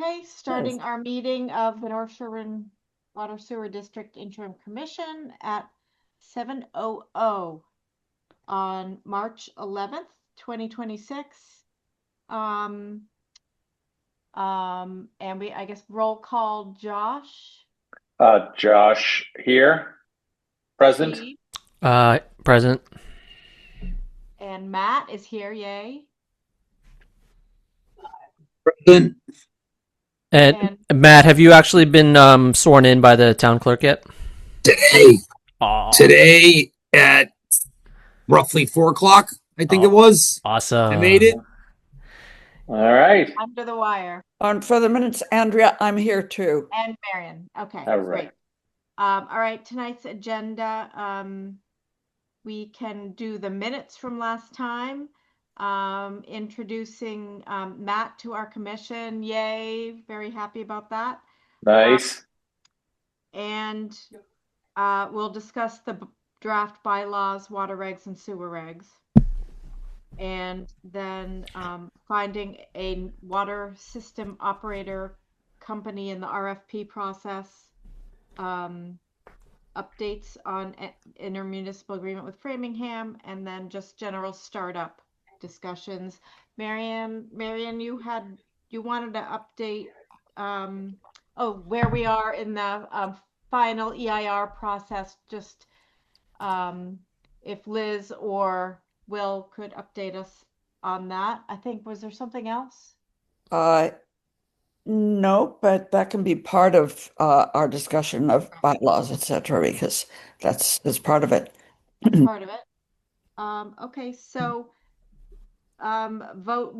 Okay, starting our meeting of the North Sherborn Water Sewer District Interim Commission at 7:00 on March 11th, 2026. And I guess, roll call Josh, Josh here, present. Steve, Present. and Matt is here, yay. Present. And And Matt, have you actually been sworn in by the town clerk yet? Today, Oh, today at roughly 4 o'clock, I think it was. I made awesome. it. All right. under the wire. And for the minutes, Andrea, I'm here too. And Marion. Okay, All right. great. All right, tonight's agenda, we can do the minutes from last time. Introducing Matt to our commission. Yay, very happy about that. Nice. And we'll discuss the draft bylaws, water regs, and sewer regs. And then finding a water system operator company in the RFP process. Updates on intermunicipal agreement with Framingham, and then just general startup discussions. Marion, you wanted to update where we are in the final EIR process. Just if Liz or Will could update us on that. I think, was there something else? Uh, no, but that can be part of our discussion of bylaws, etc., because that's part of it. That's part of it. Okay, so I'll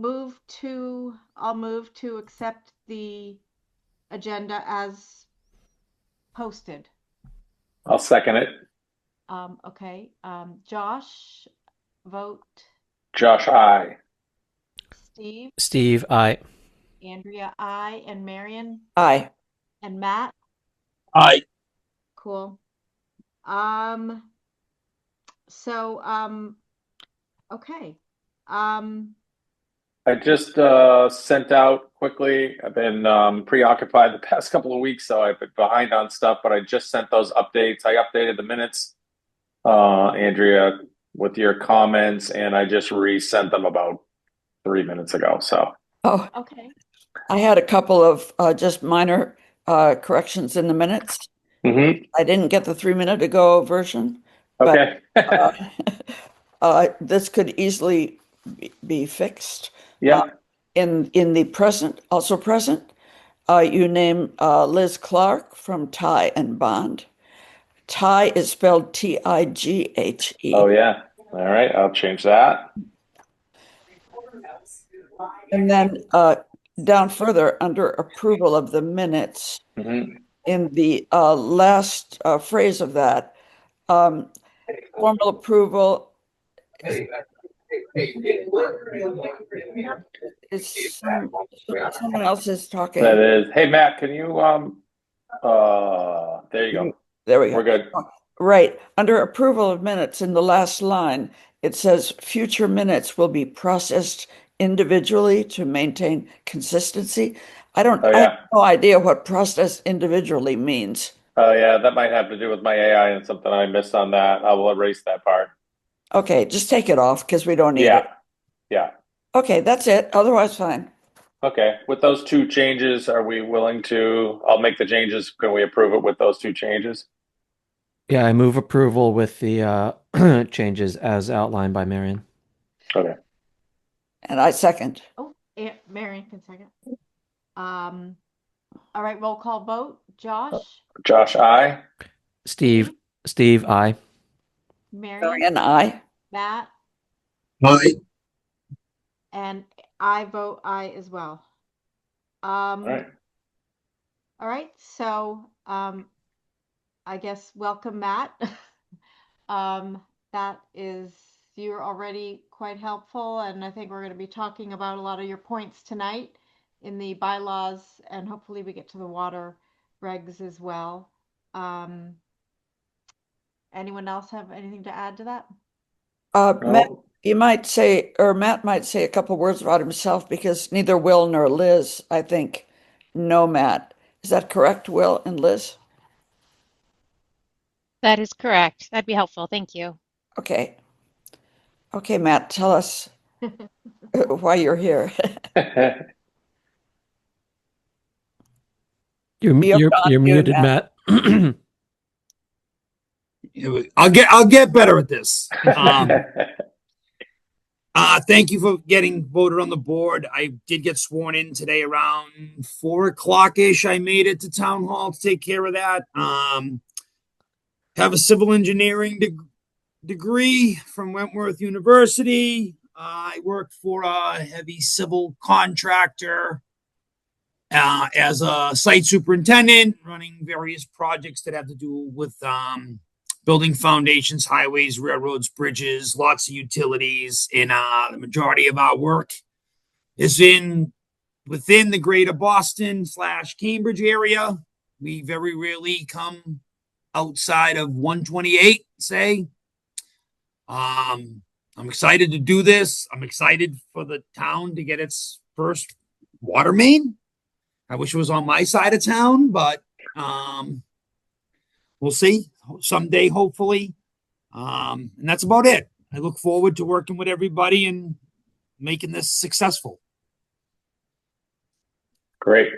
move to accept the agenda as posted. I'll second it. Okay, Josh, vote. Josh, aye. Steve, Steve, aye. Andrea, aye, and Marion, Aye. and Matt. Aye. Cool. Okay. I just sent out quickly. I've been preoccupied the past couple of weeks, so I've been behind on stuff, but I just sent those updates. I updated the minutes, Andrea, with your comments, and I just resent them about 3 minutes ago. So, Oh, Okay. I had a couple of just minor corrections in the minutes. mhm. I didn't get the 3 minute ago version, but Okay. this could easily be fixed. Yeah. In the present, also present, you name Liz Clark from Tie and Bond. Tie is spelled Tighe. Oh, yeah. All right. I'll change that. And then down further under approval of the minutes, Mhm. in the last phrase of that, formal approval is someone else is talking. That is. Hey, Matt, can you there you go. There we go. We're good. Right. Under approval of minutes in the last line, it says future minutes will be processed individually to maintain consistency. Oh, I have yeah. no idea what processed individually means. Oh, yeah. That might have to do with my AI and something I missed on that. I will erase that part. Okay, just take it off because we don't need it. Yeah. Yeah. Okay, that's it. Otherwise, fine. Okay. With those two changes, are we willing to? I'll make the changes. Can we approve it with those two changes? Yeah, I move approval with the changes as outlined by Marion. Okay. And I second. Oh, Marion can second. All right, roll call vote. Josh, Josh, aye. Steve, aye. Marion, Marion, aye. Matt, Aye. and I vote aye as well. All right. All right, so I guess welcome, Matt. That is, you're already quite helpful, and I think we're going to be talking about a lot of your points tonight in the bylaws, and hopefully we get to the water regs as well. Anyone else have anything to add to that? Matt, No. you might say, or Matt might say a couple words about himself because neither Will nor Liz, I think, nomad. Is that correct, Will and Liz? That is correct. That'd be helpful. Thank you. Okay. Okay, Matt, tell us why you're here. You're on You're mute, muted, Matt. Matt. I'll get better at this. Thank you for getting voted on the board. I did get sworn in today around 4 o'clock ish. I made it to town hall to take care of that. Have a civil engineering degree from Wentworth University. I worked for a heavy civil contractor as a site superintendent, running various projects that have to do with building foundations, highways, railroads, bridges, lots of utilities. And the majority of our work is within the greater Boston / Cambridge area. We very rarely come outside of 128, say. I'm excited to do this. I'm excited for the town to get its first water main. I wish it was on my side of town, but we'll see someday, hopefully. And that's about it. I look forward to working with everybody and making this successful. Great.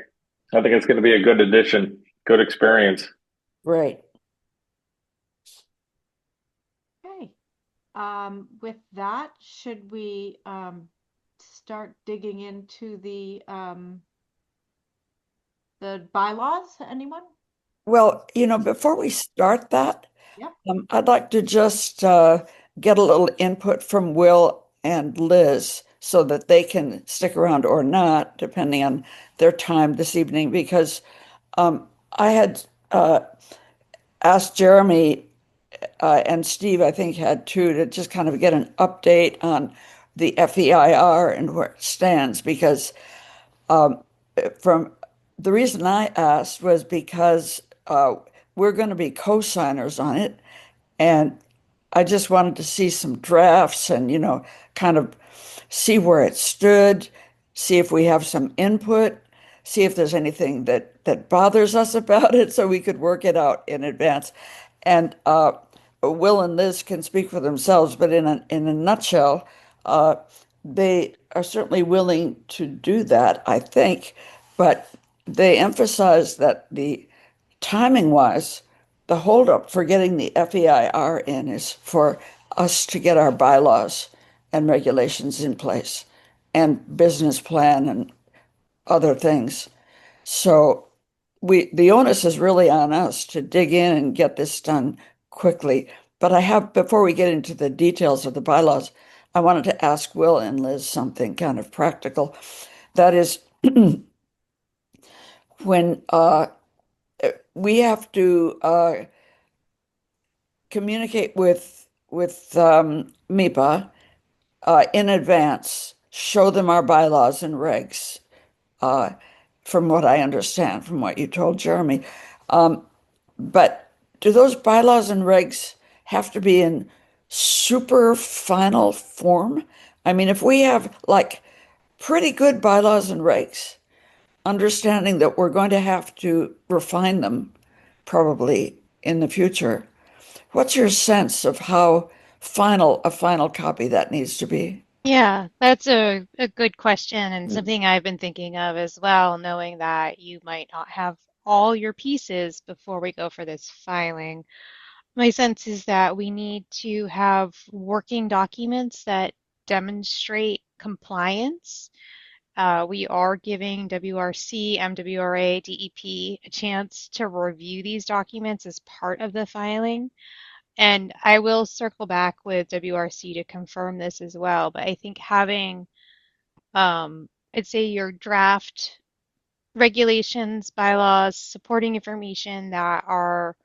I think it's going to be a good addition, good experience. Great. Okay. With that, should we start digging into the bylaws? Anyone? Well, before we start that, Yep. I'd like to just get a little input from Will and Liz so that they can stick around or not, depending on their time this evening, because I had asked Jeremy and Steve, I think, had too, to just kind of get an update on the FEIR and where it stands, because from the reason I asked was because we're going to be co-signers on it, and I just wanted to see some drafts and, kind of see where it stood, see if we have some input, see if there's anything that bothers us about it so we could work it out in advance. And Will and Liz can speak for themselves, but in a nutshell, they are certainly willing to do that, I think. But they emphasize that the timing wise, the holdup for getting the FEIR in is for us to get our bylaws and regulations in place and business plan and other things. So the onus is really on us to dig in and get this done quickly. But before we get into the details of the bylaws, I wanted to ask Will and Liz something kind of practical. That is, when we have to communicate with MIPA in advance, show them our bylaws and regs, uh, from what I understand, from what you told Jeremy. But do those bylaws and regs have to be in super final form? I mean, if we have like pretty good bylaws and regs, understanding that we're going to have to refine them probably in the future, what's your sense of how final a final copy that needs to be? Yeah, that's a good question and something I've been thinking of as well, knowing that you might not have all your pieces before we go for this filing. My sense is that we need to have working documents that demonstrate compliance. We are giving WRC, MWRA, DEP a chance to review these documents as part of the filing. And I will circle back with WRC to confirm this as well. But I think having, I'd say your draft regulations, bylaws, supporting information that are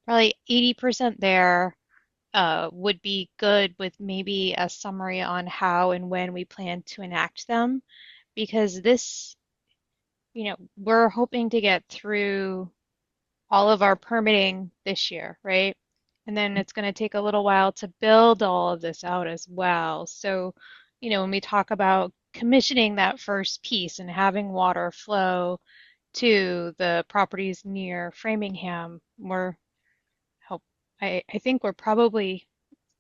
probably 80% there would be good with maybe a summary on how and when we plan to enact them. Because this, we're hoping to get through all of our permitting this year, right? And then it's going to take a little while to build all of this out as well. So, when we talk about commissioning that first piece and having water flow, to the properties near Framingham, help, I think we're probably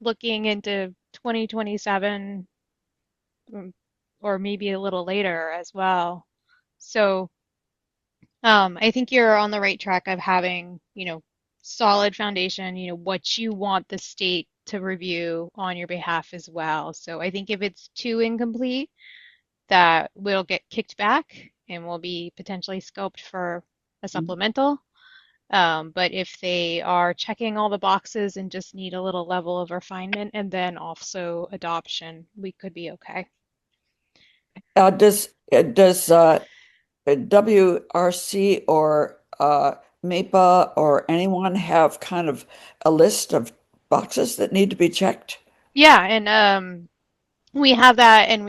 looking into 2027, mm, or maybe a little later as well. So I think you're on the right track of having, solid foundation, what you want the state to review on your behalf as well. So I think if it's too incomplete, that will get kicked back and will be potentially scoped for a supplemental. But if they are checking all the boxes and just need a little level of refinement and then also adoption, we could be okay. Does WRC or MAPA or anyone have kind of a list of boxes that need to be checked? Yeah, and we have that, and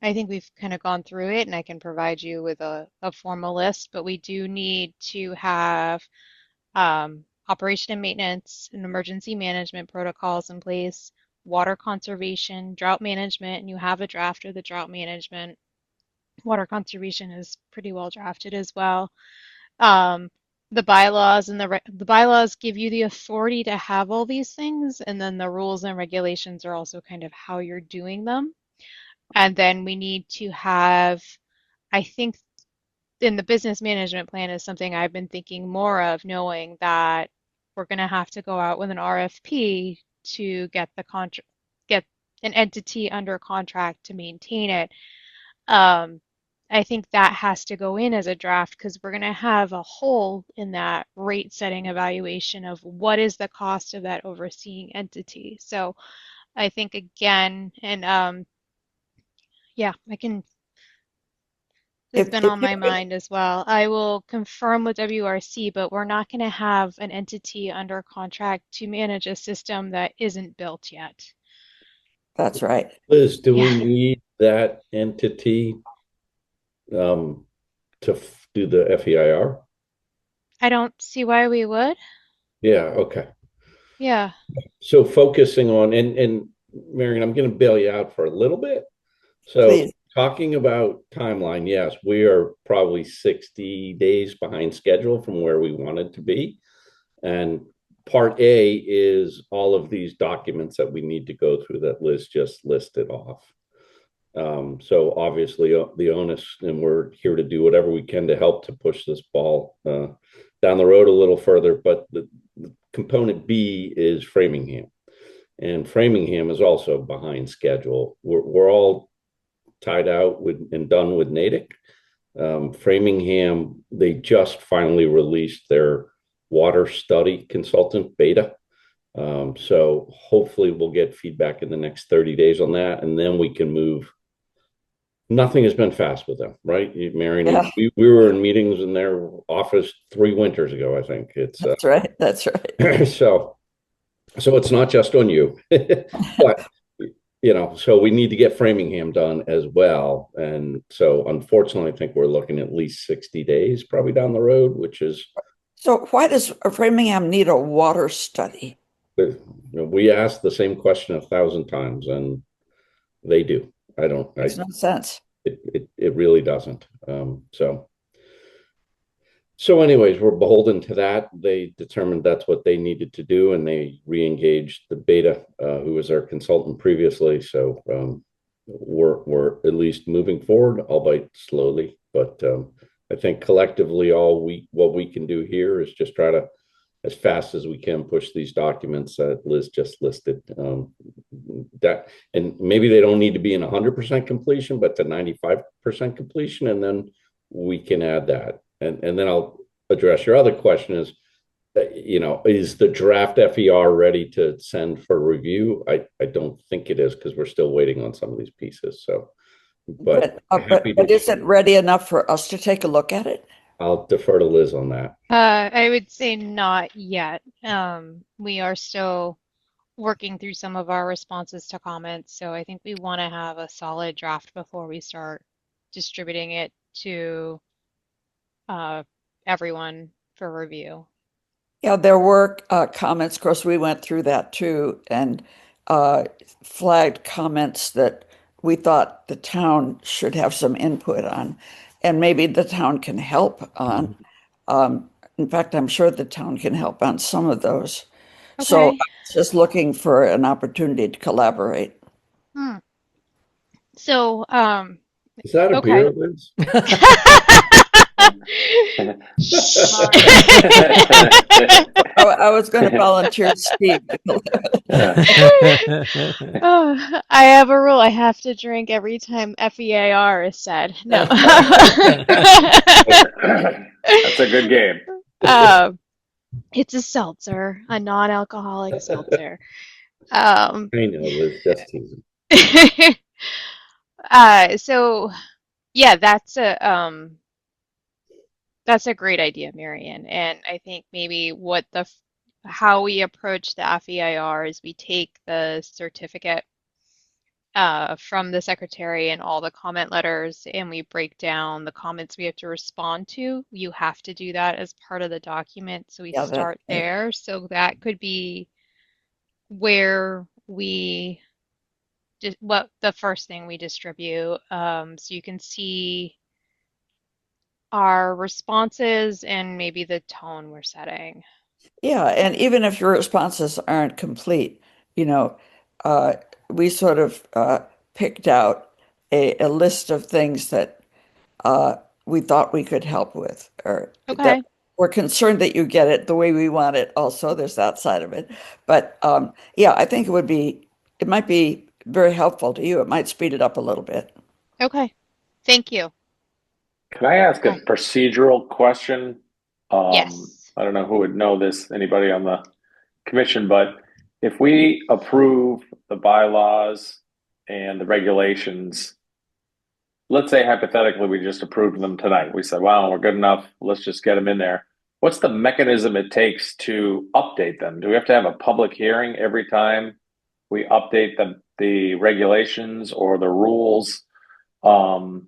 I think we've kind of gone through it, and I can provide you with a formal list, but we do need to have operation and maintenance and emergency management protocols in place, water conservation, drought management, and you have a draft of the drought management. Water conservation is pretty well drafted as well. Um, the bylaws and the bylaws give you the authority to have all these things, and then the rules and regulations are also kind of how you're doing them. And then we need to have, I think, in the business management plan is something I've been thinking more of, knowing that we're going to have to go out with an RFP to get an entity under contract to maintain it. Um, I think that has to go in as a draft because we're going to have a hole in that rate setting evaluation of what is the cost of that overseeing entity. So I think again, and yeah, has been If on you my could, mind as well. I will confirm with WRC, but we're not going to have an entity under contract to manage a system that isn't built yet. that's right. Liz, do we Yeah, need that entity um, to do the FEIR? I don't see why we would. Yeah, okay. Yeah, So focusing on and Marion, I'm going to bail you out for a little bit. So Please. talking about timeline, yes, we are probably 60 days behind schedule from where we wanted to be. And part A is all of these documents that we need to go through that Liz just listed off. So obviously the onus, and we're here to do whatever we can to help to push this ball down the road a little further. But the component B is Framingham, and Framingham is also behind schedule. We're all tied out with and done with Natick. Framingham, they just finally released their water study consultant beta. So hopefully we'll get feedback in the next 30 days on that, and then we can move. Nothing has been fast with them, right? Marion, Yeah, we were in meetings in their office 3 winters ago, I think. It's that's right. That's right. so it's not just on you, but so we need to get Framingham done as well. And so unfortunately, I think we're looking at least 60 days probably down the road, which is So why does Framingham need a water study? we asked the same question 1,000 times, and they do. I don't. Makes no sense. It really doesn't. So anyways, we're beholden to that. They determined that's what they needed to do, and they re-engaged the beta, who was our consultant previously. So we're at least moving forward, albeit slowly. But I think collectively, what we can do here is just try to, as fast as we can, push these documents that Liz just listed. That, and maybe they don't need to be in 100% completion, but to 95% completion, and then we can add that. And then I'll address your other question is the draft FER ready to send for review? I don't think it is, because we're still waiting on some of these pieces. So, but happy But to, is it ready enough for us to take a look at it? I'll defer to Liz on that. I would say not yet. We are still working through some of our responses to comments, so I think we want to have a solid draft before we start distributing it to everyone for review. Yeah, there were comments. Of course, we went through that too, and uh, flagged comments that we thought the town should have some input on. and maybe the town can help on. In fact, I'm sure the town can help on some of those. So Okay. I was just looking for an opportunity to collaborate. Hmm. So, Is that a okay. beer, Liz? Shh. Mark, I was going to volunteer Steve to Oh, I have a rule. I have to drink every time FEAR is said. No. That's a good game. Um, it's a seltzer, a non-alcoholic seltzer. Um, I know, Liz, just teasing. so yeah, that's a great idea, Marion. And I think maybe how we approach the FEIR is we take the certificate from the secretary and all the comment letters, and we break down the comments we have to respond to. You have to do that as part of the document, so we Yeah, that's start right. there. So that could be where we what the first thing we distribute, so you can see our responses and maybe the tone we're setting. Yeah, and even if your responses aren't complete, you know, uh, we sort of picked out a list of things that uh, we thought we could help with, or that Okay. we're concerned that you get it the way we want it. Also, there's that side of it. But yeah, I think it might be very helpful to you. It might speed it up a little bit. Okay. Thank you. Can I ask a Okay. procedural question? Yes. I don't know who would know this, anybody on the commission, but if we approve the bylaws and the regulations, let's say hypothetically we just approved them tonight. We said, wow, we're good enough. Let's just get them in there. What's the mechanism it takes to update them? Do we have to have a public hearing every time we update the regulations or the rules, and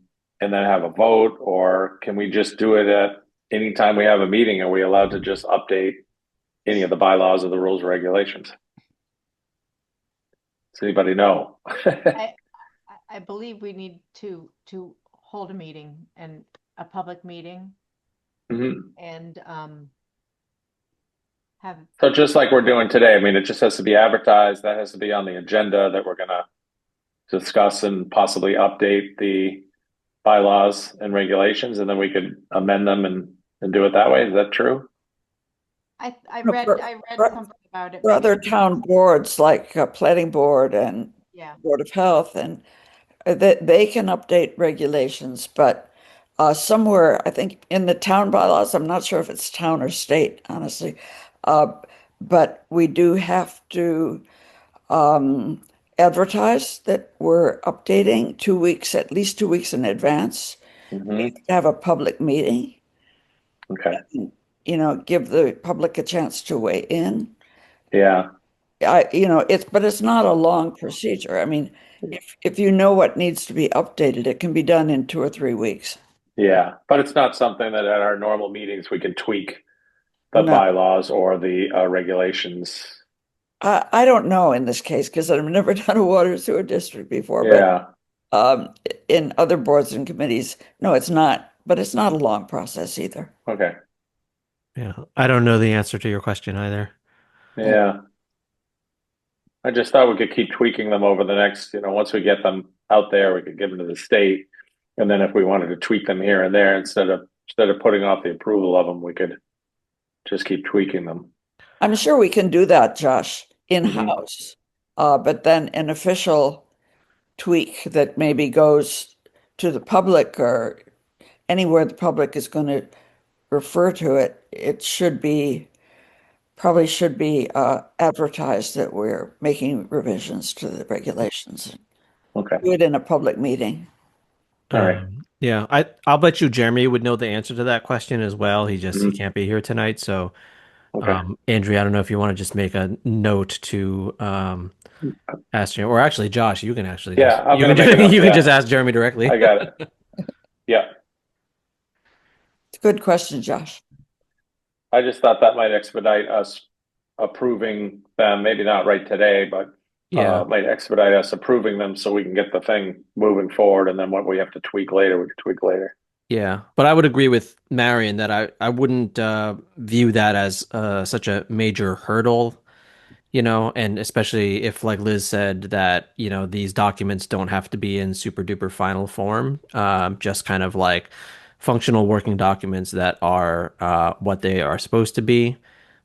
then have a vote? Or can we just do it at any time we have a meeting? Are we allowed to just update any of the bylaws or the rules or regulations? Does anybody know? I, I believe we need to hold a meeting and a public meeting Mhm. and have, So just like we're doing today, I mean, it just has to be advertised. That has to be on the agenda that we're going to discuss and possibly update the bylaws and regulations, and then we could amend them and do it that way. Is that true? I No, read I read for, something about it for other mentioning, town boards like Planning Board and yeah. Board of Health, and that they can update regulations, but somewhere, I think in the town bylaws, I'm not sure if it's town or state, honestly, uh, but we do have to um, advertise that we're updating 2 weeks, at least 2 weeks in advance. We Hmm. have to have a public meeting, Okay. give the public a chance to weigh in. Yeah. But it's not a long procedure. I mean, if you know what needs to be updated, it can be done in 2 or 3 weeks. Yeah. But it's not something that at our normal meetings we can tweak the No, bylaws or the regulations. I don't know in this case because I've never done a water sewer district before, but Yeah. um, in other boards and committees, no, it's not. But it's not a long process either. Okay. Yeah, I don't know the answer to your question either. Yeah. I just thought we could keep tweaking them over the next, once we get them out there, we could give them to the state. And then if we wanted to tweak them here and there, instead of putting off the approval of them, we could just keep tweaking them. I'm sure we can do that, Josh, Hmm. in-house. But then an official tweak that maybe goes to the public or anywhere the public is going to refer to it, it probably should be advertised that we're making revisions to the regulations. Okay. Do it in a public meeting. All right. Yeah, I'll bet you Jeremy would know the answer to that question as well. He Mhm. can't be here tonight. So, Okay. Andrea, I don't know if you want to just make a note to ask you, or actually, Josh, you can actually Yeah, I'm you gonna can make a note. you can just Yeah, ask Jeremy directly. I got it. Yeah, It's a good question, Josh. I just thought that might expedite us approving them. Maybe not right today, but Yeah. might expedite us approving them so we can get the thing moving forward. And then what we have to tweak later, we can tweak later. Yeah, but I would agree with Marion that I wouldn't view that as such a major hurdle, and especially if, like Liz said, that, these documents don't have to be in super duper final form, just kind of like functional working documents that are what they are supposed to be.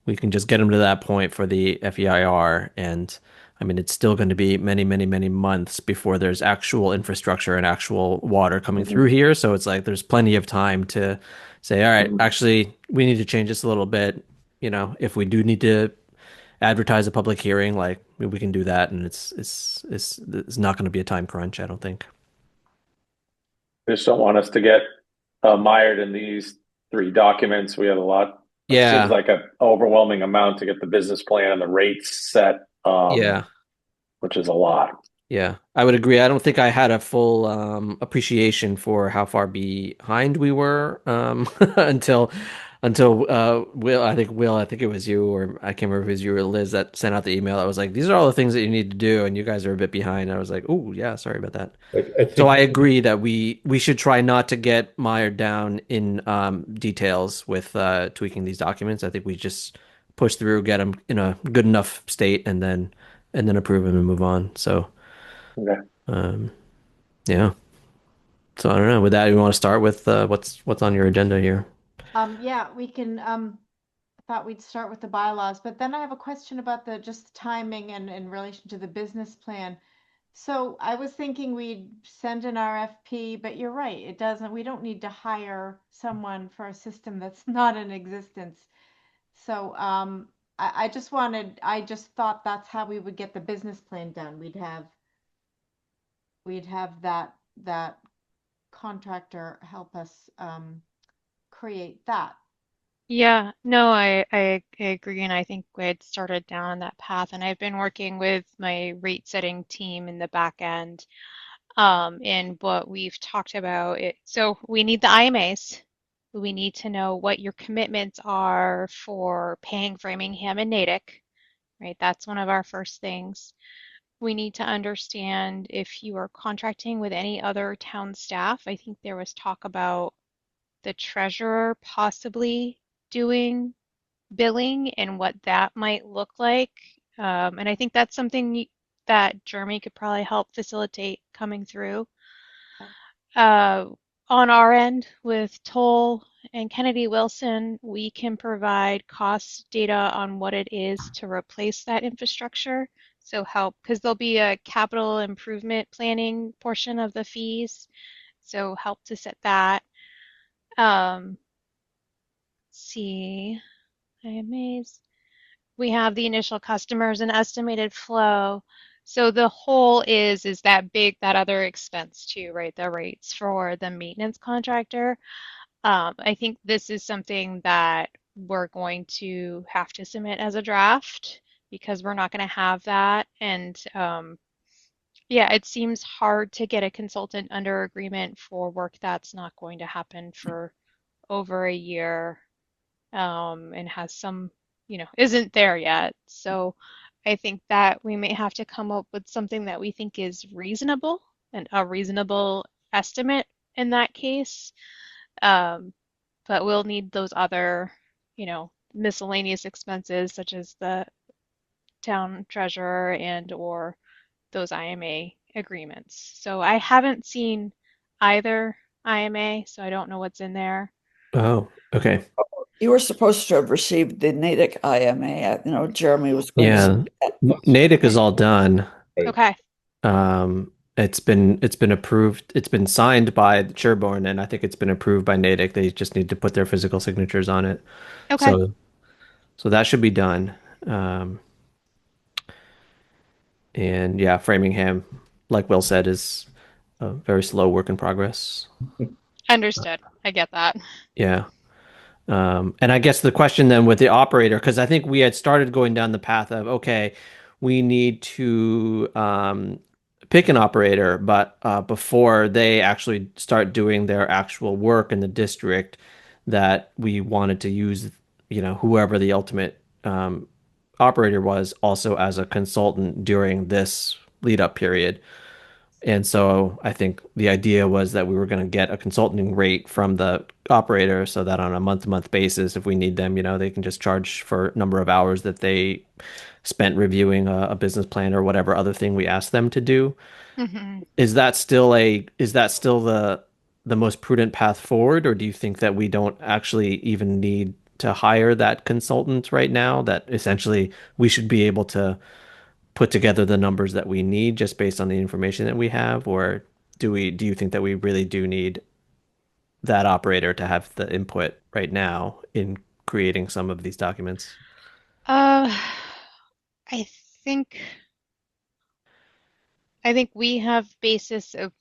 We can just get them to that point for the FEIR, and I mean, it's still going to be many, many, many months before there's actual infrastructure and actual water coming Mhm. through here. So it's like there's plenty of time to say, all right, Mhm. actually, we need to change this a little bit. If we do need to advertise a public hearing, like we can do that, and it's not going to be a time crunch, I don't think. I just don't want us to get mired in these three documents. We have a lot. It seems Yeah, like an overwhelming amount to get the business plan and the rates set, yeah. which is a lot. Yeah, I would agree. I don't think I had a full appreciation for how far behind we were until Will, I think it was you, or I can't remember if it was you or Liz that sent out the email. I was like, these are all the things that you need to do, and you guys are a bit behind. I was like, oh yeah, sorry about that. I So I think agree that we should try not to get mired down in details with tweaking these documents. I think we just push through, get them in a good enough state, and then approve them and move on. So. Okay. Um, yeah. So I don't know. With that, you want to start with what's on your agenda here? Yeah, we can, I thought we'd start with the bylaws, but then I have a question about the just the timing and in relation to the business plan. So I was thinking we'd send an RFP, but you're right, it doesn't, we don't need to hire someone for a system that's not in existence. So I just thought that's how we would get the business plan done. We'd have that contractor help us create that. Yeah, no, I agree, and I think we had started down that path, and I've been working with my rate setting team in the back end. And what we've talked about it, so we need the IMAs. We need to know what your commitments are for paying Framingham and Natick, right? That's one of our first things. We need to understand if you are contracting with any other town staff. I think there was talk about the treasurer possibly doing billing and what that might look like. And I think that's something that Jeremy could probably help facilitate coming through. Uh, on our end with Toll and Kennedy Wilson, we can provide cost data on what it is to replace that infrastructure. So help, because there'll be a capital improvement planning portion of the fees. So help to set that. Let's see, IMAs. We have the initial customers and estimated flow. So the whole is that other expense too, right? The rates for the maintenance contractor. I think this is something that we're going to have to submit as a draft because we're not going to have that. And yeah, it seems hard to get a consultant under agreement for work that's not going to happen for over a year, and has some, isn't there yet. So I think that we may have to come up with something that we think is reasonable and a reasonable estimate in that case. Um, but we'll need those other, miscellaneous expenses such as the town treasurer and or those IMA agreements. So I haven't seen either IMA, so I don't know what's in there. Oh, okay. You were supposed to have received the Natick IMA. Jeremy was going to send Yeah. that. Natick is all done. right. Okay, It's been approved. It's been signed by Sherborn, and I think it's been approved by Natick. They just need to put their physical signatures on it. okay. So that should be done. Um, and yeah, Framingham, like Will said, is a very slow work in progress. Understood. I get that. Yeah. And I guess the question then with the operator, because I think we had started going down the path of, okay, we need to pick an operator, but before they actually start doing their actual work in the district, that we wanted to use, whoever the ultimate operator was also as a consultant during this lead up period. And so I think the idea was that we were going to get a consulting rate from the operator so that on a month-to-month basis, if we need them, they can just charge for number of hours that they spent reviewing a business plan or whatever other thing we asked them to do. Hmm. Is that still the most prudent path forward, or do you think that we don't actually even need to hire that consultant right now, that essentially we should be able to put together the numbers that we need just based on the information that we have? Or do you think that we really do need that operator to have the input right now in creating some of these documents? Uh, I think I think we have basis of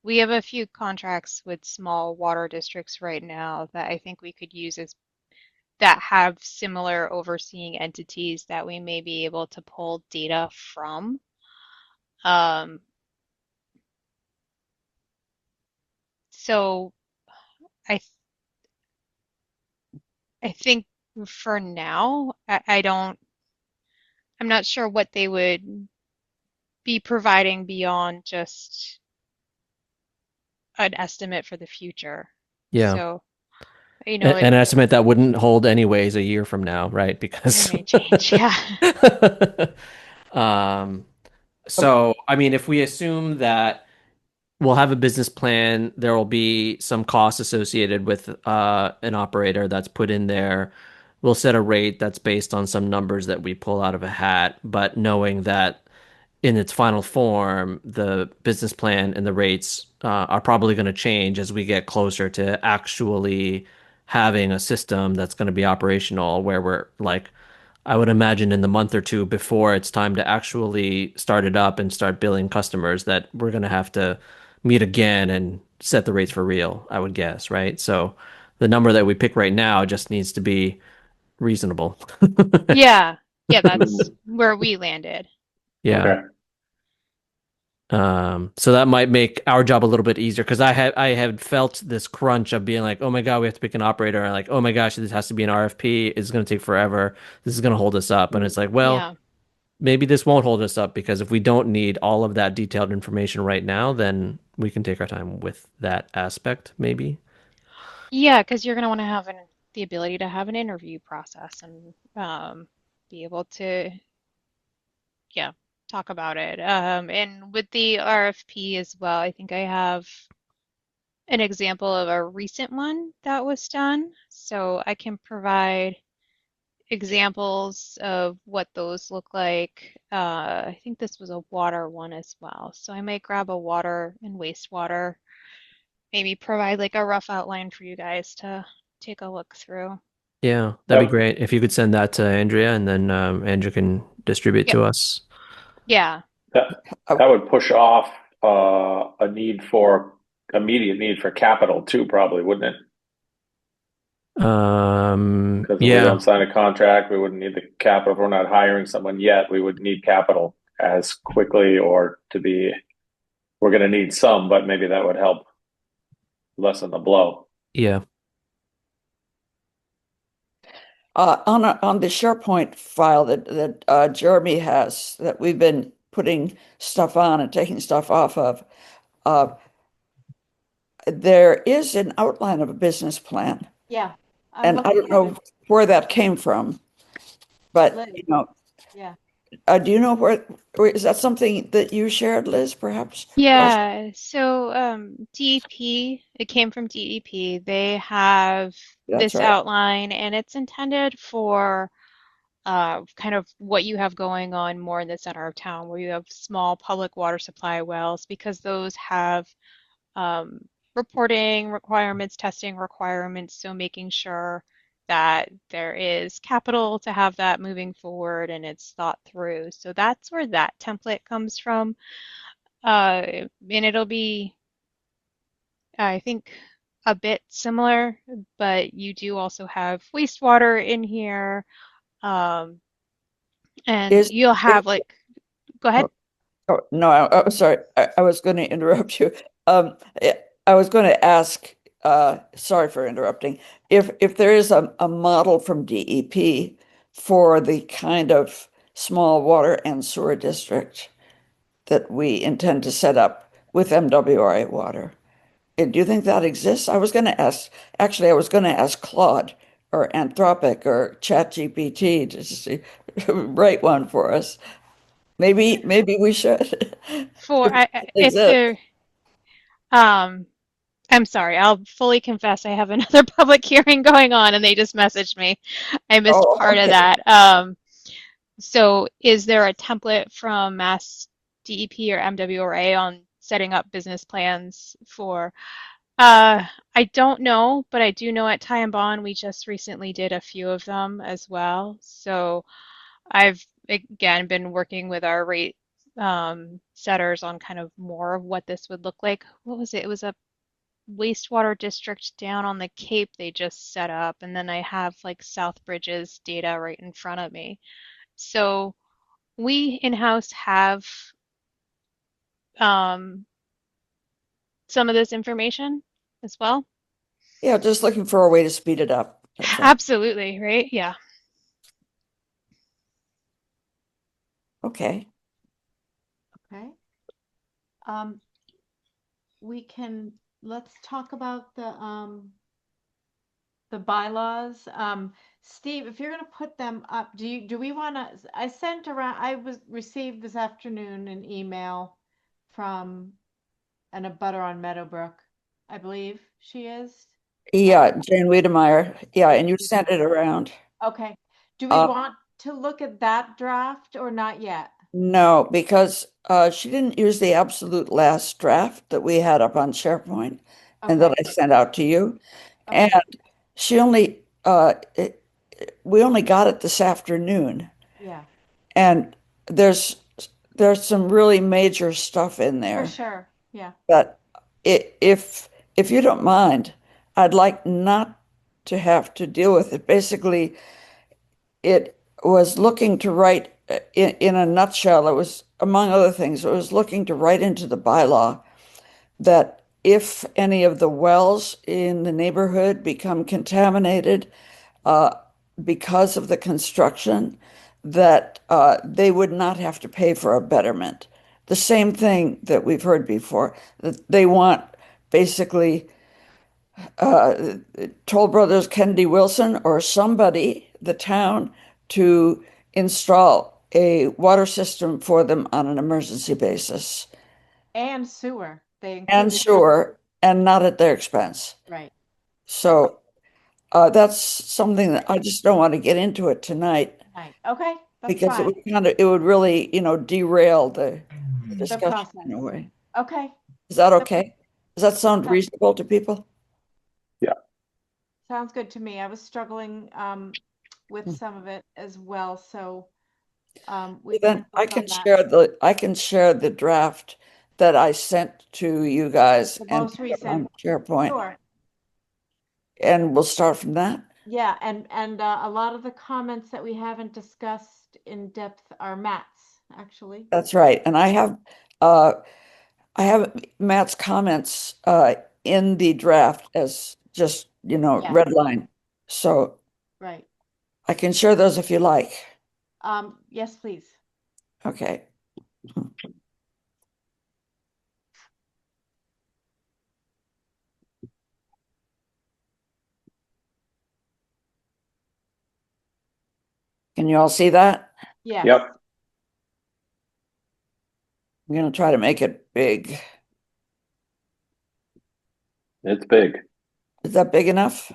we have a few contracts with small water districts right now that I think we could use as that have similar overseeing entities that we may be able to pull data from. Um, so I I think for now, I'm not sure what they would be providing beyond just an estimate for the future. Yeah. So, An estimate that wouldn't hold anyways a year from now, right? it Because may change. Yeah. um so I mean, if we assume that we'll have a business plan, there will be some costs associated with an operator that's put in there. We'll set a rate that's based on some numbers that we pull out of a hat, but knowing that in its final form, the business plan and the rates are probably going to change as we get closer to actually having a system that's going to be operational, where we're like, I would imagine in the month or two before it's time to actually start it up and start billing customers, that we're going to have to meet again and set the rates for real, I would guess, right? So the number that we pick right now just needs to be reasonable. Yeah. Yeah, that's Mhm. where we landed. Yeah. Okay. So that might make our job a little bit easier, because I had felt this crunch of being like, oh my God, we have to pick an operator, and like, oh my gosh, this has to be an RFP. It's going to take forever. This is going to hold us up. And it's like, well, Yeah. maybe this won't hold us up, because if we don't need all of that detailed information right now, then we can take our time with that aspect, maybe. Yeah, because you're going to want to have the ability to have an interview process and be able to, yeah, talk about it. And with the RFP as well, I think I have an example of a recent one that was done. So I can provide examples of what those look like. I think this was a water one as well. So I might grab a water and wastewater, maybe provide like a rough outline for you guys to take a look through. Yeah, that'd be That, great if you could send that to Andrea, and then Andrea can distribute Yep. to us. Yeah. that, Uh, that would push off a need for immediate need for capital too, probably, wouldn't it? Because if we Yeah, don't sign a contract, we wouldn't need the capital. If we're not hiring someone yet, we would need capital as quickly or to be, we're going to need some, but maybe that would help lessen the blow. yeah, on the SharePoint file that Jeremy has, that we've been putting stuff on and taking stuff off of, uh, there is an outline of a business plan, Yeah, I'm and I looking don't at know it. where that came from, but Liz, yeah. do you know where is that something that you shared, Liz, perhaps? Yeah. So DEP, it came from DEP. They have That's this right. outline and it's intended for kind of what you have going on more in the center of town, where you have small public water supply wells, because those have um, reporting requirements, testing requirements, so making sure that there is capital to have that moving forward and it's thought through. So that's where that template comes from. And it'll be, I think, a bit similar, but you do also have wastewater in here. Um, and Is you'll have like, go ahead. oh, oh, no, sorry, I was going to interrupt you. Um, I was going to ask. Sorry for interrupting. If there is a model from DEP for the kind of small water and sewer district that we intend to set up with MWRA water. Do you think that exists? Actually, I was going to ask Claude or Anthropic or ChatGPT to see, write one for us. Maybe we should. For If I, it if exists. there, um, I'm sorry, I'll fully confess I have another public hearing going on and they just messaged me. I missed Oh, part of okay. that. So is there a template from Mass DEP or MWRA on setting up business plans for I don't know, but I do know at Ty and Bond we just recently did a few of them as well. So I've again been working with our rate setters on kind of more of what this would look like. What was it? It was a wastewater district down on the Cape they just set up, and then I have like South Bridges data right in front of me. So we in-house have um, some of this information as well. Yeah, just looking for a way to speed it up. That's all. Absolutely, right? Yeah. Okay. Okay. Um, let's talk about the bylaws. Steve, if you're going to put them up, do we want to, received this afternoon an email from an abutter on Meadowbrook, I believe she is. Yeah, Jane Wiedemeyer. Yeah, and Jane you sent it Wiedemeyer. around. Okay. Do we Uh, want to look at that draft or not yet? no, because she didn't use the absolute last draft that we had up on SharePoint and that Okay. I sent out to you. And Okay. she only we only got it this afternoon. Yeah, And there's there's some really major stuff in for there. sure. Yeah. But if you don't mind, I'd like not to have to deal with it. Basically, it was looking to write in a nutshell, it was, among other things, it was looking to write into the bylaw that if any of the wells in the neighborhood become contaminated uh, because of the construction, that they would not have to pay for a betterment. The same thing that we've heard before, that they want basically Toll Brothers Kennedy Wilson or somebody, the town, to install a water system for them on an emergency basis. And sewer. They And included sewer. sure, and not at their expense. Right. So that's something that I just don't want to get into it tonight Right. Okay. That's because fine. it would really, derail the The discussion in process. a way. Okay. Is that Yep. okay? Does that sound That reasonable to people? Yeah. sounds good to me. I was struggling with some of it as well, so we can Then work on that. I can share the draft that I sent to you guys The and most put it on recent. SharePoint, Sure. and we'll start from that. Yeah, and a lot of the comments that we haven't discussed in depth are Matt's, actually. That's right. And uh I have Matt's comments in the draft as just, Yeah, red line. So right. I can share those if you like. Yes, please. Okay. Can you all see that? Yes. Yep. I'm going to try to make it big. It's big. Is that big enough?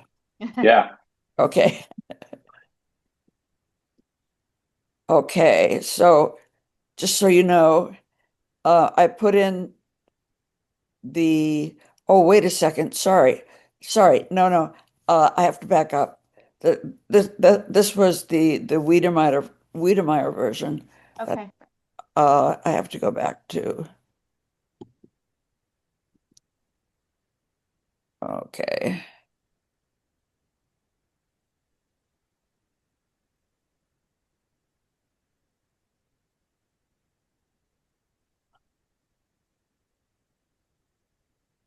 Yeah. Okay. Okay. So just so you know, I put in oh, wait a second. Sorry. Sorry. No. I have to back up. This was the Wiedemeyer version. That Okay. I have to go back to. Okay.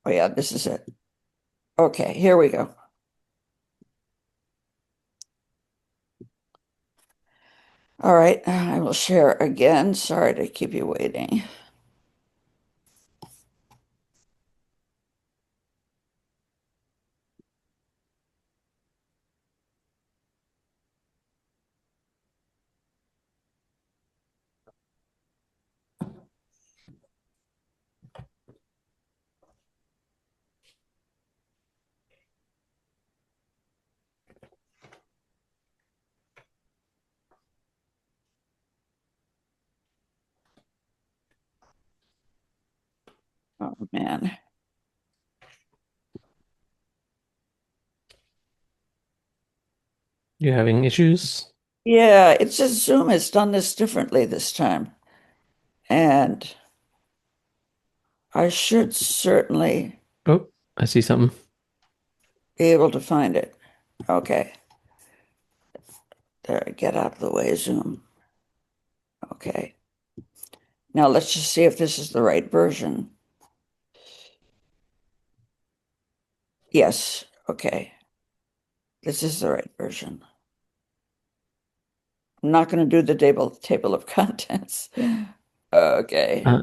Oh yeah, this is it. Okay, here we go. All right, I will share again. Sorry to keep you waiting. Oh man. You having issues? Yeah, it's just Zoom has done this differently this time. And I should certainly Oh, I see something. be able to find it. Okay. There, get out of the way, Zoom. Okay. Now let's just see if this is the right version. Yes. Okay. This is the right version. I'm not going to do the table of contents. Okay. Uh,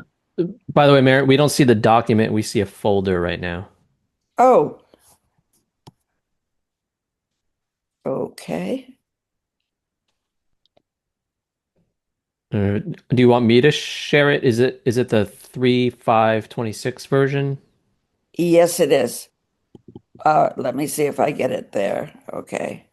by the way, Mary, we don't see the document. We see a folder right now. Oh, okay. Do you want me to share it? Is it the 3.5.26 version? Yes, it is. Let me see if I get it there. Okay.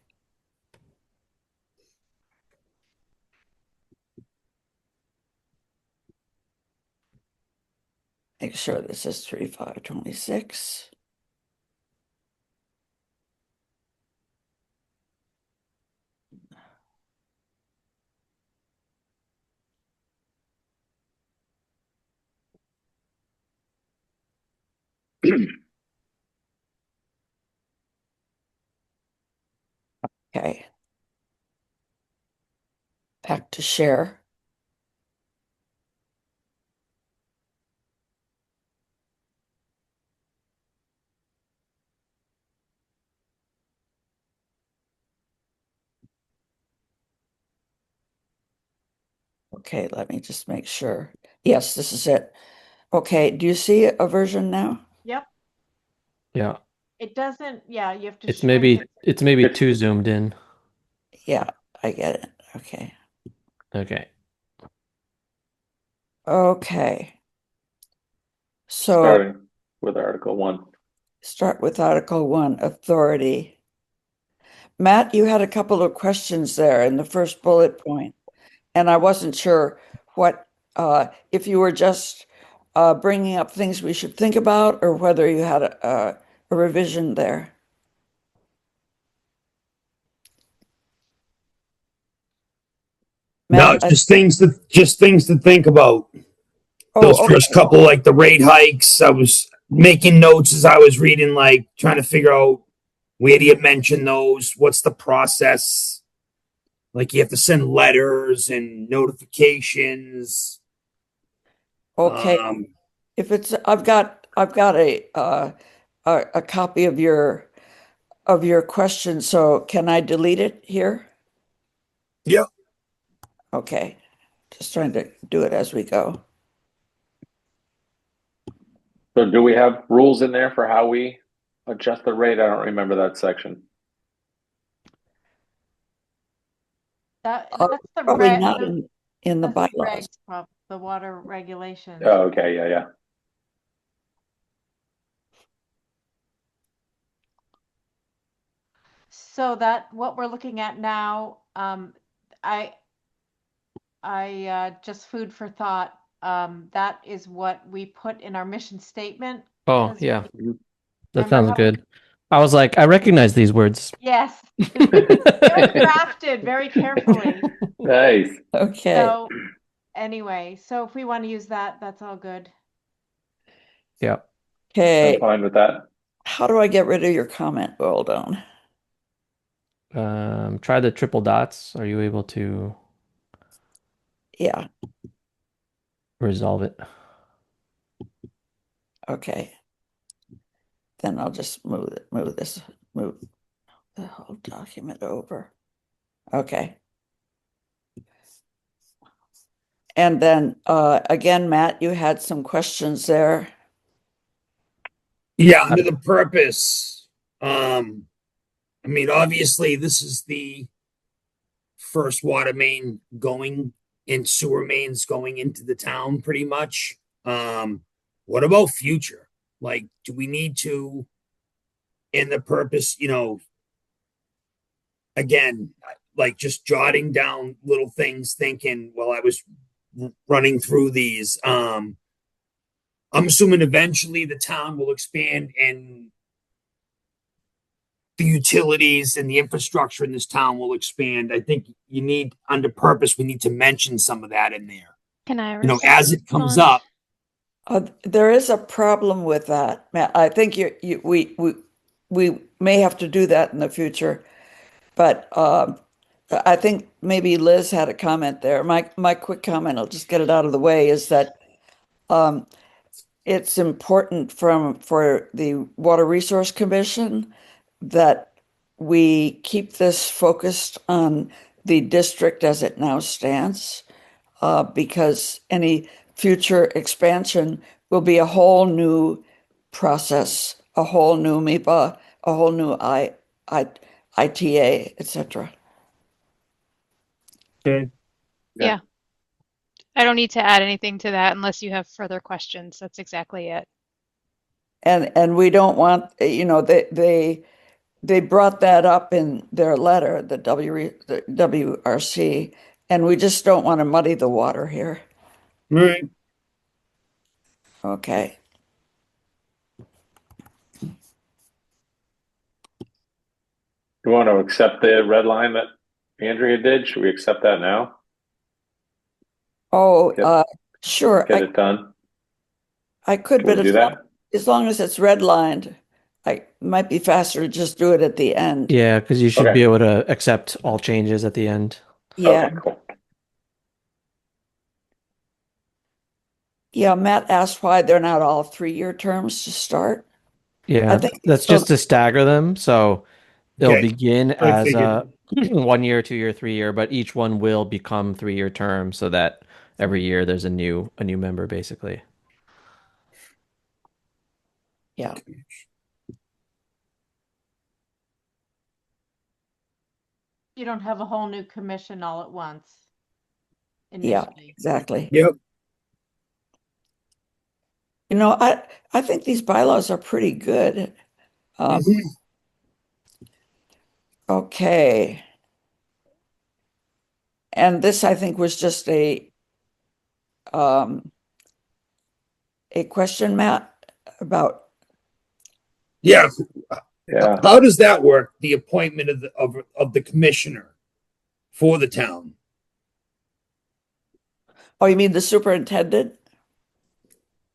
Make sure this is 3.5.26. Okay. Back to share. Okay, let me just make sure. Yes, this is it. Okay, do you see a version now? Yep. Yeah. It doesn't, yeah, you have to It's shrink maybe it. it's maybe It's too zoomed in. Yeah, I get it. Okay. Okay. Okay. So starting with Article 1. start with Article 1, authority. Matt, you had a couple of questions there in the first bullet point, and I wasn't sure what, if you were just bringing up things we should think about or whether you had a revision there. No, Matt, it's just things to think about. Those oh, first couple, like the rate hikes, I was making notes as I was reading, like trying to figure out where do you mention those? What's the process? Like you have to send letters and notifications. okay. Um, If it's, I've got a copy of your question, so can I delete it here? yeah. Okay, just trying to do it as we go. So do we have rules in there for how we adjust the rate? I don't remember that section. That's the Probably not in the that's the bylaws. regs, the water regulations. Oh, okay, yeah. So that what we're looking at now, I just food for thought. That is what we put in our mission statement Oh, because yeah. Mhm. That remember sounds how good. I was like, I recognize these words. yes, because they were crafted very carefully. Nice. Okay. So anyway, so if we want to use that, that's all good. Yeah. I'm Okay. fine with that. How do I get rid of your comment? Hold on. Try the triple dots. Are you able to Yeah. resolve it? Okay. Then I'll just move the whole document over. Okay. And then again, Matt, you had some questions there. Yeah, under the purpose. I mean, obviously, this is the first water main going and sewer mains going into the town, pretty much. What about future? Like, do we need to, in the purpose, again, like just jotting down little things, thinking while I was running through these. I'm assuming eventually the town will expand and the utilities and the infrastructure in this town will expand. I think you need, under purpose, we need to mention some of that in there. Can I As it comes respond? up. There is a problem with that, Matt. I think we may have to do that in the future, but I think maybe Liz had a comment there. My quick comment, I'll just get it out of the way, is that it's important for the Water Resource Commission that we keep this focused on the district as it now stands, because any future expansion will be a whole new process, a whole new MIPA, a whole new ITA, etc. Okay. Yeah. I don't need to add anything to that unless you have further questions. That's exactly it. And we don't want, they brought that up in their letter, the WRC, and we just don't want to muddy the water here. All right. Okay. You want to accept the red line that Andrea did? Should we accept that now? Oh, Get- sure. Get it done? I could, Can but we do that? as long as it's redlined, it might be faster to just do it at the end. Yeah, because you should Okay. be able to accept all changes at the end. Yeah. Okay, cool. Yeah, Matt asked why they're not all 3-year terms to start. I Yeah, think that's so. just to stagger them. So they'll Okay. begin I as a figured. 1 year, 2 year, 3 year, but each one will become 3 year terms so that every year there's a new member basically. Yeah. You don't have a whole new commission all at once Yeah, initially. exactly. Yep. I think these bylaws are pretty good. Mhm. Okay. And this, I think, was just um, a question, Matt, about, Yeah. Yeah. How does that work? The appointment of the commissioner for the town. oh, you mean the superintendent?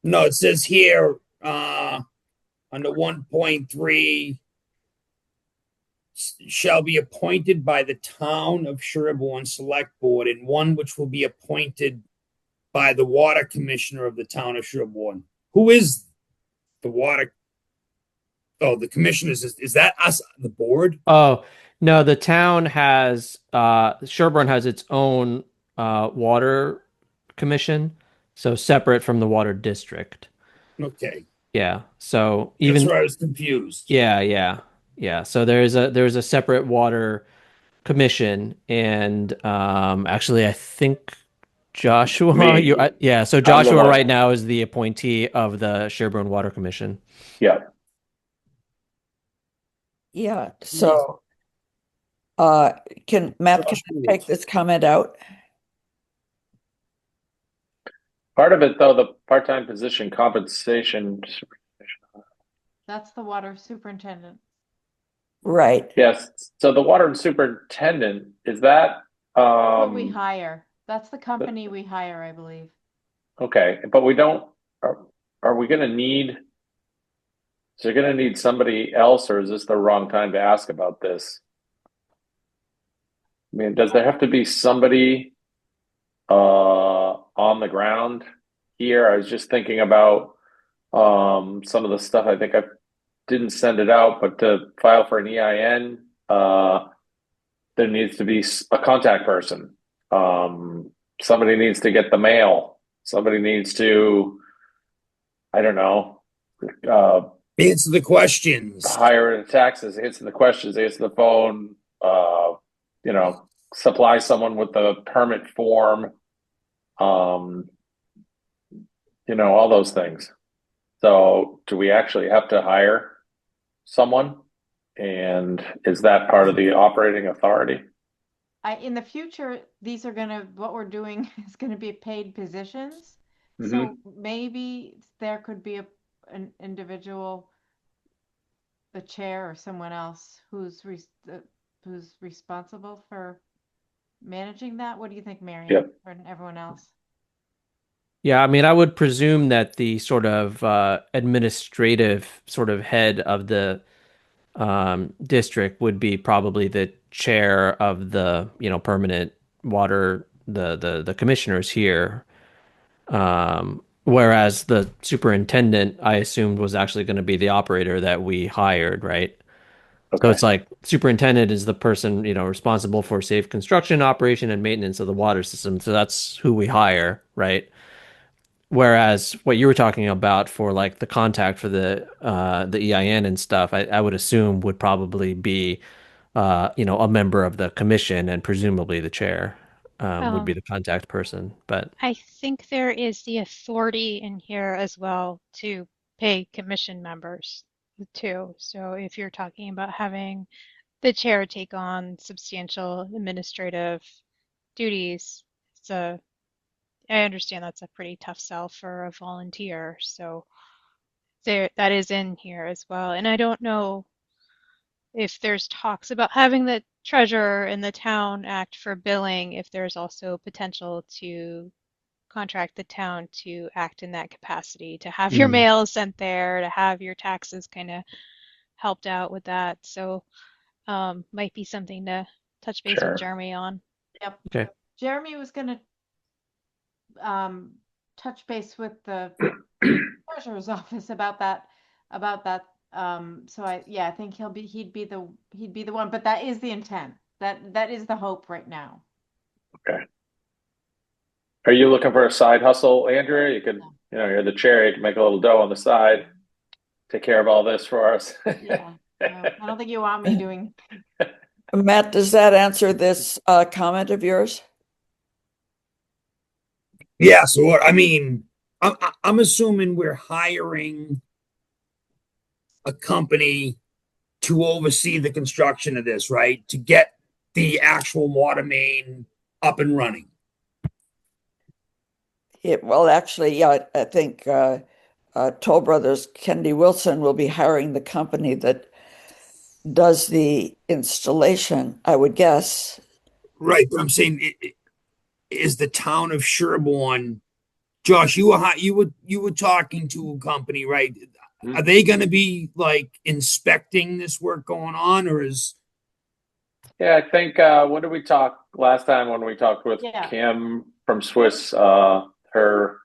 No, it says here under 1.3 shall be appointed by the town of Sherborn Select Board, and one which will be appointed by the water commissioner of the town of Sherborn. Who is the water? Oh, the commissioners. Is that us, the board? Oh, no, the town has Sherborn has its own water commission, so separate from the water district. Okay, Yeah. So that's even where I was confused. yeah. So there's a separate water commission, and actually, I think Joshua, Me. yeah. So I'm the Joshua one. right now is the appointee of the Sherburne Water Commission. Yeah. Yeah. So, can Matt, can I take this comment out? Part of it, though, the part-time position compensation. That's the water superintendent. Right. Yes. So the water superintendent, is that What we hire. That's the company we hire, I believe. okay, but we don't are we gonna need is there gonna need somebody else, or is this the wrong time to ask about this? I mean, does there have to be somebody on the ground here? I was just thinking about some of the stuff. I think I didn't send it out, but to file for an EIN, there needs to be a contact person. somebody needs to get the mail. Somebody needs to, I don't know, Answer the questions. hire the taxes, answer the questions, answer the phone, you know, supply someone with the permit form, um, you know, all those things. So do we actually have to hire someone? And is that part of the operating authority? In the future, these are what we're doing is gonna be paid positions. Mm-hmm. So maybe there could be an individual, the chair or someone else who's responsible for managing that. What do you think, Marion, Yep. or everyone else? Yeah, I mean, I would presume that the sort of administrative sort of head of the district would be probably the chair of the, permanent water, the commissioners here. Whereas the superintendent, I assumed, was actually going to be the operator that we hired, right? So Okay. it's like superintendent is the person, responsible for safe construction, operation, and maintenance of the water system. So that's who we hire, right? Whereas what you were talking about for like the contact for the EIN and stuff, I would assume would probably be a member of the commission, and presumably the chair would be Um, the contact person. But I think there is the authority in here as well to pay commission members too. So if you're talking about having the chair take on substantial administrative duties, I understand that's a pretty tough sell for a volunteer. So that is in here as well. And I don't know if there's talks about having the treasurer in the town act for billing, if there's also potential to contract the town to act in that capacity, to have your mm, mail sent there, to have your taxes kind of helped out with that. So might be something to touch base with Sure. Jeremy on. Yep. okay, Jeremy was gonna um, touch base with the treasurer's office about that. So I think he'd be the one, but that is the intent. That is the hope right now. Okay. Are you looking for a side hustle, Andrea? You could, Yeah. you're the chair, you can make a little dough on the side, take care of all this for us. Yeah. No, I don't think you want me doing. Matt, does that answer this comment of yours? Yeah. So what I mean, I'm assuming we're hiring a company to oversee the construction of this, right? To get the actual water main up and running. Well, actually, yeah, I think Toll Brothers Kennedy Wilson will be hiring the company that does the installation, I would guess. Right. But I'm saying, is the town of Sherborn, Josh, you were talking to a company, right? Are they going to be like inspecting this work going on, or is Yeah, I think when did we talk last time when we talked with Yeah. Kim from Swiss, her,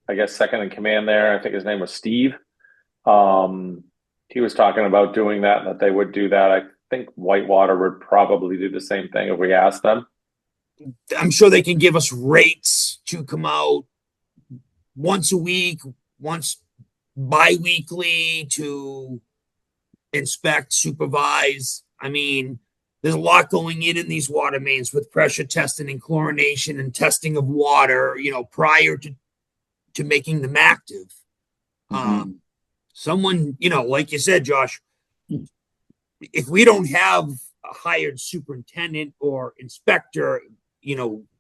I guess, second in command there. I think his name was Steve. Um, he was talking about doing that they would do that. I think Whitewater would probably do the same thing if we asked them. I'm sure they can give us rates to come out once a week, once bi-weekly to inspect, supervise. I mean, there's a lot going in these water mains with pressure testing and chlorination and testing of water, prior to making them active. Mm-hmm. Someone, like you said, Josh, if we don't have a hired superintendent or inspector,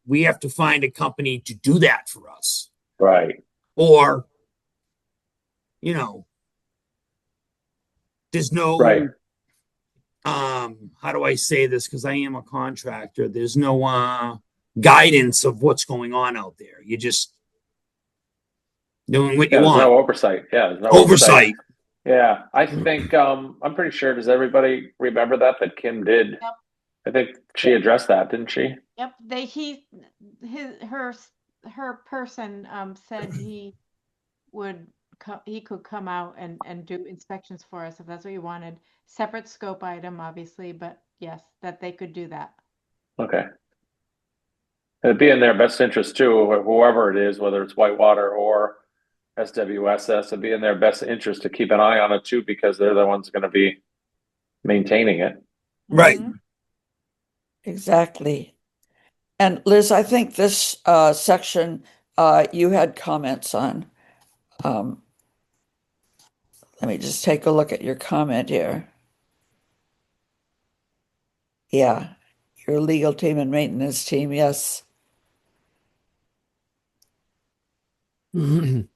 we have to find a company to do that for us. Right. Or, you know, there's Right. no how do I say this? Because I am a contractor. There's no guidance of what's going on out there. You're just doing what Yeah, you there's want. no oversight. Yeah, there's no oversight. Oversight. Yeah, I think I'm pretty sure. Does everybody remember that Kim did? Yep. I think she addressed that, didn't she? Yep. Her person said he could come out and do inspections for us if that's what you wanted. Separate scope item, obviously, but yes, that they could do that. Okay. It'd be in their best interest too, whoever it is, whether it's Whitewater or SWSS, it'd be in their best interest to keep an eye on it too, because they're the ones going to be maintaining it. Right. Mhm. Exactly. And Liz, I think this section you had comments on. Um, let me just take a look at your comment here. Yeah, your legal team and maintenance team, yes. Marion,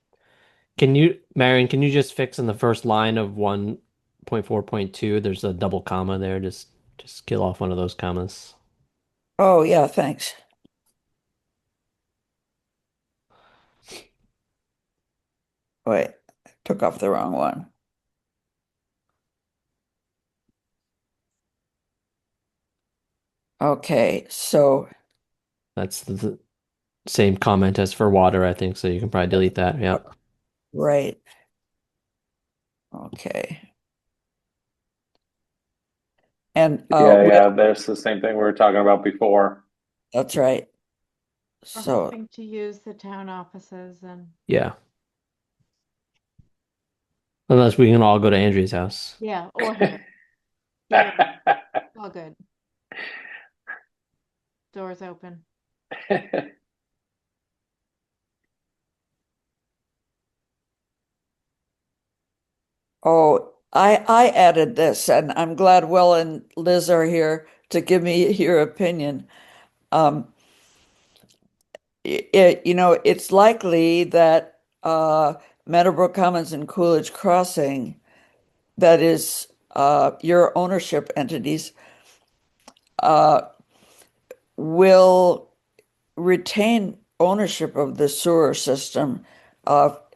can you just fix in the first line of 1.4.2? There's a double comma there. Just kill off one of those commas. Oh, yeah, thanks. Wait, took off the wrong one. Okay, so That's the same comment as for water, I think, so you can probably delete that. Yeah. right. Okay. And Yeah, yeah, there's the same thing we were talking about before. that's right. We're So, hoping to use the town offices and Yeah. Unless we can all go to Andrea's house. yeah, or here. Either way, all good. Doors open. I added this, and I'm glad Will and Liz are here to give me your opinion. Um, it's likely that Meadowbrook Commons and Coolidge Crossing, that is your ownership entities, uh, will retain ownership of the sewer system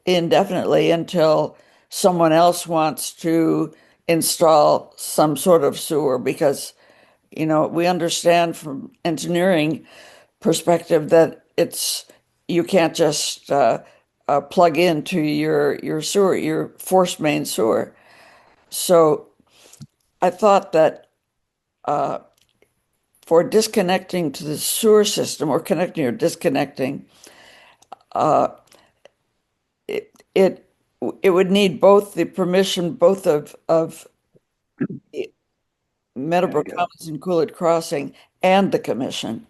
indefinitely until someone else wants to install some sort of sewer because we understand from engineering perspective that you can't just plug into your sewer, your forced main sewer. So I thought that for disconnecting to the sewer system or connecting or disconnecting, uh, it it would need both the permission both of Yeah, I Meadowbrook get it. Commons and Coolidge Crossing and the commission.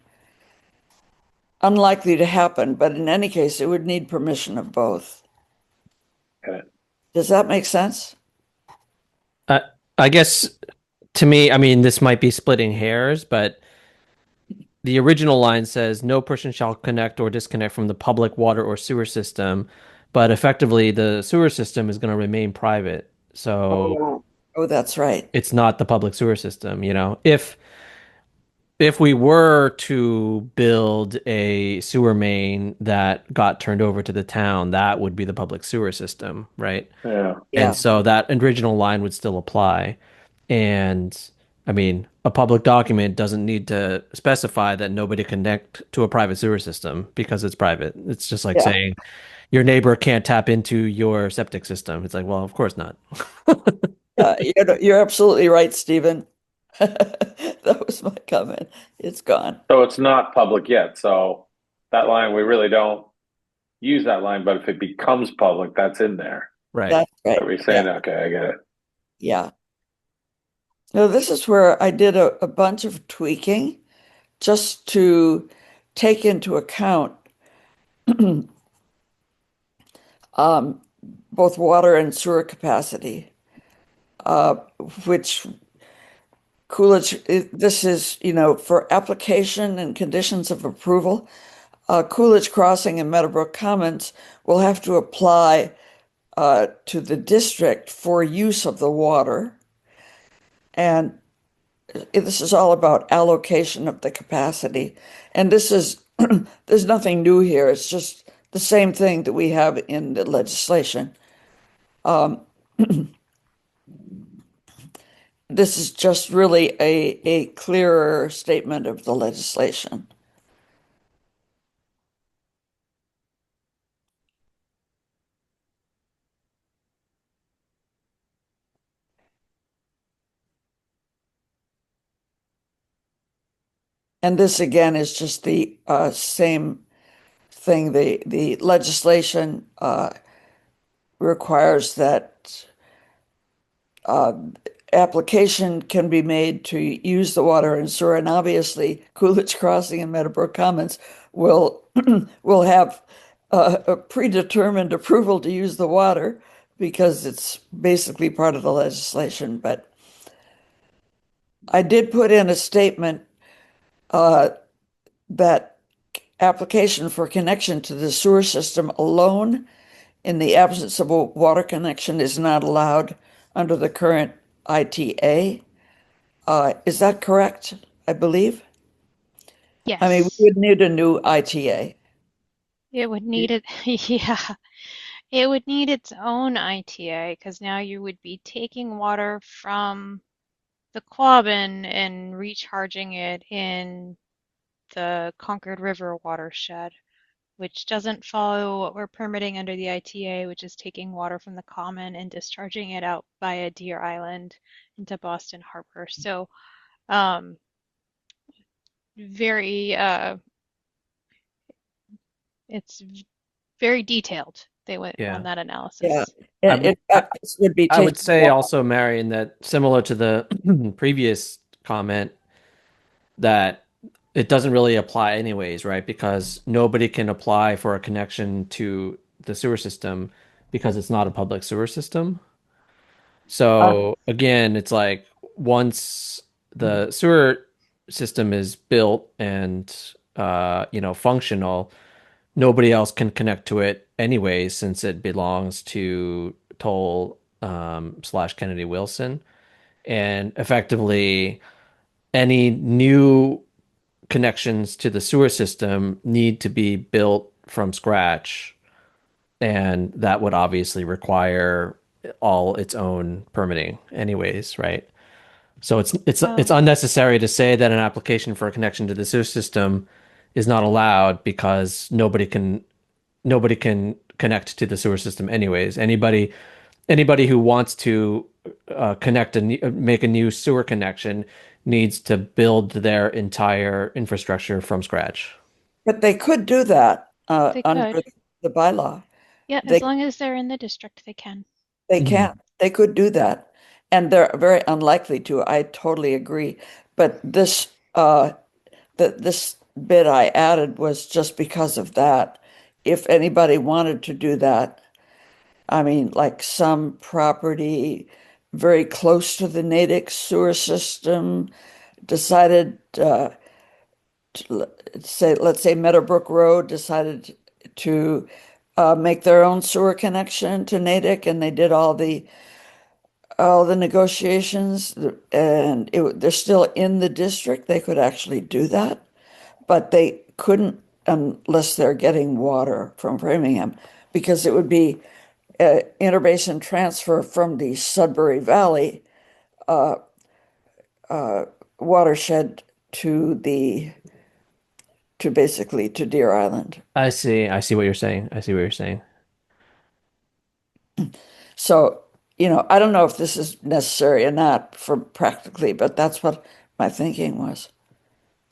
Unlikely to happen, but in any case, it would need permission of both. Get it. Does that make sense? Uh, I guess to me, I mean, this might be splitting hairs, but the original line says no person shall connect or disconnect from the public water or sewer system, but effectively the sewer system is going to remain private. So Oh, that's right. it's not the public sewer system, If we were to build a sewer main that got turned over to the town, that would be the public sewer system, right? Yeah, And Yeah, so that original line would still apply. And I mean, a public document doesn't need to specify that nobody connect to a private sewer system because it's private. It's just like yeah. saying your neighbor can't tap into your septic system. It's like, well, of course not. You're absolutely right, Stephen. That was my comment. It's gone. so it's not public yet. So that line, we really don't use that line, but if it becomes public, that's in there. Right. That's right. Are we Yeah, saying, okay, I get it. yeah. Now, this is where I did a bunch of tweaking just to take into account um, both water and sewer capacity, uh, which Coolidge, this is, for application and conditions of approval, Coolidge Crossing and Meadowbrook Commons will have to apply to the district for use of the water. And this is all about allocation of the capacity. And this is, there's nothing new here. It's just the same thing that we have in the legislation. Um, this is just really a clearer statement of the legislation. And this again is just the same thing. The legislation requires that uh, application can be made to use the water and sewer, and obviously Coolidge Crossing and Meadowbrook Commons will will have a predetermined approval to use the water because it's basically part of the legislation. But I did put in a statement uh, that application for connection to the sewer system alone in the absence of a water connection is not allowed under the current ITA. Is that correct? I believe. I mean, we Yes, would need a new ITA. it would need it. Yeah, it would need its own ITA because now you would be taking water from the Quabbin and recharging it in the Concord River watershed, which doesn't follow what we're permitting under the ITA, which is taking water from the common and discharging it out via Deer Island into Boston Harbor. So, um, very, it's very detailed. They went on Yeah. that Yeah. analysis. I, In I fact, this would be I would taking say water. also, Marion, that similar to the previous comment, that it doesn't really apply anyways, right? Because nobody can apply for a connection to the sewer system because it's not a public sewer system. Uh, So again, it's like once the sewer system is built and functional, nobody else can connect to it anyways since it belongs to Toll slash Kennedy Wilson. And effectively, any new connections to the sewer system need to be built from scratch, and that would obviously require all its own permitting anyways, right? So it's Oh, unnecessary to say that an application for a connection to the sewer system is not allowed because nobody can connect to the sewer system anyways. Anybody who wants to make a new sewer connection needs to build their entire infrastructure from scratch. but they could do that they under could. the bylaw. Yeah, as They long as they're in the district, they can. they Mhm. can. They could do that, and they're very unlikely to. I totally agree. But this bit I added was just because of that. If anybody wanted to do that, I mean, like some property very close to the Natick sewer system decided let's say Meadowbrook Road decided to make their own sewer connection to Natick, and they did all the negotiations, and they're still in the district. They could actually do that, but they couldn't unless they're getting water from Framingham, because it would be interbasin transfer from the Sudbury Valley watershed to the to basically to Deer Island. I see. I see what you're saying. I see what you're saying. So, I don't know if this is necessary or not for practically, but that's what my thinking was.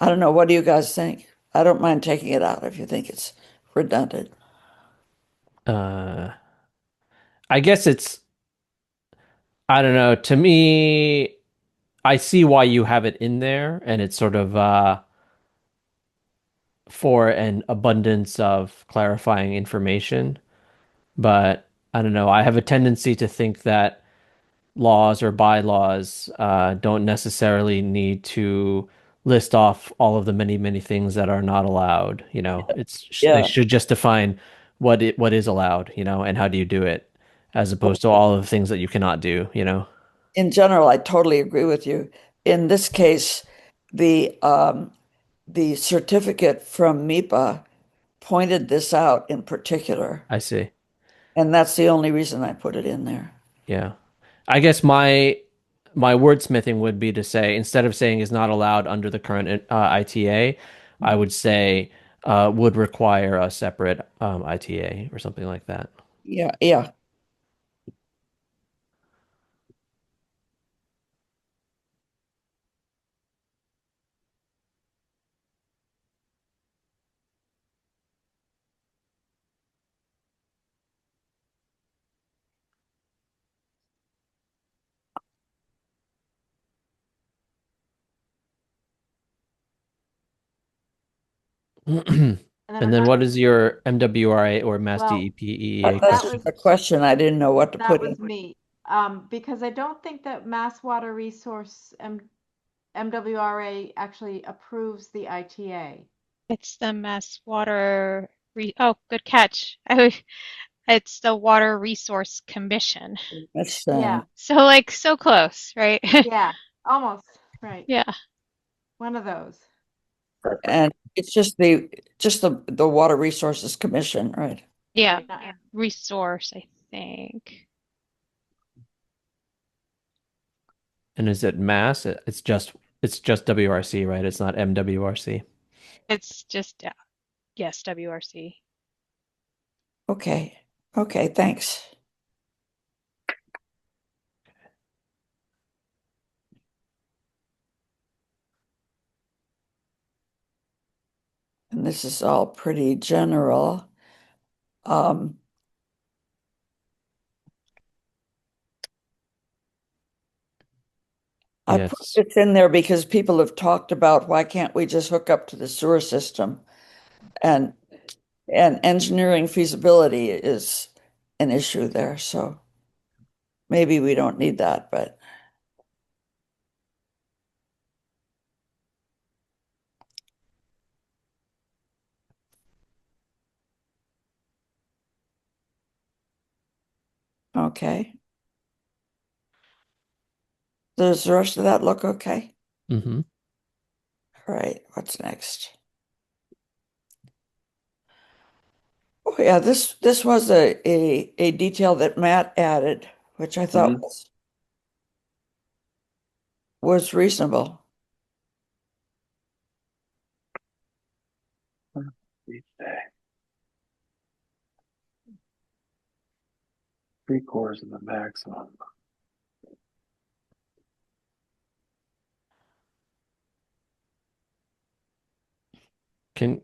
I don't know. What do you guys think? I don't mind taking it out if you think it's redundant. Uh, I guess I don't know. To me, I see why you have it in there, and it's sort of for an abundance of clarifying information. But I don't know. I have a tendency to think that laws or bylaws don't necessarily need to list off all of the many, many things that are not allowed. They Yeah. should just define what is allowed, and how do you do it, as opposed to all of the things that you cannot do. In general, I totally agree with you. In this case, the certificate from MIPA pointed this out in particular, I see. and that's the only reason I put it in there. Yeah. I guess my wordsmithing would be to say, instead of saying is not allowed under the current ITA, I would say would require a separate ITA or something like that. Yeah, yeah. And then then I'm what not, is your MWRA or Mass well, DEP EEA that That's question? was a question I didn't know what to that put in. was me. Because I don't think that Mass Water Resource MWRA actually approves the ITA. It's the Mass Water oh, good catch. It's the Water Resource Commission. That's, Yeah, So like so close, right? yeah, almost right. Yeah. One of those. Perfect. and it's just the Water Resources Commission, right? Yeah. Right. Not, Resource, I think. And is it Mass? It's just WRC, right? It's not MWRC. It's just yes, WRC. Okay. Okay, thanks. And this is all pretty general. Um, I Yeah, put it's this in there because people have talked about why can't we just hook up to the sewer system? And and engineering feasibility is an issue there, so maybe we don't need that, but okay. Does the rest of that look okay? mm-hmm. All right, what's next? Oh yeah, this was a detail that Matt added, which I thought Mhm. was reasonable. Each day. 3/4 of the maximum. Can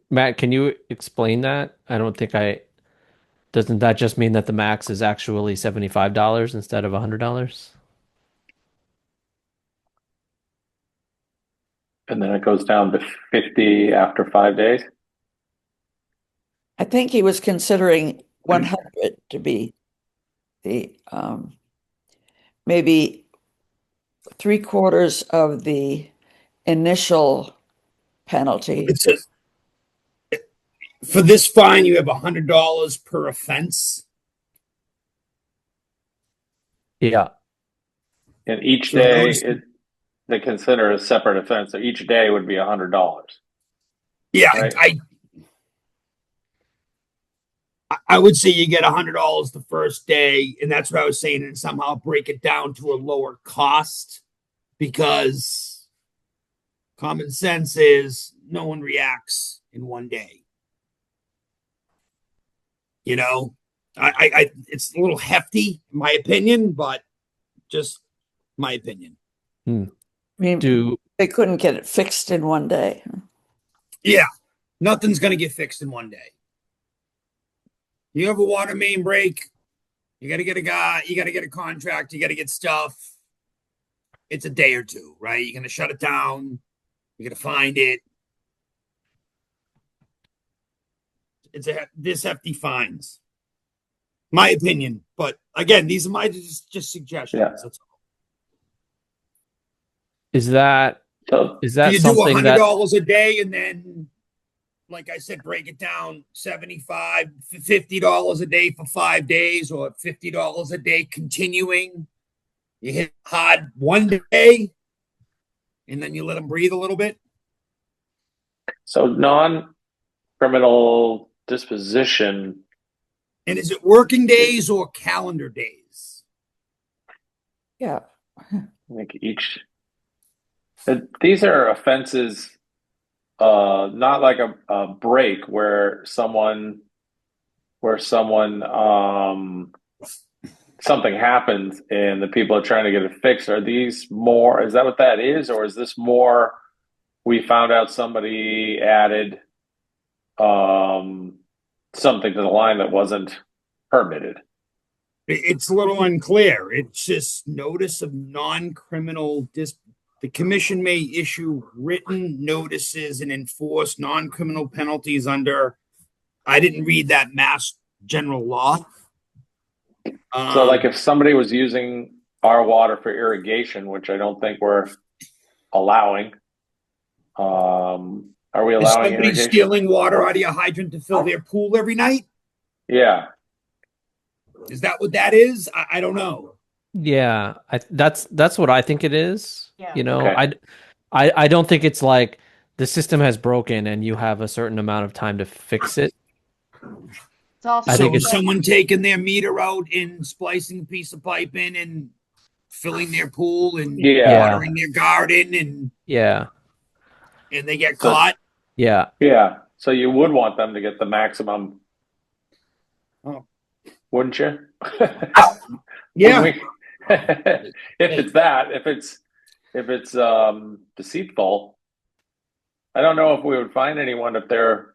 you explain that? I don't think I doesn't that just mean that the max is actually $75 instead of $100? And then it goes down to 50 after 5 days. I think he was considering 100 to be the maybe 3/4 of the initial penalty. It says for this fine, you have $100 per offense. Yeah. And each So day notice, they consider a separate offense. So each day would be $100, yeah, right? I would say you get $100 the first day, and that's what I was saying, and somehow break it down to a lower cost because common sense is no one reacts in one day. You know, it's a little hefty, in my opinion, but just my opinion. Hmm. I mean, Do they couldn't get it fixed in one day. Yeah, nothing's gonna get fixed in one day. You have a water main break, you got to get a guy, you got to get a contract, you got to get stuff. It's a day or two, right? You're gonna shut it down. You're gonna find it. This hefty fines, my opinion. But again, these are my just suggestions. Yeah. That's all. is that So is So that you do something that $100 a day, and then, like I said, break it down 75, $50 a day for 5 days, or $50 a day continuing. You hit hard one day, and then you let them breathe a little bit. non-criminal disposition. And is it working days or calendar days? Yeah. I think these are offenses, not like a break where something happens and the people are trying to get it fixed. Are these more, is that what that is? Or is this more, we found out somebody added something to the line that wasn't permitted? It's a little unclear. It's just notice of non-criminal The commission may issue written notices and enforce non-criminal penalties under, I didn't read that Mass General Law. So like if somebody was using our water for irrigation, which I don't think we're allowing, are we Is allowing somebody irrigation? stealing water out of your hydrant to fill their pool every night? Yeah. Is that what that is? I don't know. Yeah, that's what I think it is. Yeah. You know, Okay. I don't think it's like the system has broken and you have a certain amount of time to fix it. It's also I So think is it's someone taking their meter out and splicing a piece of pipe in and filling their pool and Yeah. watering their garden and yeah, they get So caught? yeah, yeah. So you would want them to get the maximum, Oh. wouldn't you? Yeah. If it's that, if it's deceitful, I don't know if we would find anyone if their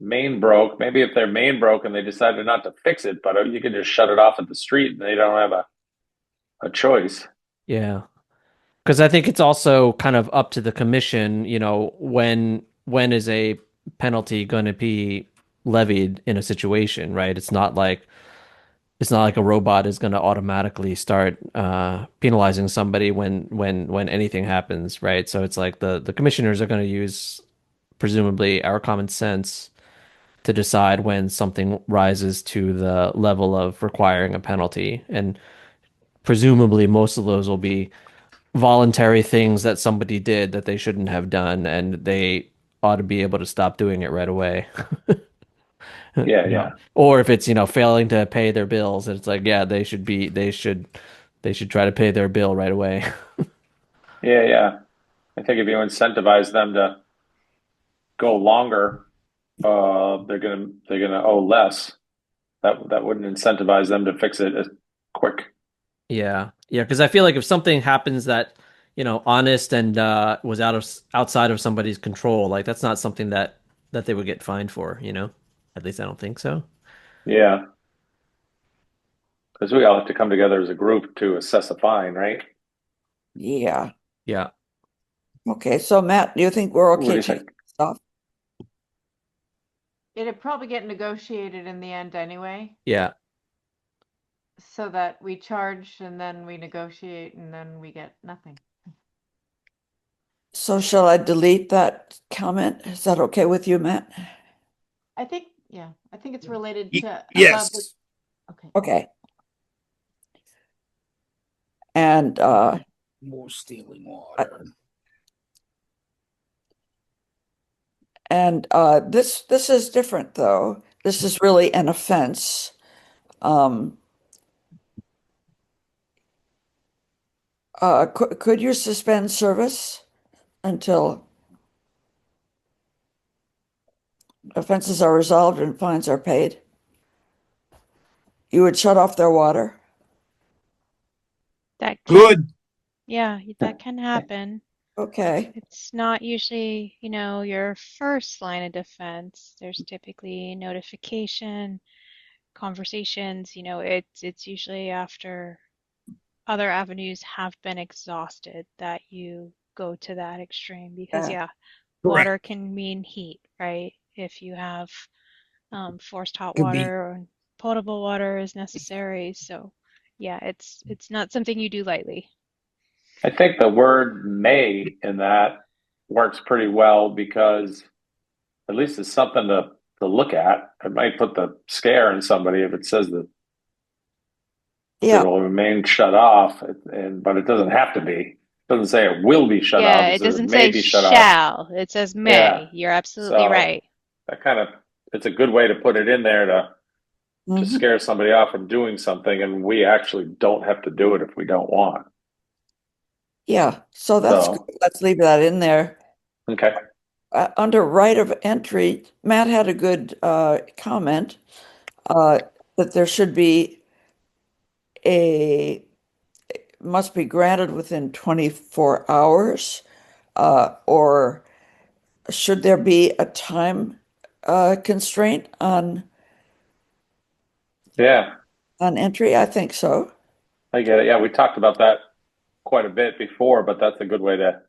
main broke. Maybe if their main broke and they decided not to fix it, but you can just shut it off at the street and they don't have a choice. yeah. Because I think it's also kind of up to the commission, you know, when is a penalty going to be levied in a situation, right? It's not like a robot is going to automatically start penalizing somebody when anything happens, right? So it's like the commissioners are going to use presumably our common sense to decide when something rises to the level of requiring a penalty, and presumably most of those will be voluntary things that somebody did that they shouldn't have done, and they ought to be able to stop doing it right away. Yeah, You know, yeah, or if it's, failing to pay their bills, it's like, yeah, they should try to pay their bill right away. yeah, yeah. I think if you incentivize them to go longer, they're gonna owe less. That wouldn't incentivize them to fix it as quick. Yeah. Yeah, because I feel like if something happens that, honest and was outside of somebody's control, like that's not something that they would get fined for, you know? At least I don't think so. Yeah, because we all have to come together as a group to assess a fine, right? Yeah. Yeah. Okay. So Matt, do you think we're What do okay you taking think? this off? it'd probably get negotiated in the end anyway, Yeah. so that we charge and then we negotiate and then we get nothing. So shall I delete that comment? Is that okay with you, Matt? I think, yeah, I think it's related to above the, Yes. okay. Okay. And More stealing water. this is different though. This is really an offense. Um, could you suspend service until offenses are resolved and fines are paid? You would shut off their water? That can, Good. yeah, that can happen. Okay. It's not usually, your first line of defense. There's typically notification, conversations, it's usually after other avenues have been exhausted that you go to that extreme because Yeah. yeah, Correct. water can mean heat, right? If you have forced hot Could be. water or potable water is necessary. So yeah, it's not something you do lightly. I think the word may in that works pretty well because at least it's something to look at. It might put the scare in somebody if it says that Yeah. it'll remain shut off, but it doesn't have to be. It doesn't say it will be shut off. Yeah, It it says it doesn't may say be shut off. shall, it says Yeah. may. You're absolutely So right. that kind of it's a good way to put it in there to Mhm. scare somebody off from doing something, and we actually don't have to do it if we don't want. Yeah. So that's good. So Let's leave that in there. okay, Under right of entry, Matt had a good comment that there should be a must be granted within 24 hours, or should there be a time constraint yeah, on entry? I think so. I get it. Yeah, we talked about that quite a bit before, but that's a good way to.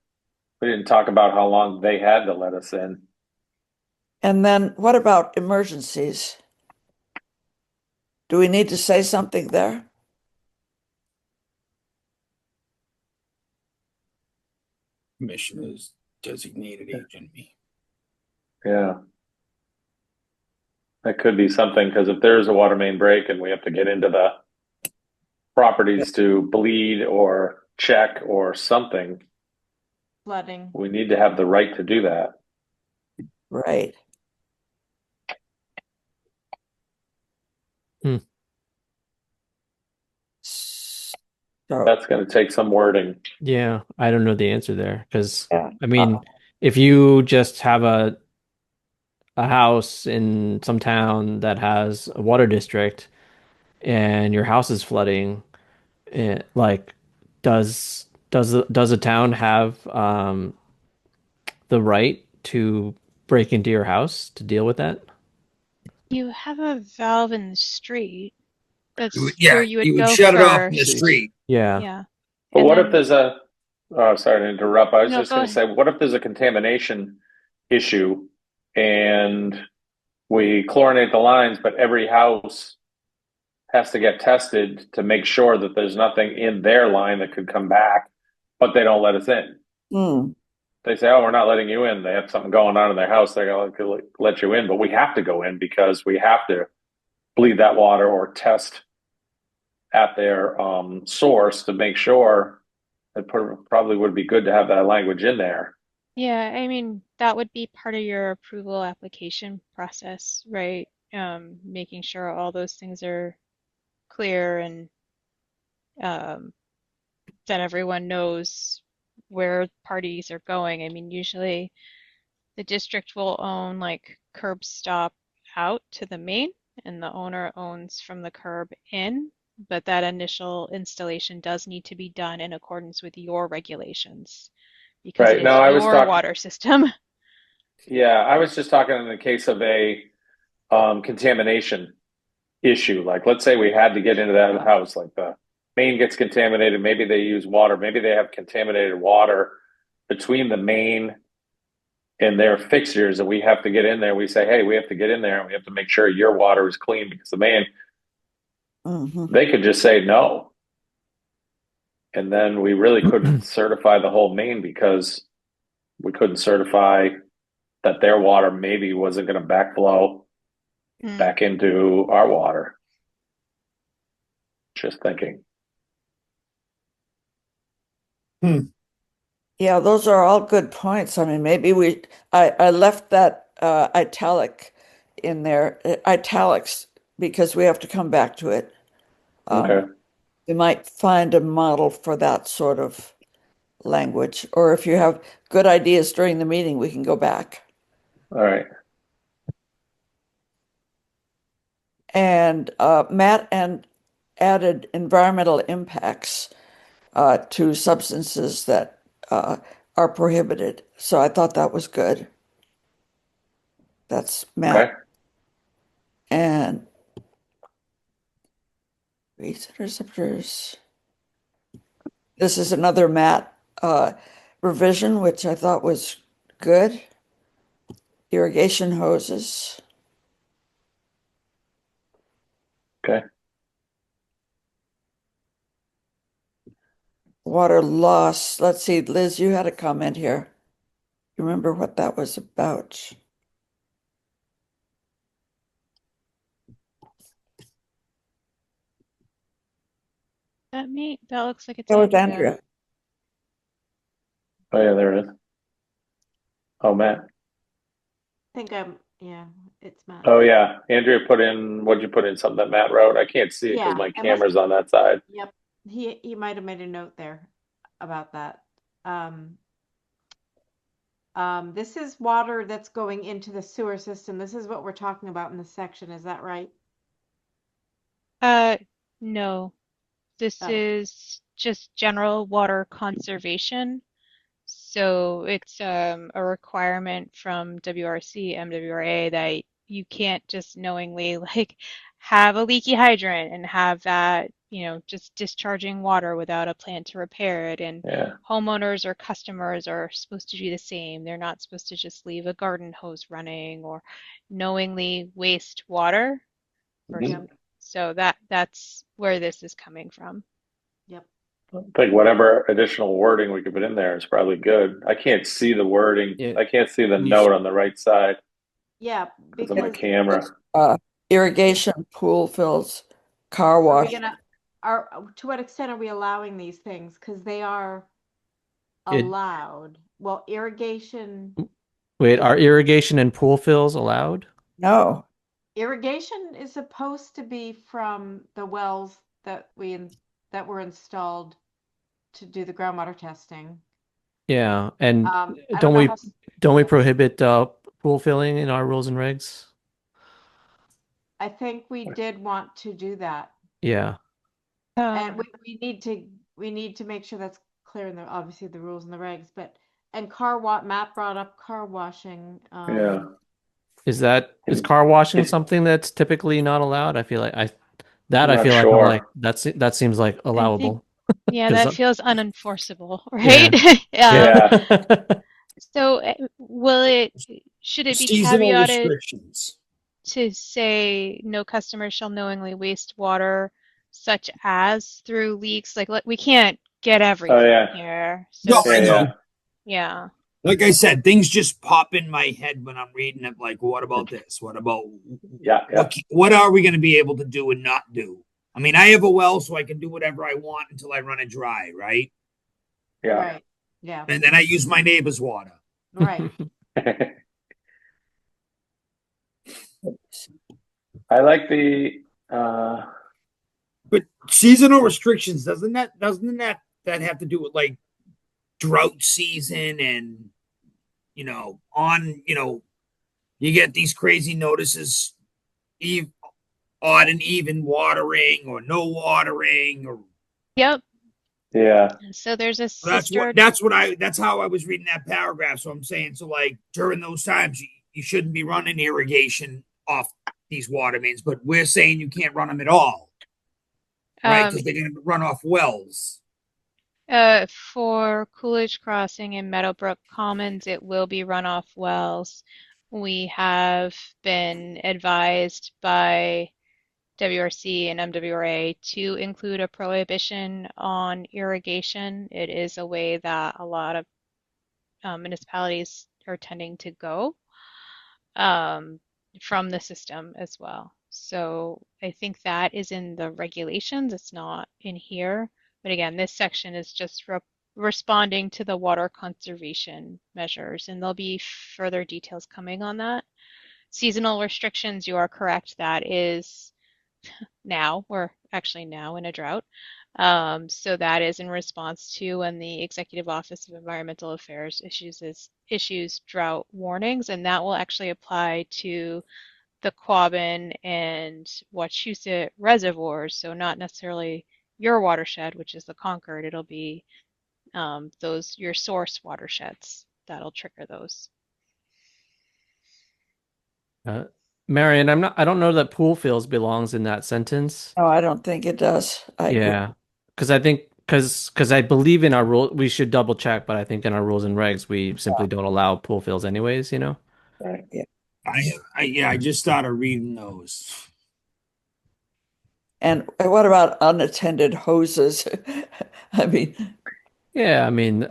We didn't talk about how long they had to let us in. And then what about emergencies? Do we need to say something there? Commissioner's designated agent. Yeah, that could be something because if there's a water main break and we have to get into the properties to bleed or check or something, Flooding. we need to have the right to do that. Right. Hmm. So, That's going to take some wording. Yeah, I don't know the answer there because yeah. I mean, if you just have a house in some town that has a water district and your house is flooding, like does a town have the right to break into your house to deal with that? You have a valve in the street. That's where Yeah, you would you would go shut it off in the first. street. Yeah. Yeah. But And what if then, there's a, oh, sorry to interrupt. I was no, just go going to ahead. say, what if there's a contamination issue and we chlorinate the lines, but every house has to get tested to make sure that there's nothing in their line that could come back, but they don't let us in. Hmm. They say, "Oh, we're not letting you in." They have something going on in their house. They're going to let you in, but we have to go in because we have to bleed that water or test at their source to make sure. It probably would be good to have that language in there. Yeah, I mean, that would be part of your approval application process, right? Making sure all those things are clear and um, that everyone knows where parties are going. I mean, usually the district will own like curb stop out to the main, and the owner owns from the curb in, but that initial installation does need to be done in accordance with your regulations because it Right. No, is I was your talking. water system. Yeah, I was just talking in the case of a contamination issue. Like, let's say we had to get into that house, like the main gets contaminated. Maybe they use water. Maybe they have contaminated water between the main and their fixtures, and we have to get in there. We say, hey, we have to get in there and we have to make sure your water is clean because the main, Hmm. they could just say no. And then we really couldn't certify the whole main because we couldn't certify that their water maybe wasn't going to backflow Mm. back into our water. Just thinking. Hmm. Yeah, those are all good points. I mean, I left that italic in there, italics, because we have to come back to it. Okay. We might find a model for that sort of language, or if you have good ideas during the meeting, we can go back. All right. And Matt and added environmental impacts to substances that are prohibited. So I thought that was good. That's Okay. Matt. And receptors. This is another Matt revision, which I thought was good. Irrigation hoses. Okay. Water loss. Let's see, Liz, you had a comment here. You remember what that was about? That looks like it's That was Andrea. Andrea. Oh yeah, there it is. Oh Matt. I think yeah, it's Matt. Oh yeah. Andrea put in what'd you put in something that Matt wrote? I can't see it because Yeah, my I must. camera's on that side. Yep, he might have made a note there about that. Um, this is water that's going into the sewer system. This is what we're talking about in this section. Is that right? Uh, no, this Oh, is just general water conservation. So it's a requirement from WRC, MWRA that you can't just knowingly like have a leaky hydrant and have that, just discharging water without a plan to repair it. And Yeah. homeowners or customers are supposed to do the same. They're not supposed to just leave a garden hose running or knowingly waste water. Mhm. So that's where this is coming from. Yep. I think whatever additional wording we could put in there is probably good. I can't see the wording. Yeah. I can't see the You note on the right side Yeah, because of my because camera. Irrigation, pool fills, car are we wash. gonna, to what extent are we allowing these things? Because they are It, allowed. Well, irrigation, wait, are irrigation and pool fills allowed? No, irrigation is supposed to be from the wells that were installed to do the groundwater testing. Yeah, and I don't don't know we how. don't we Yeah, prohibit pool filling in our rules and regs? I think we did want to do that, Yeah. and we need to make sure that's clear in the obviously the rules and the regs. But and Matt brought up car washing. Yeah. Is car washing something that's typically not allowed? I feel like I'm I not feel like I'm like sure. that seems like I think, allowable yeah, because that feels unenforceable, right? yeah. Um, Yeah. so should it be Seasonal caveated restrictions. to say no customer shall knowingly waste water such as through leaks? Like we can't get Oh everything yeah. here. No, So I Yeah, know. yeah. yeah. Like I said, things just pop in my head when I'm reading it. Like, what about this? What about Yeah, yeah. what are we going to be able to do and not do? I mean, I have a well, so I can do whatever I want until I run it dry, right? Yeah. Right. Yeah. And then I use my neighbor's water. Right. I like the uh But seasonal restrictions doesn't that have to do with like drought season and you get these crazy notices, odd and even watering or no watering or Yep. yeah. So there's a that's what sister. that's how I was reading that paragraph. So I'm saying, so like during those times you shouldn't be running irrigation off these water mains, but we're saying you can't run them at all, right? Um, Because they're going to run off wells. for Coolidge Crossing and Meadowbrook Commons, it will be runoff wells. We have been advised by WRC and MWRA to include a prohibition on irrigation. It is a way that a lot of municipalities are tending to go um, from the system as well. So I think that is in the regulations. It's not in here. But again, this section is just responding to the water conservation measures, and there'll be further details coming on that. Seasonal restrictions, you are correct. That is now, we're actually now in a drought. So that is in response to when the Executive Office of Environmental Affairs issues drought warnings, and that will actually apply to the Quabbin and Wachusett reservoirs. So not necessarily your watershed, which is the Concord. It'll be those your source watersheds that'll trigger those. Uh, Marion, I don't know that pool fills belongs in that sentence. no, I don't think it does. I agree. Yeah. Because I think because I believe in our rule we should double check, but I think in our rules and regs we simply don't allow pool fills anyways, you know? Right. Yeah. I just started reading those. And what about unattended hoses? I mean, Yeah, I mean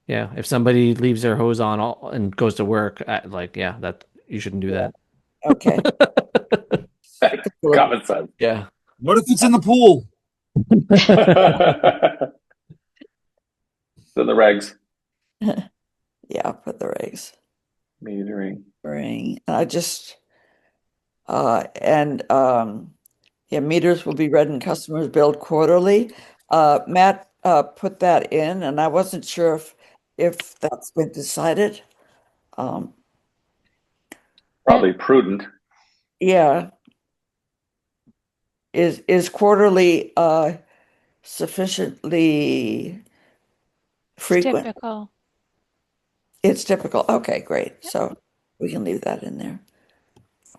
yeah, if somebody leaves their hose on and goes to work, like yeah, that you shouldn't do yeah, that. okay. Common sense. Yeah. What if it's in the pool? So the regs. Yeah, put the rigs. Metering. Ring. I just and yeah, meters will be read and customers billed quarterly. Matt put that in, and I wasn't sure if that's been decided. Um, Probably prudent. yeah, is quarterly sufficiently It's frequent? typical. It's typical. Okay, great. Yep. So we can leave that in there.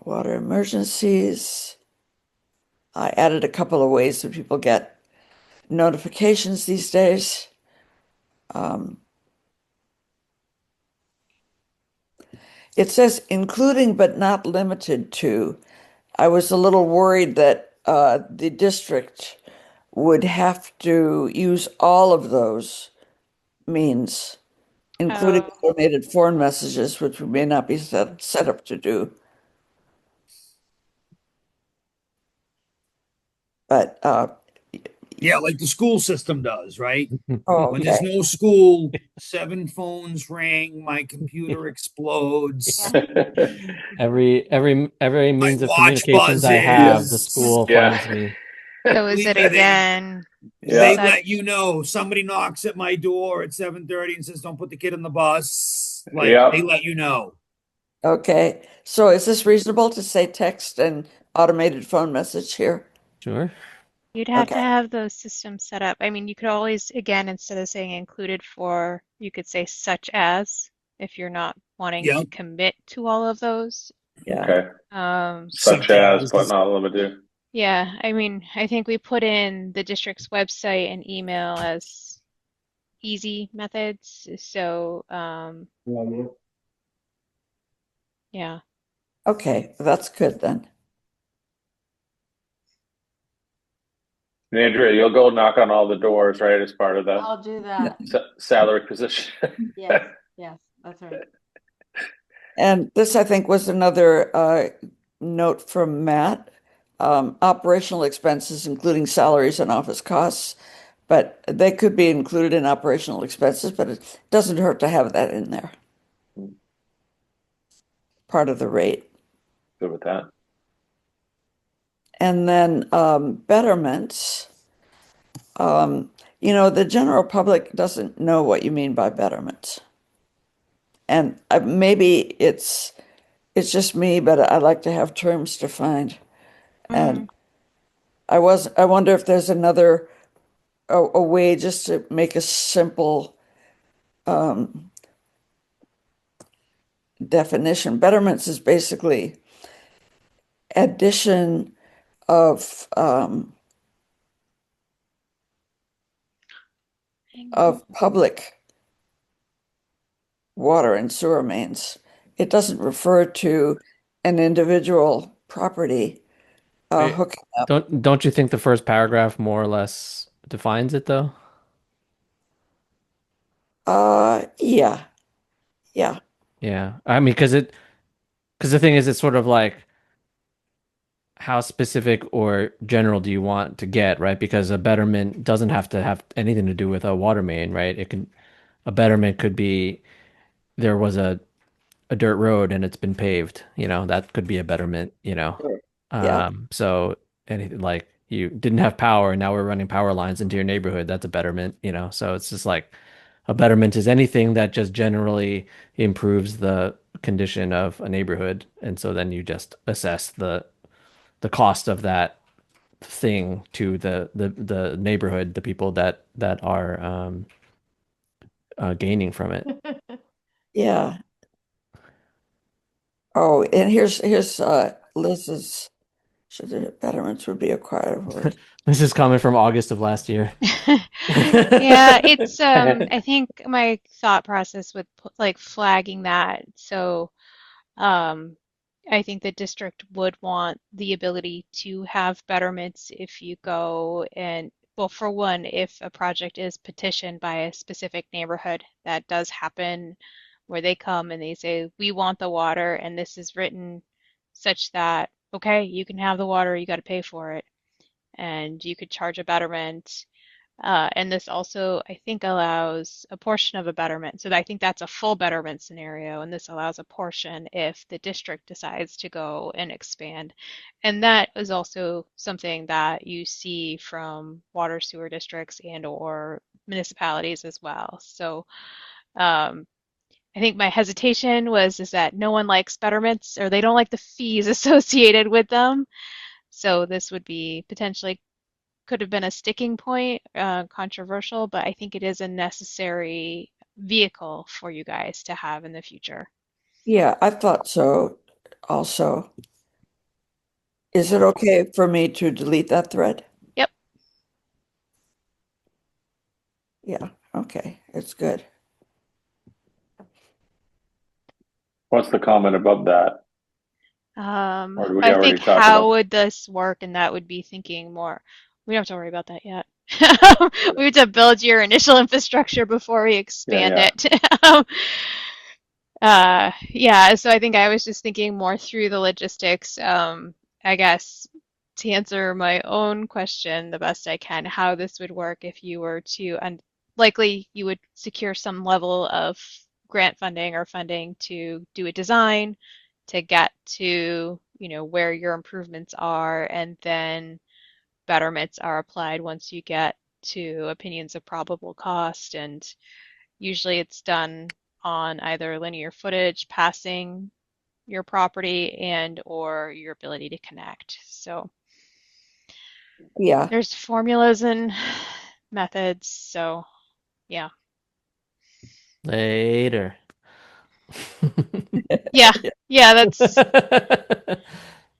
Water emergencies. I added a couple of ways that people get notifications these days. Um, it says including but not limited to. I was a little worried that the district would have to use all of those means, including Oh, automated phone messages, which we may not be set up to do. But Yeah, like the school system does, right? oh, When okay, there's no school, 7 phones ring, my computer explodes, Yeah. Every my means of watch communications I have, the buzzes. school Yeah. finds me. goes it Yeah, again. Yeah. they Such, let you know. Somebody knocks at my door at 7:30 and says, "Don't put the kid in the bus." Like Yeah. they let you know. okay. So is this reasonable to say text and automated phone message here? Sure. you'd have Okay, to have those systems set up. I mean, you could always, again, instead of saying included for, you could say such as, if you're not wanting to Yep. commit to all of those. yeah, Okay. Um, Such Such as, but as not limited. yeah, I mean, I think we put in the district's website and email as easy methods. So, yeah. okay, that's good then. And Andrea, you'll go knock on all the doors, right, as part of the I'll do that. salary position. Yes, yes, that's right. And this, I think, was another note from Matt. Operational expenses, including salaries and office costs, but they could be included in operational expenses, but it doesn't hurt to have that in there, part of the rate. Good with that. And then betterments. Um, the general public doesn't know what you mean by betterments. And maybe it's just me, but I like to have terms defined. And Mm, I wonder if there's another a way just to make a simple um, definition. Betterments is basically addition of public water and sewer mains. It doesn't refer to an individual property Wait, hooking up. don't you think the first paragraph more or less defines it though? Yeah, yeah, Yeah. I mean, because the thing is, it's sort of like how specific or general do you want to get, right? Because a betterment doesn't have to have anything to do with a water main, right? A betterment could be there was a dirt road and it's been paved, that could be a betterment, Sure. yeah, So anything like you didn't have power and now we're running power lines into your neighborhood, that's a betterment, so it's just like a betterment is anything that just generally improves the condition of a neighborhood, and so then you just assess the cost of that thing to the neighborhood, the people that are gaining from it. yeah. Oh, and here's Liz's. Should the betterments would be acquired avoid. This is coming from August of last year. yeah, it's I think my thought process with like flagging that. So, um I think the district would want the ability to have betterments if you go and, well, for one, if a project is petitioned by a specific neighborhood, that does happen where they come and they say, we want the water, and this is written such that, okay, you can have the water, you got to pay for it, and you could charge a betterment. And this also, I think, allows a portion of a betterment. So I think that's a full betterment scenario, and this allows a portion if the district decides to go and expand. And that is also something that you see from water sewer districts and or municipalities as well. So um, I think my hesitation was is that no one likes betterments or they don't like the fees associated with them. So this would be potentially could have been a sticking point, controversial, but I think it is a necessary vehicle for you guys to have in the future. Yeah, I thought so also. Is it okay for me to delete that thread? Yep. Yeah, okay, it's good. What's the comment above that? Or did we I think already talk how about? would this work? And that would be thinking more. We don't have to worry about that yet. We have to build your initial infrastructure before we Yeah, expand yeah. it. Yeah, so I think I was just thinking more through the logistics. I guess to answer my own question the best I can, how this would work if you were to, and likely you would secure some level of grant funding or funding to do a design to get to, where your improvements are, and then betterments are applied once you get to opinions of probable cost, and usually it's done on either linear footage passing your property and or your ability to connect. So Yeah, there's formulas and methods. So yeah. Later. Yeah. Yeah, that's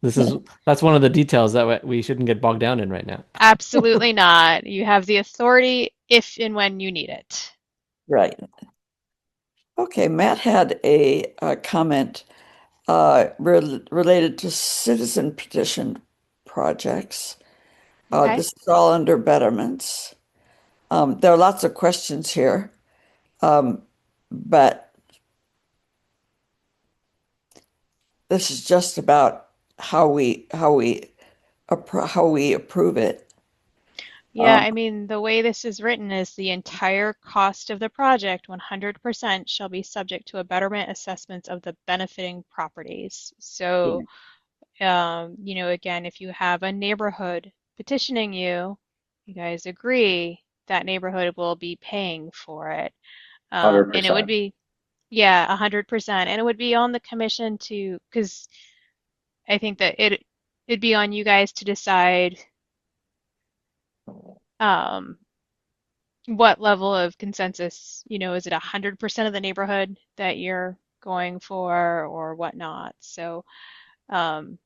This is that's one of the details that we shouldn't get bogged down in right now. absolutely not. You have the authority if and when you need it. right. Okay, Matt had a comment related to citizen petition projects. Okay. This is all under betterments. There are lots of questions here, but this is just about how we approve it. Yeah, Um, I mean, the way this is written is the entire cost of the project, 100% shall be subject to a betterment assessments of the benefiting properties. So, again, if you have a neighborhood petitioning you, you guys agree that neighborhood will be paying for it. And it would 100%. be, yeah, 100%. And it would be on the commission to, because I think that it'd be on you guys to decide um, what level of consensus, is it 100% of the neighborhood that you're going for or whatnot? So, um,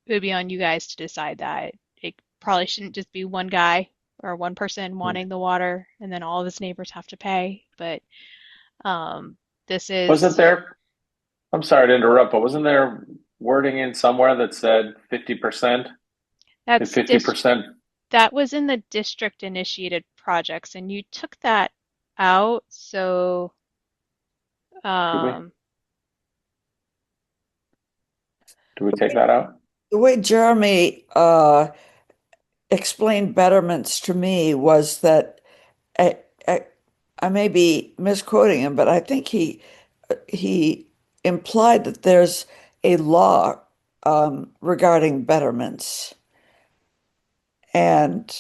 it would be on you guys to decide that. It probably shouldn't just be one guy or one person wanting the water and then all of his neighbors have to pay. But um, this Wasn't is, there, I'm sorry to interrupt, but wasn't there wording in somewhere that said 50% and that's dis 50%? that was in the district initiated projects and you took that out. So, Did we? um, Did we take that out? the way Jeremy explained betterments to me was that I, I, I may be misquoting him, but I think he implied that there's a law regarding betterments, and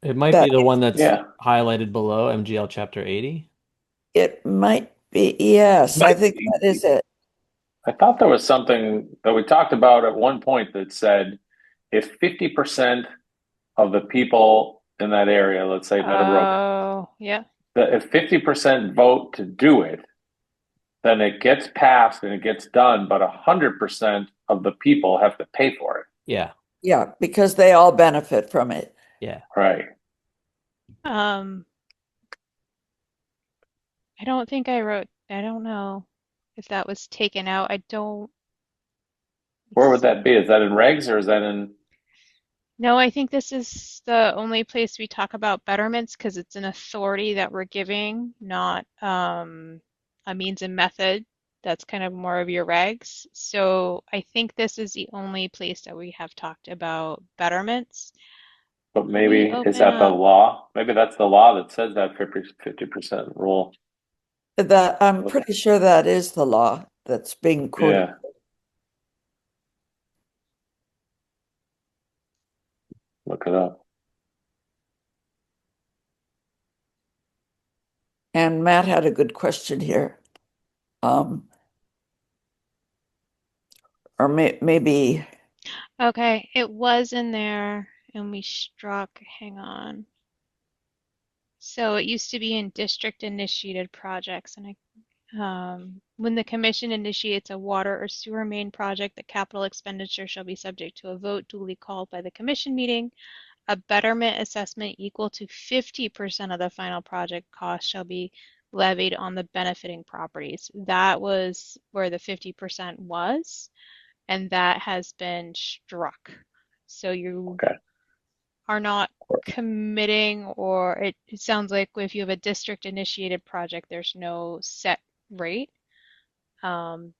It might that be the one that's Yeah. highlighted below MGL Chapter 80. it might be, yes, I Might think be. that is it. I thought there was something that we talked about at one point that said if 50% of the people in that area, let's say Meadowbrook, oh, yeah. that if 50% vote to do it, then it gets passed and it gets done, but 100% of the people have to pay for it. Yeah, Yeah, because they all benefit from it. yeah. Right. Um, I don't know if that was taken out. I don't, Where let's would that see. be? Is that in regs or is that in? No, I think this is the only place we talk about betterments because it's an authority that we're giving, not a means and method. That's kind of more of your regs. So I think this is the only place that we have talked about betterments. But Let me maybe is open that the up. law? Maybe that's the law that says that 50% rule. That I'm Look, pretty sure that is the law that's being quoted. yeah, look it up. And Matt had a good question here. Um, or maybe Okay, it was in there and we struck, hang on. So it used to be in district initiated projects and I When the commission initiates a water or sewer main project, the capital expenditure shall be subject to a vote duly called by the commission meeting. A betterment assessment equal to 50% of the final project cost shall be levied on the benefiting properties. That was where the 50% was, and that has been struck. So you Okay. are not committing, or it sounds like if you have a district initiated project, there's no set rate. Um,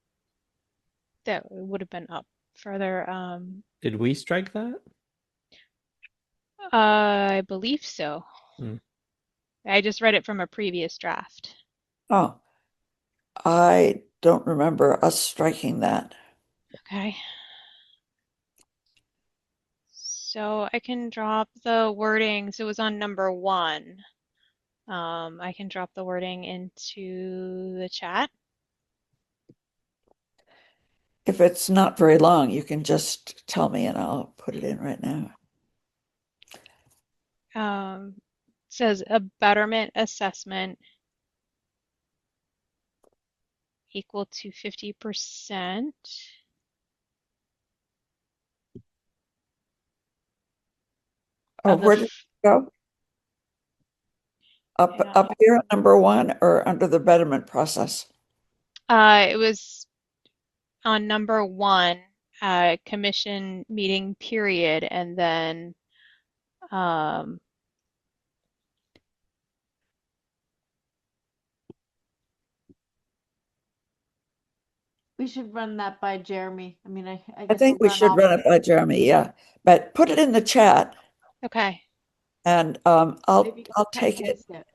that would have been up further. Did we strike that? I believe so. Hmm. I just read it from a previous draft. Oh, I don't remember us striking that. Okay. So I can drop the wording. So it was on number one. I can drop the wording into the chat. If it's not very long, you can just tell me and I'll put it in right now. Says a betterment assessment equal to 50% Oh, of the, where did it go? Up here at number one or under the betterment process? it was on number one, commission meeting period, and then um, We should run that by Jeremy. I mean, I I guess think we'll we run should all. run it by Jeremy, yeah. But put it in the chat okay. and Maybe you I'll can cut and take it paste it.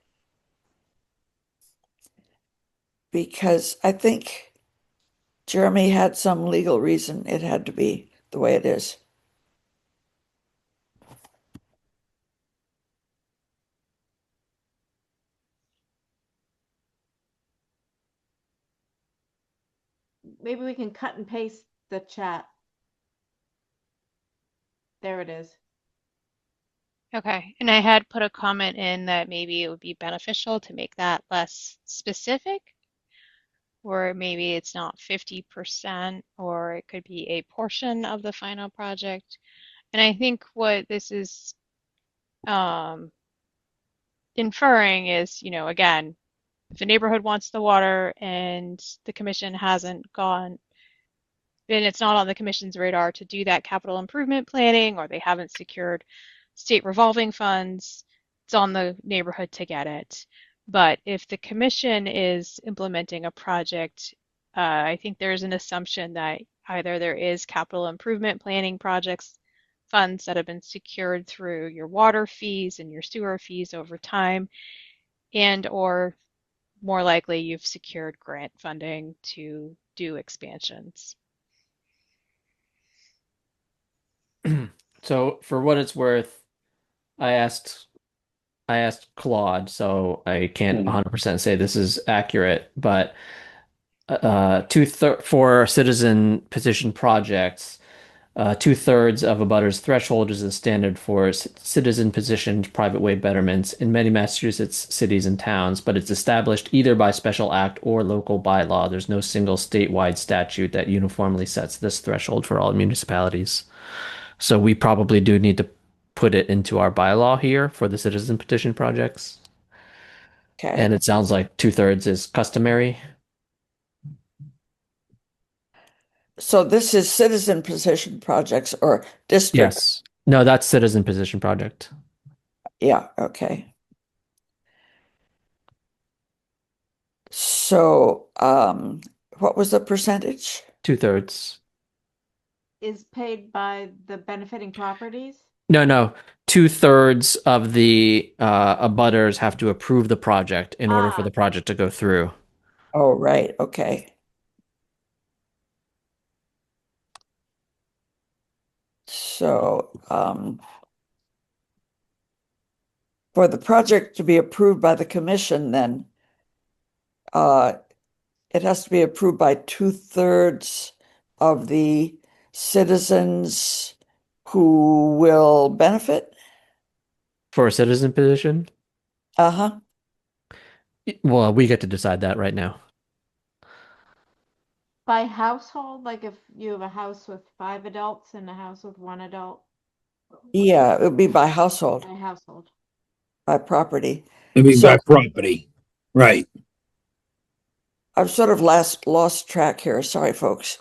because I think Jeremy had some legal reason it had to be the way it is. Maybe we can cut and paste the chat. There it is. Okay, and I had put a comment in that maybe it would be beneficial to make that less specific, or maybe it's not 50%, or it could be a portion of the final project. And I think what this is um, inferring is, again, if a neighborhood wants the water and the commission hasn't gone, then it's not on the commission's radar to do that capital improvement planning, or they haven't secured state revolving funds, it's on the neighborhood to get it. But if the commission is implementing a project, I think there's an assumption that either there is capital improvement planning projects funds that have been secured through your water fees and your sewer fees over time, and or more likely you've secured grant funding to do expansions. So for what it's worth, I asked I asked Claude, so I can't Mhm. 100% say this is accurate, but for citizen petition projects, 2/3 of a butter's threshold is the standard for citizen petitioned private way betterments in many Massachusetts cities and towns, but it's established either by special act or local bylaw. There's no single statewide statute that uniformly sets this threshold for all municipalities. So we probably do need to put it into our bylaw here for the citizen petition projects. And Okay. it sounds like 2/3 is customary. So this is citizen petition projects or district. Yes. No, that's citizen petition project. Yeah, okay. So, what was the percentage? 2/3. Is paid by the benefiting properties. No, no. 2/3 of the abutters have to approve the project in order for Ah, the project to go through. Oh, right, okay. So, for the project to be approved by the commission, then uh, it has to be approved by 2/3 of the citizens who will benefit. For a citizen petition, Uh-huh. well, we get to decide that right now. By household, like if you have a house with 5 adults and a house with 1 adult? Yeah, it would be by household, By household. by property. I mean, by So property. Right. I've sort of lost track here. Sorry, folks.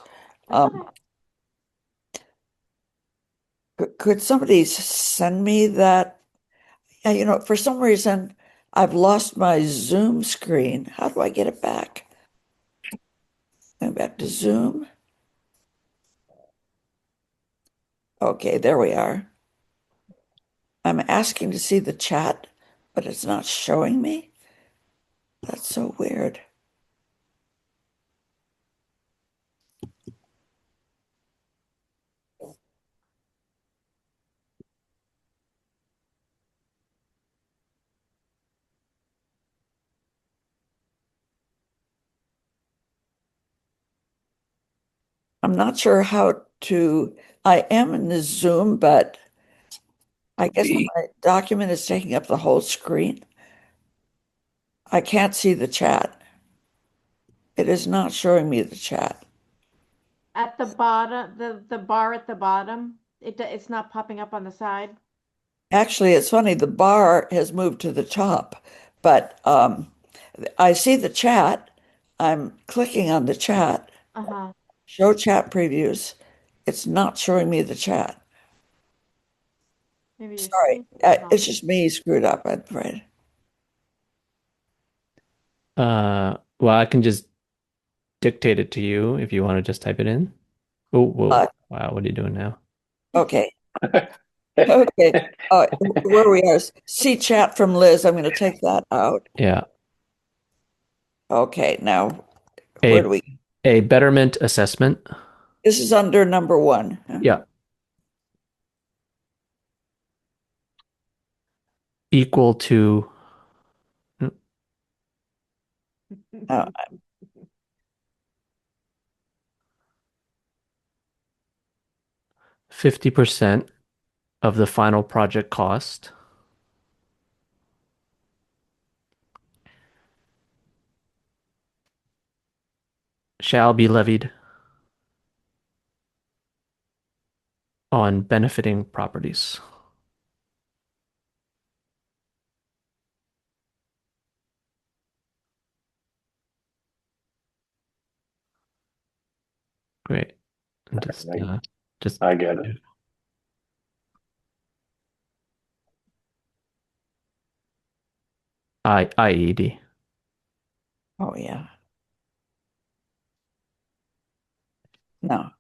That's okay. Could somebody send me that? Yeah, for some reason, I've lost my Zoom screen. How do I get it back? Going back to Zoom. Okay, there we are. I'm asking to see the chat, but it's not showing me. That's so weird. I'm not sure how to. I am in the Zoom, but I guess my document is taking up the whole screen. I can't see the chat. It is not showing me the chat. At the bottom, the bar at the bottom, it's not popping up on the side. Actually, it's funny, the bar has moved to the top, but I see the chat. I'm clicking on the chat, Uh-huh. show chat previews. It's not showing me the chat. Maybe your Sorry, screen is it's off. just me screwed up, I'm afraid. Well, I can just dictate it to you if you want to just type it in. Oh, Uh, whoa. Wow, what are you doing now? okay, okay. Where we are, see chat from Liz. I'm going to take that out. Yeah. Okay, now where do A we? a betterment assessment. This is under number one. Yeah. Equal to Uh, 50% of the final project cost. Shall be levied on benefiting properties. Great. And just I get it. IED. oh yeah. No.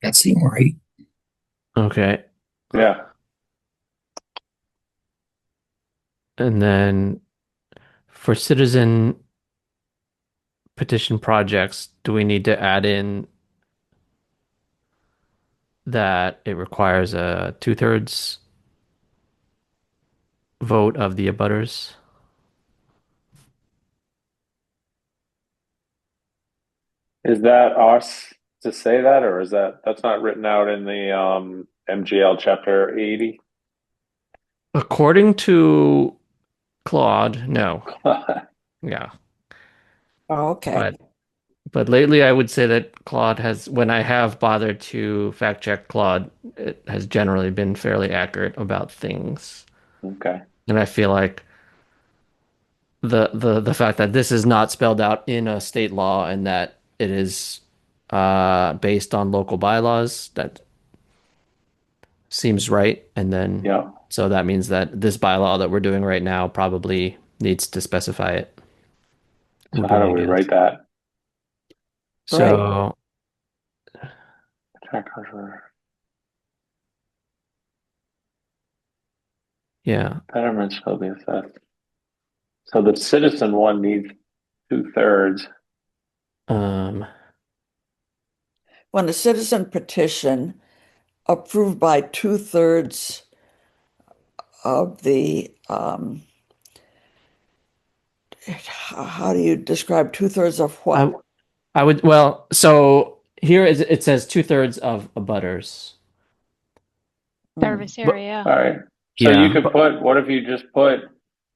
That seemed right. Okay. Yeah. And then for citizen petition projects, do we need to add in that it requires a 2/3 vote of the abutters? Is that us to say that, or is that's not written out in the MGL chapter 80? According to Claude, no. Yeah. Oh, okay. But lately I would say that Claude has, when I have bothered to fact check Claude, it has generally been fairly accurate about things. Okay. And I feel like the fact that this is not spelled out in a state law and that it is based on local bylaws, that seems right. And then Yeah. so that means that this bylaw that we're doing right now probably needs to specify it. So Would be how do my we guess. write that? Right. So yeah. Betterment shall be assessed. So the citizen one needs 2/3. Um, When a citizen petition approved by 2/3 of the, how do you describe 2/3 of I what? I would, well, so here is it says 2/3 of abutters. Hmm. Service But area. All right. So you yeah, could but put, what if you just put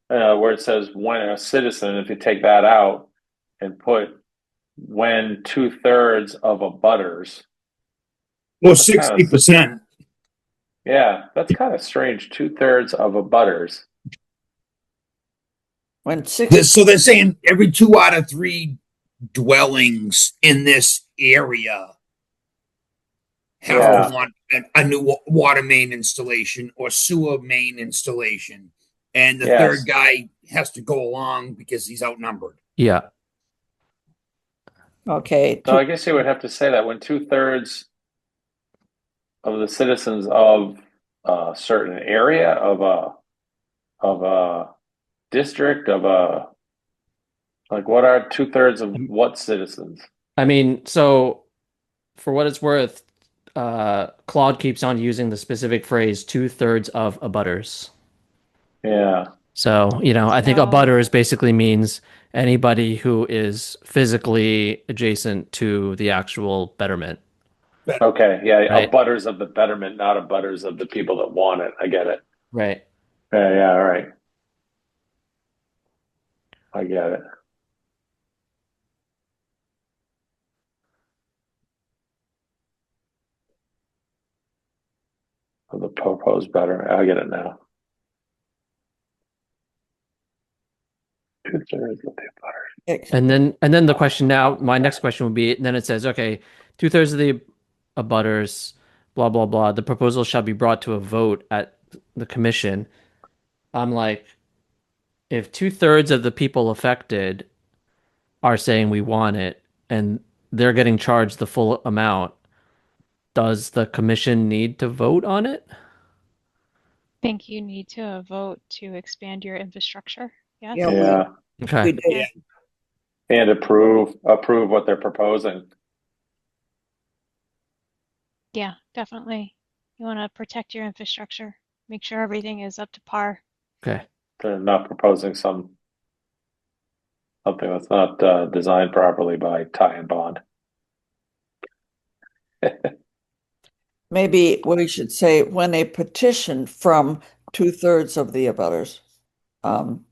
where it says when a citizen, if you take that out and put when 2/3 of abutters, Or that's kind of, 60%. yeah, that's kind of strange. 2/3 of abutters. When 60, So they're saying every 2 out of 3 dwellings in this area have to Yeah. want a new water main installation or sewer main installation. And the third Yes. guy has to go along because he's outnumbered. Yeah. okay, So I guess you would have to say that when 2/3 of the citizens of a certain area of a district of a like what are 2/3 of what citizens? I mean, so for what it's worth, Claude keeps on using the specific phrase 2/3 of abutters. Yeah. So, I think So abutters basically means anybody who is physically adjacent to the actual betterment, But Okay. Yeah. right? Abutters of the betterment, not abutters of the people that want it. I get it. Right. Yeah. Yeah. All right. I get it. Of the proposed betterment. I get it now. 2/3 of the abutters. And then the question now, my next question would be, then it says, okay, 2/3 of the abutters, blah, blah, blah, the proposal shall be brought to a vote at the commission. I'm like, if 2/3 of the people affected are saying we want it and they're getting charged the full amount, does the commission need to vote on it? think you need to vote to expand your infrastructure. Yes? yeah, Yeah. we Okay. did. Yeah. And approve what they're proposing. Yeah, definitely. You want to protect your infrastructure. Make sure everything is up to par. Okay. They're not proposing something that's not designed properly by Ty and Bond. Maybe we should say when a petition from 2/3 of the abutters. Um,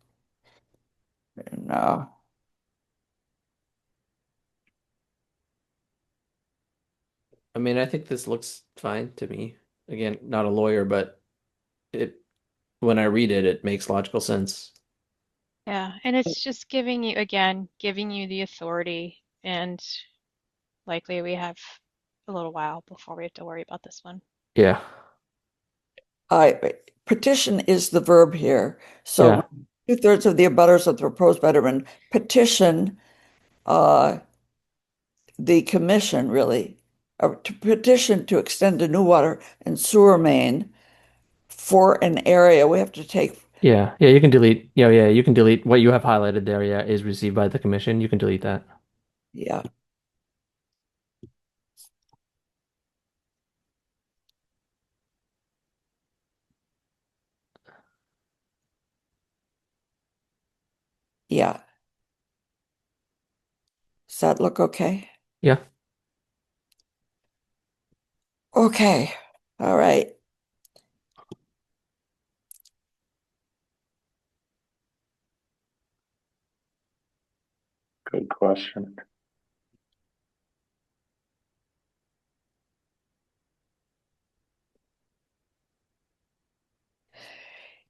no, I mean, I think this looks fine to me. Again, not a lawyer, but it when I read it, it makes logical sense. Yeah, and it's just giving you, again, giving you the authority, and likely we have a little while before we have to worry about this one. Yeah. petition is the verb here. So Yeah. 2/3 of the abutters of the proposed betterment petition the commission really to petition to extend a new water and sewer main for an area. We have to take, Yeah. Yeah, you can delete. Yeah, you can delete what you have highlighted there. Yeah, is received by the commission. You can delete that. yeah. Yeah. Does that look okay? Yeah. Okay. All right. Good question.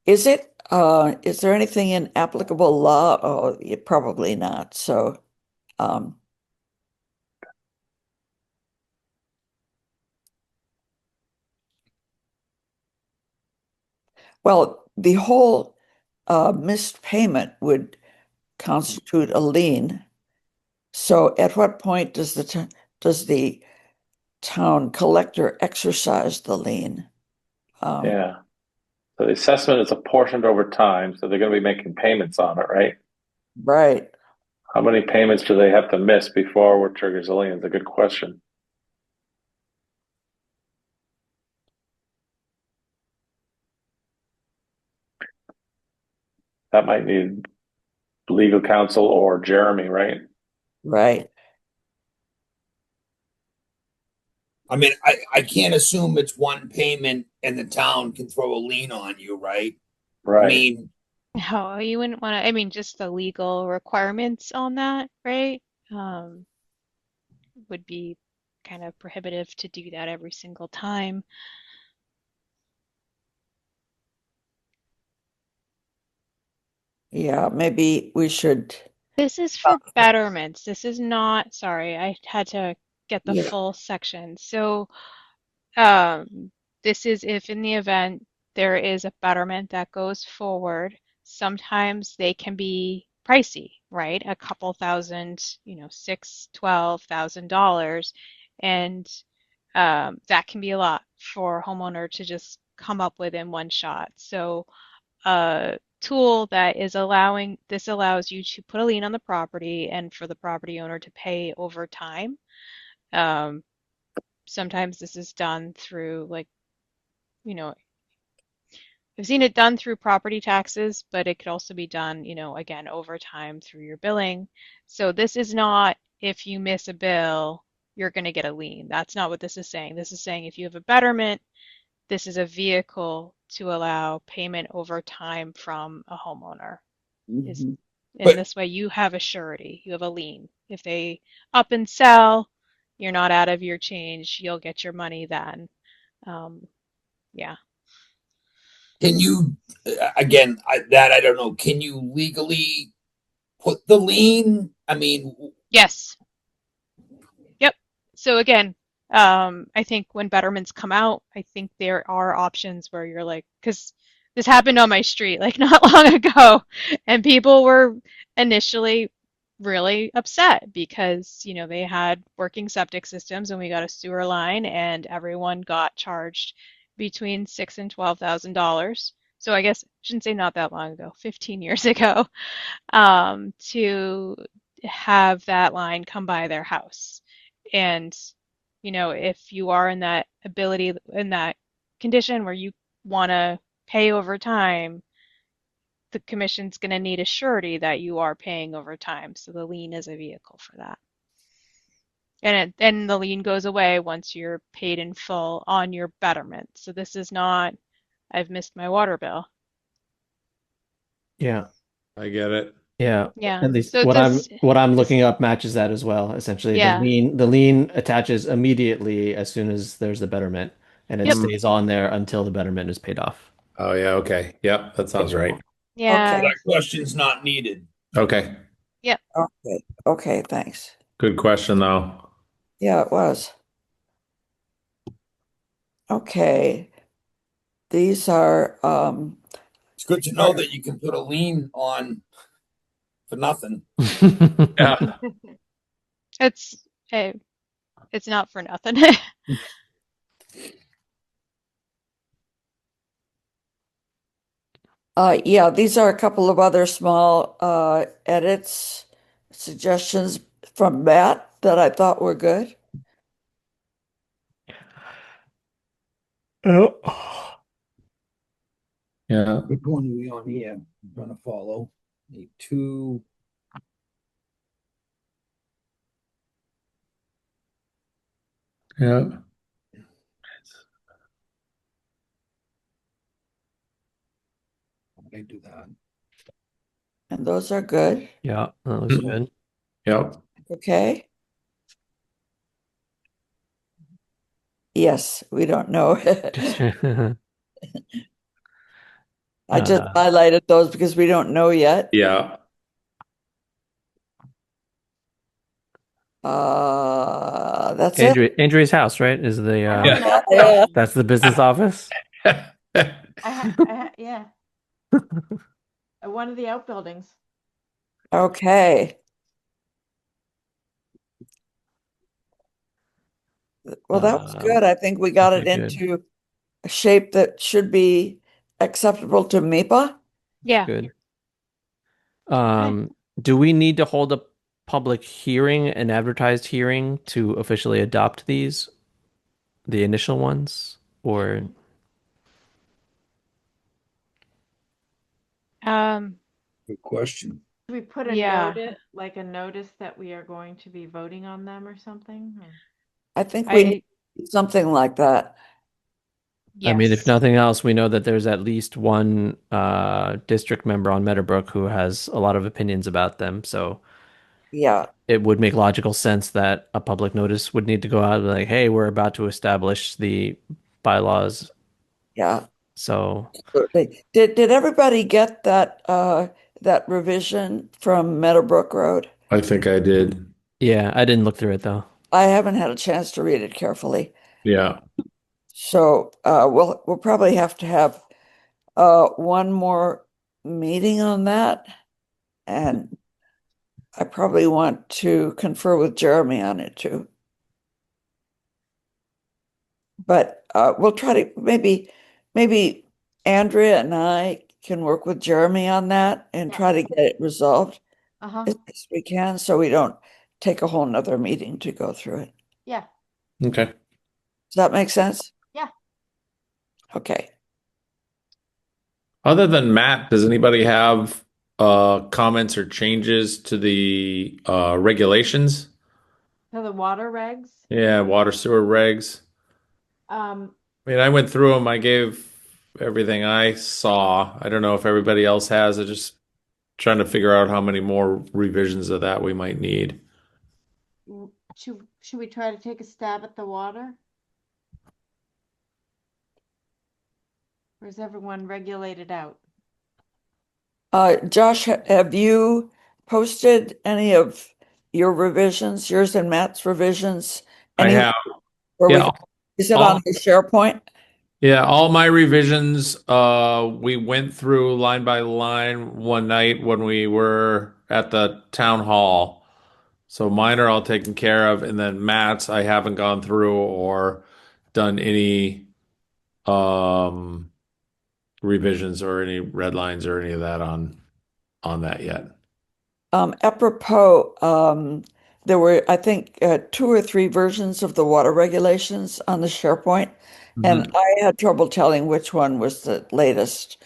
Is there anything in applicable law? Oh, yeah, probably not. So, um, well, the whole missed payment would constitute a lien. So at what point does the town collector exercise the lien? Yeah. So the assessment is apportioned over time, so they're going to be making payments on it, right? Right. How many payments do they have to miss before what triggers a lien? It's a good question. That might need legal counsel or Jeremy, right? Right. I mean, I can't assume it's one payment and the town can throw a lien on you, right? I Right. mean, No, you wouldn't want to, I mean, just the legal requirements on that, right? Um, would be kind of prohibitive to do that every single time. Yeah, maybe we should. This is for betterments. This is not, sorry, I had to get the Yeah. full section. So, um, this is if in the event there is a betterment that goes forward, sometimes they can be pricey, right? A couple thousand, $6,000, $12,000. And that can be a lot for a homeowner to just come up with in one shot. So a tool that is allowing this allows you to put a lien on the property and for the property owner to pay over time. Um, Sometimes this is done through like, you know, I've seen it done through property taxes, but it could also be done, again, over time through your billing. So this is not if you miss a bill, you're going to get a lien. That's not what this is saying. This is saying if you have a betterment, this is a vehicle to allow payment over time from a homeowner. Is Mhm. in But this way you have a surety, you have a lien. If they up and sell, you're not out of your change, you'll get your money then. Um, yeah. can you, again, I don't know, can you legally put the lien? I mean, Yes. Yep. So again, I think when betterments come out, I think there are options where you're like, because this happened on my street like not long ago, and people were initially really upset because, they had working septic systems and we got a sewer line and everyone got charged between six and $12,000. So I guess I shouldn't say not that long ago, 15 years ago, to have that line come by their house. And, if you are in that ability, in that condition where you want to pay over time, the commission's going to need a surety that you are paying over time. So the lien is a vehicle for that. And the lien goes away once you're paid in full on your betterment. So this is not, I've missed my water bill. Yeah. I get it. Yeah. Yeah. At least So what I'm this, what I'm this, looking up matches that as well. Essentially, the yeah. lien attaches immediately as soon as there's the betterment, and it Yep. Mm. stays on there until the betterment is paid off. Oh yeah, okay. Yep, that sounds right. Okay. Yeah. that question's not needed. Okay. Yep. Okay. Okay. Thanks. Good question though. Yeah, it was. Okay. These are It's good to know that you can put a lien on for nothing. Yeah. It's, hey, it's not for nothing. yeah, these are a couple of other small edits, suggestions from Matt that I thought were good. Oh. Yeah. Which one are we on here? I'm trying to follow. A two. Yeah. I do that. And those are good. Yeah, that looks good. Yep. Okay. Yes, we don't know. I just uh, highlighted those because we don't know yet. Yeah. That's it. Andrea's house, right? Is the I have an Yeah. Yeah. outbuilding. that's the business office? Yeah, one of the outbuildings. Okay. Well, that was Um, good. I think we got okay, it good. into a shape that should be acceptable to MIPA. Yeah. Good. Okay. Do we need to hold a public hearing, an advertised hearing to officially adopt these, the initial ones? Or Um, Good question. Do we put a yeah. notice, like a notice that we are going to be voting on them or something? I think we I need something like that. I mean, if Yes. nothing else, we know that there's at least one district member on Meadowbrook who has a lot of opinions about them. So Yeah, it would make logical sense that a public notice would need to go out like, hey, we're about to establish the bylaws. yeah, So absolutely. Did everybody get that revision from Meadowbrook Road? I think I did. yeah, I didn't look through it though. I haven't had a chance to read it carefully. Yeah. So we'll probably have to have one more meeting on that. And I probably want to confer with Jeremy on it too. But we'll try to maybe Andrea and I can work with Jeremy on that and Yeah. try to get it resolved Uh-huh. as best we can so we don't take a whole nother meeting to go through it. Yeah. Okay. Does that make sense? Yeah. Okay. Other than Matt, does anybody have comments or changes to the regulations? So the water regs. Yeah, water sewer regs. Um, I mean, I went through them. I gave everything I saw. I don't know if everybody else has. I just trying to figure out how many more revisions of that we might need. should we try to take a stab at the water? Or is everyone regulated out? Josh, have you posted any of your revisions, yours and Matt's revisions? I Any have, where yeah, is it on all the SharePoint? yeah, all my revisions. We went through line by line one night when we were at the town hall. So mine are all taken care of, and then Matt's I haven't gone through or done any um revisions or any red lines or any of that on that yet. Apropos, there were, I think, two or three versions of the water regulations on the SharePoint, and Mhm. I had trouble telling which one was the latest.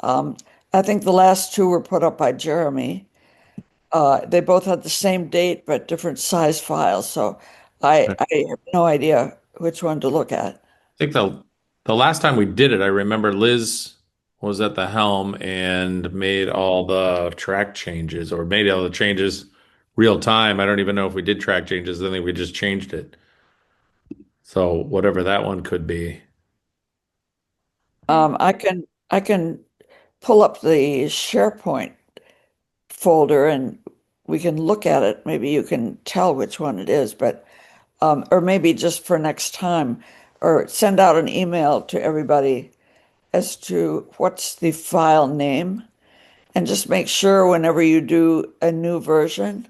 Um, I think the last two were put up by Jeremy. They both had the same date but different size files, so I have no idea which one to look at. Think the last time we did it, I remember Liz was at the helm and made all the track changes or made all the changes real time. I don't even know if we did track changes. I think we just changed it. So whatever that one could be. I can pull up the SharePoint folder and we can look at it. Maybe you can tell which one it is, but or maybe just for next time, or send out an email to everybody as to what's the file name, and just make sure whenever you do a new version,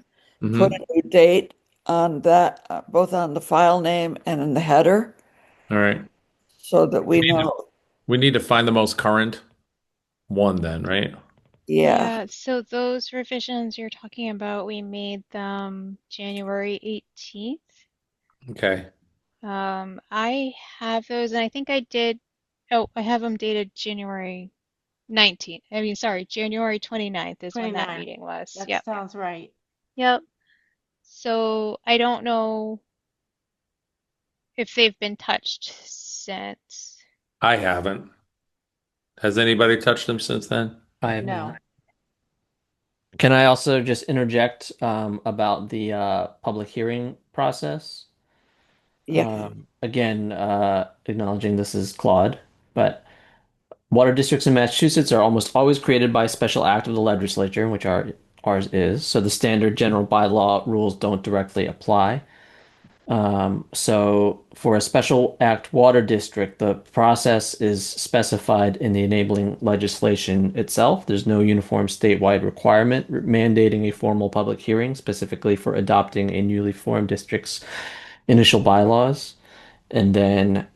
put Hmm. a new date on that, both on the file name and in the header, All right. so that We we need to know. we need to find the most current one then, right? Yeah. Yeah, so those revisions you're talking about, we made them January 18th. Okay. I have those, and I think I did. Oh, I have them dated January 19th. I mean, sorry, January 29th is when that 29. meeting was. That Yep. sounds right. Yep. So I don't know if they've been touched since. I haven't. Has anybody touched them since then? I have No. not. Can I also just interject about the public hearing process? Yeah. Again, acknowledging this is Claude, but water districts in Massachusetts are almost always created by special act of the legislature, which ours is. So the standard general bylaw rules don't directly apply. So for a special act water district, the process is specified in the enabling legislation itself. There's no uniform statewide requirement mandating a formal public hearing specifically for adopting a newly formed district's initial bylaws. And then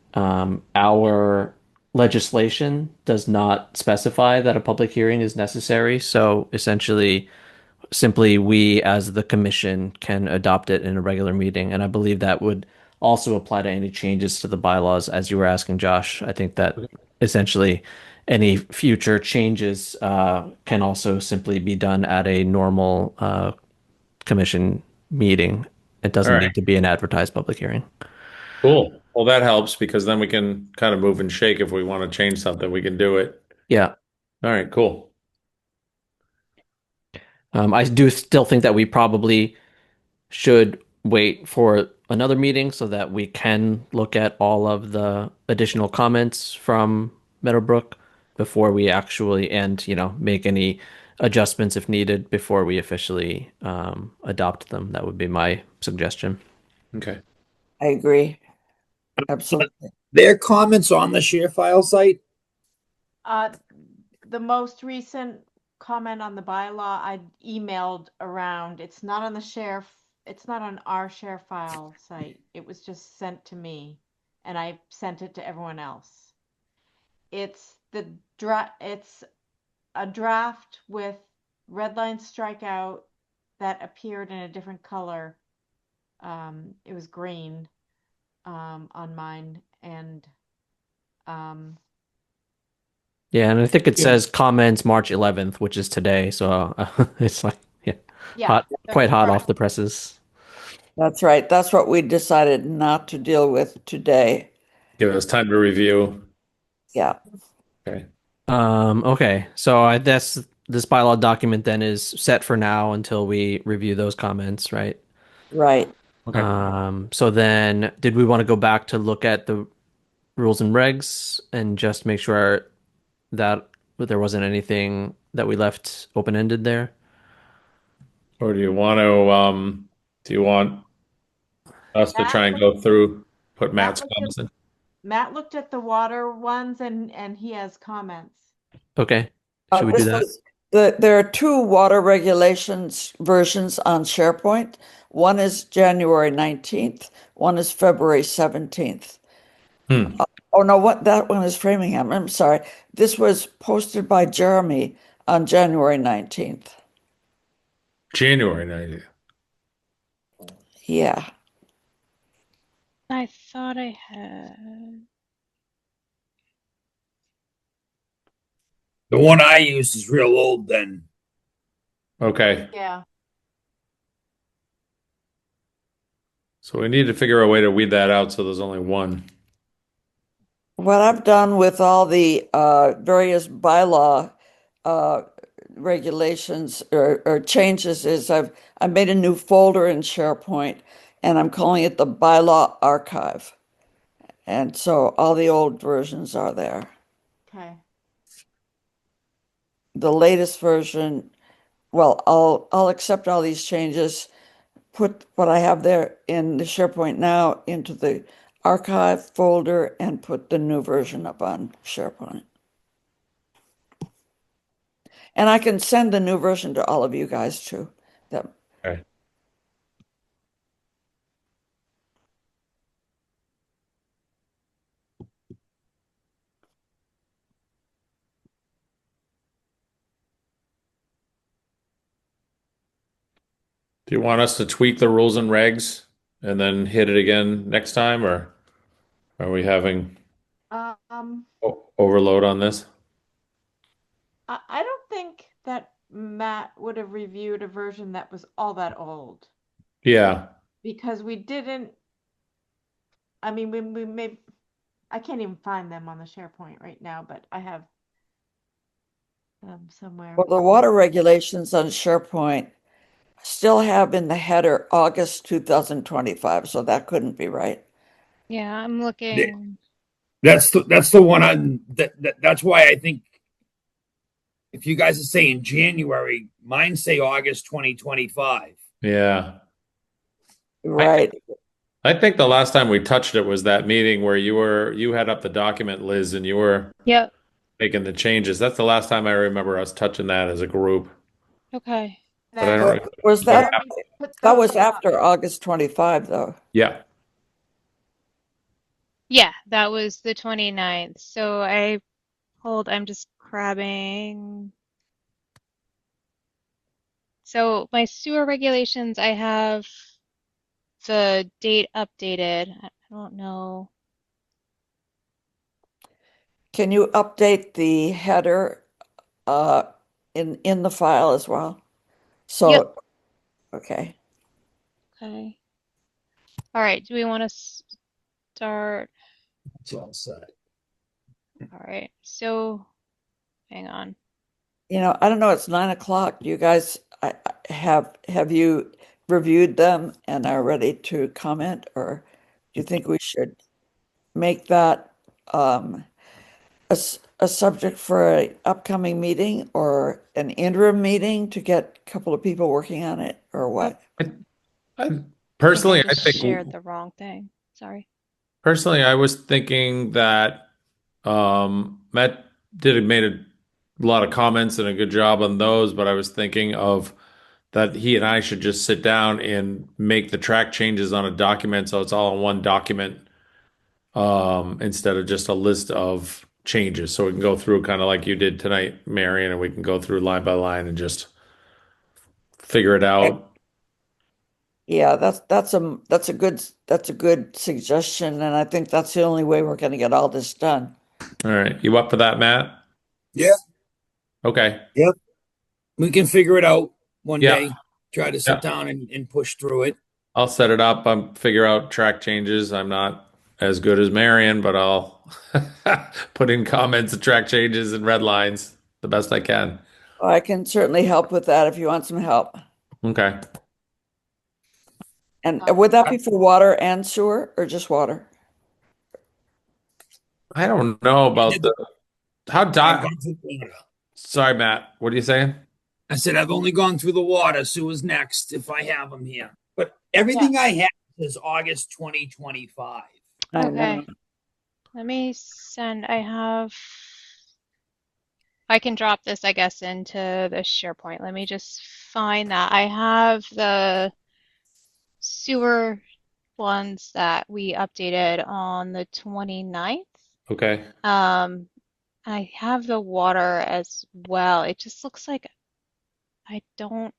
our legislation does not specify that a public hearing is necessary. So essentially, simply we as the commission can adopt it in a regular meeting. And I believe that would also apply to any changes to the bylaws, as you were asking, Josh. I think that essentially any future changes can also simply be done at a normal commission meeting. It All doesn't right. need to be an advertised public hearing. Cool. Well, that helps because then we can kind of move and shake if we want to change something, we can do it. Yeah. All right, cool. I do still think that we probably should wait for another meeting so that we can look at all of the additional comments from Meadowbrook before we actually make any adjustments if needed before we officially adopt them. That would be my suggestion. Okay. I agree. Absolutely. Their comments on the share file site. The most recent comment on the bylaw I emailed around. It's not on the it's not on our share file site. It was just sent to me and I sent it to everyone else. It's it's a draft with red line strikeout that appeared in a different color. It was green on mine, and Yeah, and I think it says comments March 11th, which is today. So it's like, yeah, quite that's hot right. off the presses. That's right. That's what we decided not to deal with today. Give us time to review. Yeah, Okay. Okay, so I guess this bylaw document then is set for now until we review those comments, right? right. Okay. So then did we want to go back to look at the rules and regs and just make sure that there wasn't anything that we left open-ended there? Or do you want us to Matt try and looked, go through, put Matt Matt's looked at comments in? Matt looked at the water ones and he has comments. Okay, should we do This that? was there are two water regulations versions on SharePoint. One is January 19th, one is February 17th. Hmm. Oh no, what that one is Framingham. I'm sorry. This was posted by Jeremy on January 19th. January 90th. Yeah. I thought I had. The one I used is real old then. Okay. Yeah. So we need to figure a way to weed that out so there's only one. What I've done with all the various bylaw uh, regulations or changes is I made a new folder in SharePoint and I'm calling it the bylaw archive. And so all the old versions are there. Okay. The latest version, well, I'll accept all these changes, put what I have there in the SharePoint now into the archive folder and put the new version up on SharePoint. And I can send the new version to all of you guys too. That Okay. Do you want us to tweak the rules and regs and then hit it again next time, or are we having Um, overload on this? I don't think that Matt would have reviewed a version that was all that old Yeah. because we didn't. I mean, we may. I can't even find them on the SharePoint right now, but I have them somewhere. well, the water regulations on SharePoint still have in the header August 2025, so that couldn't be right. Yeah, I'm looking. That's the one on that's why I think if you guys are saying January, mine say August 2025. Yeah. Right. I think the last time we touched it was that meeting where you had up the document, Liz, and you were Yep. making the changes. That's the last time I remember us touching that as a group. Okay. But I don't Then Was what that happened. put that those was up. after August 25 though? Yeah. Yeah, that was the 29th. So I'm just grabbing. So my sewer regulations, I have the date updated. I don't know. Can you update the header uh in the file as well? Yep. So, okay. Okay. All right. Do we want to? start. It's all set. All right. So hang on. I don't know, it's 9 o'clock. You guys have you reviewed them and are ready to comment, or do you think we should make that a subject for an upcoming meeting or an interim meeting to get a couple of people working on it, or what? I, I I think I personally, I just think shared the wrong thing. Sorry. personally, I was thinking that Matt made a lot of comments and a good job on those, but I was thinking of that he and I should just sit down and make the track changes on a document so it's all in one document, instead of just a list of changes. So we can go through kind of like you did tonight, Marion, and we can go through line by line and just figure it out. Yeah, that's a good suggestion, and I think that's the only way we're going to get all this done. All right. You up for that, Matt? Yeah. Okay. Yep. We can figure it out one Yeah. day. Try to sit Yeah. down and push through it. I'll set it up. I'm figure out track changes. I'm not as good as Marion, but I'll put in comments and track changes and red lines the best I can. I can certainly help with that if you want some help. Okay. And would that be for water and sewer or just water? I don't know about the how I've dot. gone through the water. Sorry, Matt. What are you saying? I said I've only gone through the water. Sewer's next if I have them here. But Yeah. everything I have is August 2025. I know. Okay. Let me I can drop this, I guess, into the SharePoint. Let me just find that. I have the sewer ones that we updated on the 29th. Okay. I have the water as well. It just looks like I don't.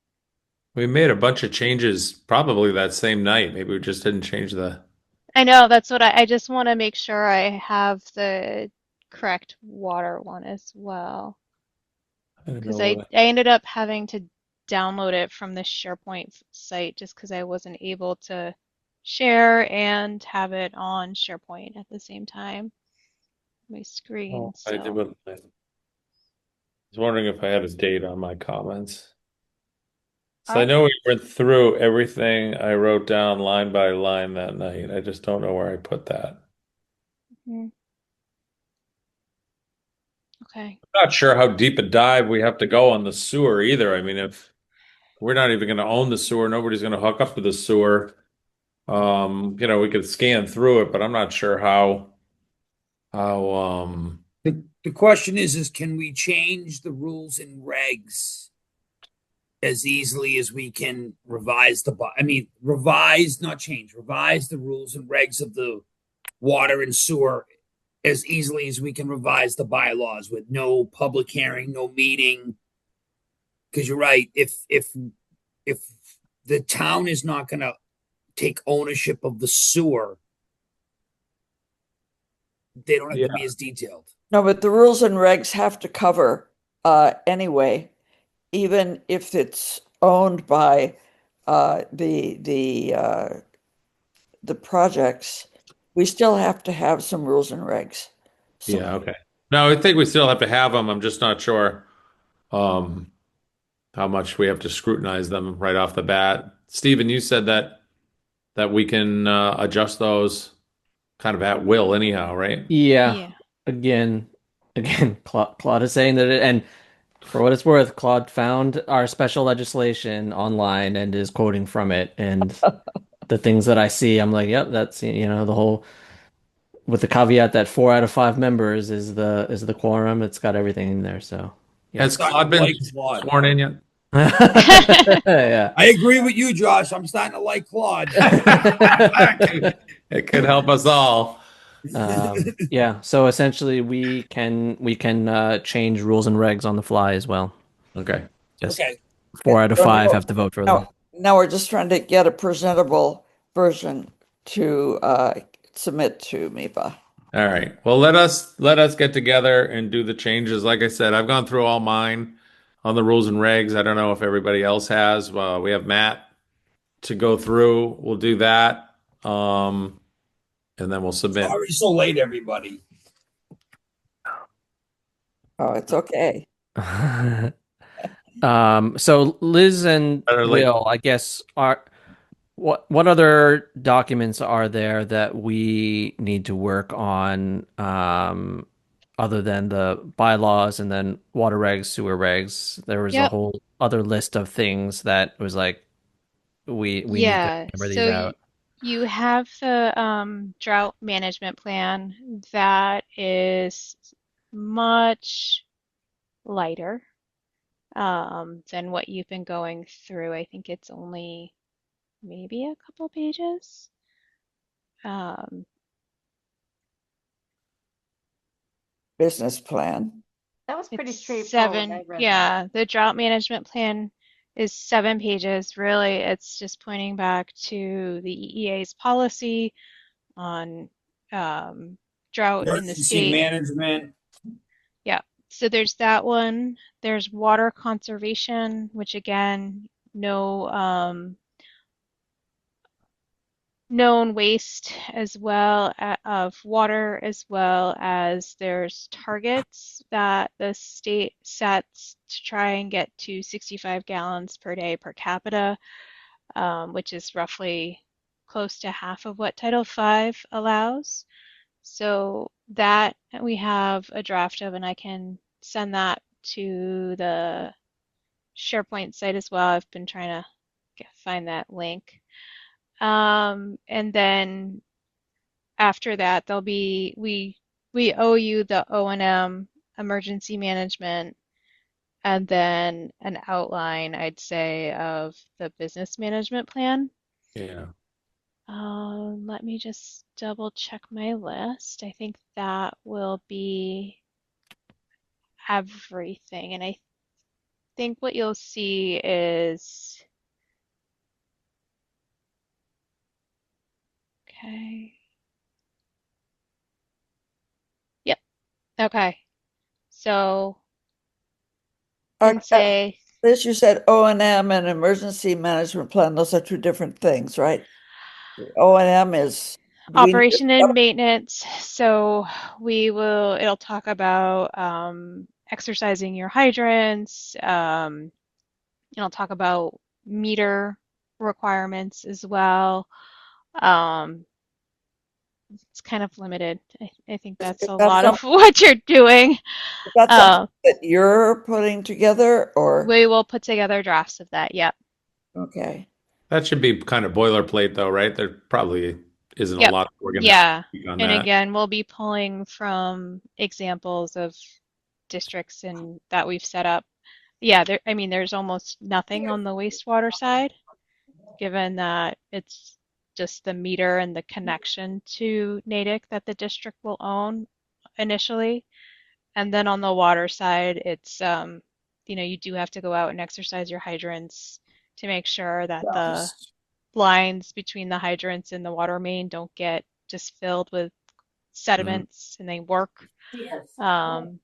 We made a bunch of changes probably that same night. Maybe we just didn't change the. I know that's what I just want to make sure I have the correct water one as well. I don't Because know I what. ended up having to download it from the SharePoint site just because I wasn't able to share and have it on SharePoint at the same time. My screen. I did. So I was wondering if I had a date on my comments. So I I know we went through everything I wrote down line by line that night. I just don't know where I put that. mm, okay. I'm not sure how deep a dive we have to go on the sewer either. I mean, if we're not even going to own the sewer, nobody's going to hook up to the sewer. We could scan through it, but I'm not sure how. The question is can we change the rules and regs as easily as we can revise, not change, revise the rules and regs of the water and sewer as easily as we can revise the bylaws with no public hearing, no meeting. Because you're right, if the town is not going to take ownership of the sewer, they don't have to be as detailed. No, but the rules and regs have to cover anyway, even if it's owned by the projects, we still have to have some rules and regs. So Yeah, okay. No, I think we still have to have them. I'm just not sure um, how much we have to scrutinize them right off the bat. Stephen, you said that we can adjust those kind of at will anyhow, right? Yeah. Yeah. Again, Claude is saying that and for what it's worth, Claude found our special legislation online and is quoting from it. And the things that I see, I'm like, yep, that's the whole with the caveat that 4 out of 5 members is the quorum. It's got everything in there. So yeah. Has Starting Claude to been like Claude. sworn in yet? Yeah. I agree with you, Josh. I'm starting to like Claude. It could help us all. Yeah. So essentially, we can change rules and regs on the fly as well. Okay. Just Okay. 4 out of 5 have to vote for them. now we're just trying to get a presentable version to submit to MIPA. All right. Well, let us get together and do the changes. Like I said, I've gone through all mine on the rules and regs. I don't know if everybody else has. We have Matt to go through. We'll do that. and then we'll submit. Sorry, so late, everybody. Oh, it's okay. So Liz and Better late. Will, I guess, are what other documents are there that we need to work on, other than the bylaws and then water regs, sewer regs? There was a Yep. whole other list of things that was like we need to Yeah. hammer these So out. you have the drought management plan that is much lighter than what you've been going through. I think it's only maybe a couple pages. Um, Business plan. That was pretty it's straightforward. I read that. yeah, the drought management plan is 7 pages. Really, it's just pointing back to the EEA's policy on um, drought in the Emergency state. management. Yeah, so there's that one. There's water conservation, which again, no known waste as well of water, as well as there's targets that the state sets to try and get to 65 gallons per day per capita, which is roughly close to half of what Title V allows. So that we have a draft of, and I can send that to the SharePoint site as well. I've been trying to find that link. And then after that, there'll be we owe you the O&M emergency management, and then an outline, I'd say, of the business management plan. Yeah. Let me just double check my list. I think that will be everything. And I think what you'll see is, okay. Yep. Okay. So can Uh, say Liz, you said O&M and emergency management plan. Those are two different things, right? O&M is, do we need to operation and maintenance. So it'll talk about exercising your hydrants. It'll talk about meter requirements as well. Um, it's kind of limited. I think that's is a that lot of something, what you're doing. is that something Uh, that you're putting together or we will put together drafts of that. Yep. okay. That should be kind of boilerplate though, right? There probably isn't a Yep. lot we're gonna Yeah. speak on And that. again, we'll be pulling from examples of districts and that we've set up. Yeah, I mean, there's almost nothing on the wastewater side, given that it's just the meter and the connection to Natick that the district will own initially. And then on the water side, it's you do have to go out and exercise your hydrants to make sure that the Yes. lines between the hydrants and the water main don't get just filled with Mhm. sediments and they work. Um,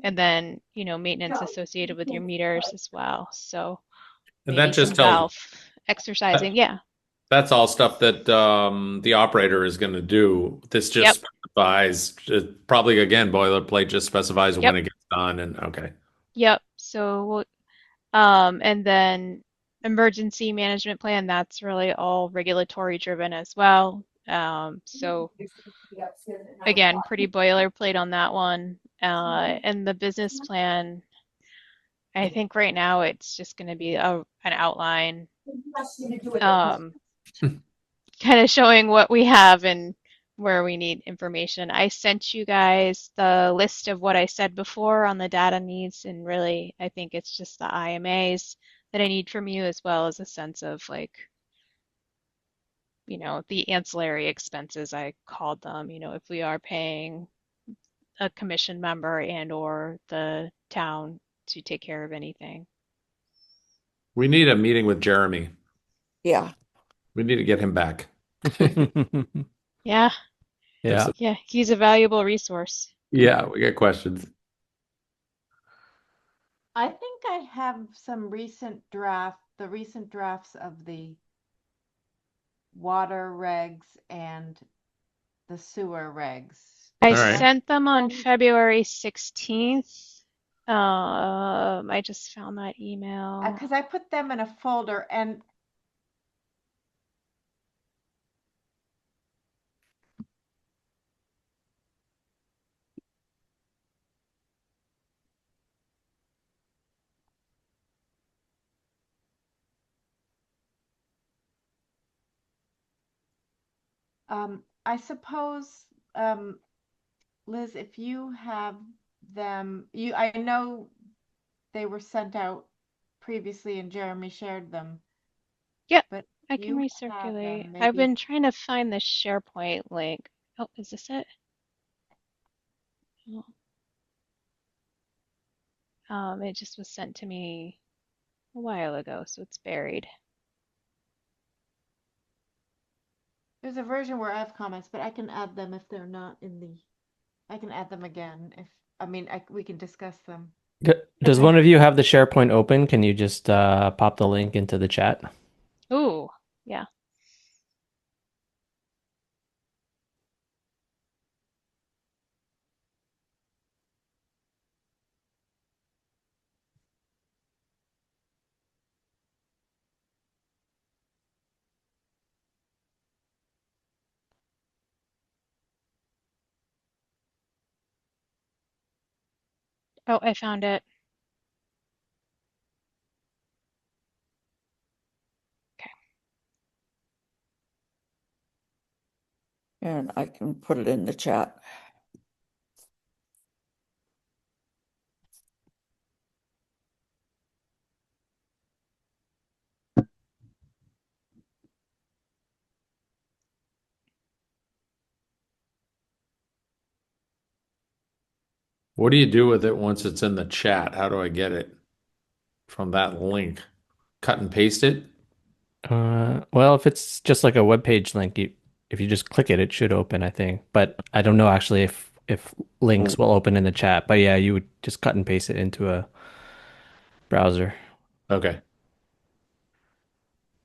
and then, maintenance associated with your meters as well. So And that maybe just some tells valve exercising. Yeah. that's all stuff that the operator is going to do. This Yep. just specifies, probably again, boilerplate just specifies Yep. when it gets done. And okay, Yep. So, and then emergency management plan, that's really all regulatory driven as well. So again, pretty boilerplate on that one. And the business plan, I think right now it's just going to be an outline, um, kind of showing what we have and where we need information. I sent you guys the list of what I said before on the data needs, and really, I think it's just the IMAs that I need from you, as well as a sense of like, the ancillary expenses, I called them, if we are paying a commission member and or the town to take care of anything. we need a meeting with Jeremy. Yeah. We need to get him back. Yeah, There's Yeah. yeah, he's a valuable resource. yeah, we get questions. I think I have the recent drafts of the water regs and the sewer regs. I All right. sent them on Um, February 16th. I just found that email. Because I put them in a folder and I suppose, Liz, if you have them, I know they were sent out previously and Jeremy shared them, Yep, but I if can you have recirculate. them, I've maybe. been trying to find the SharePoint link. Oh, is this it? Oh, it just was sent to me a while ago, so it's buried. There's a version where I have comments, but I can add them if they're not in the. I can add them again if I mean we can discuss them. Does Okay. one of you have the SharePoint open? Can you just pop the link into the chat? Ooh, yeah. Oh, I found it. Okay. And I can put it in the chat. What do you do with it once it's in the chat? How do I get it from that link? Cut and paste it? Well, if it's just like a web page link, if you just click it, it should open, I think. But I don't know actually if links will open in the chat. But yeah, you would just cut and paste it into a browser. Okay.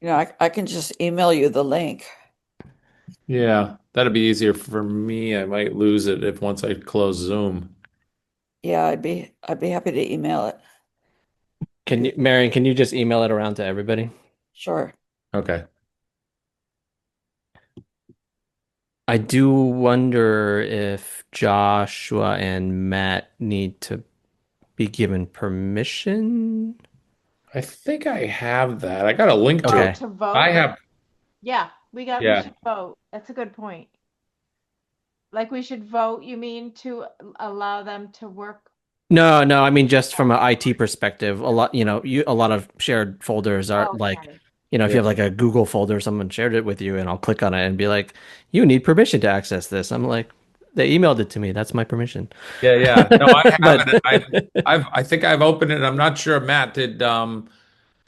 I can just email you the link. Yeah, that'd be easier for me. I might lose it if once I close Zoom. Yeah, I'd be happy to email it. Marion, can you just email it around to everybody? Sure. Okay. I do wonder if Joshua and Matt need to be given permission. I think I have that. I got a link to Oh, it. Okay. to I vote? have, Yeah, we yeah. should vote. That's a good point. Like we should vote, you mean, to allow them to work? No, no, I mean just from an IT perspective, a lot of shared folders are like, Okay. if you Yeah. have like a Google folder, someone shared it with you, and I'll click on it and be like, you need permission to access this. I'm like, they emailed it to me. That's my permission. Yeah, yeah. No, I have But it. I think I've opened it. I'm not sure, Matt, did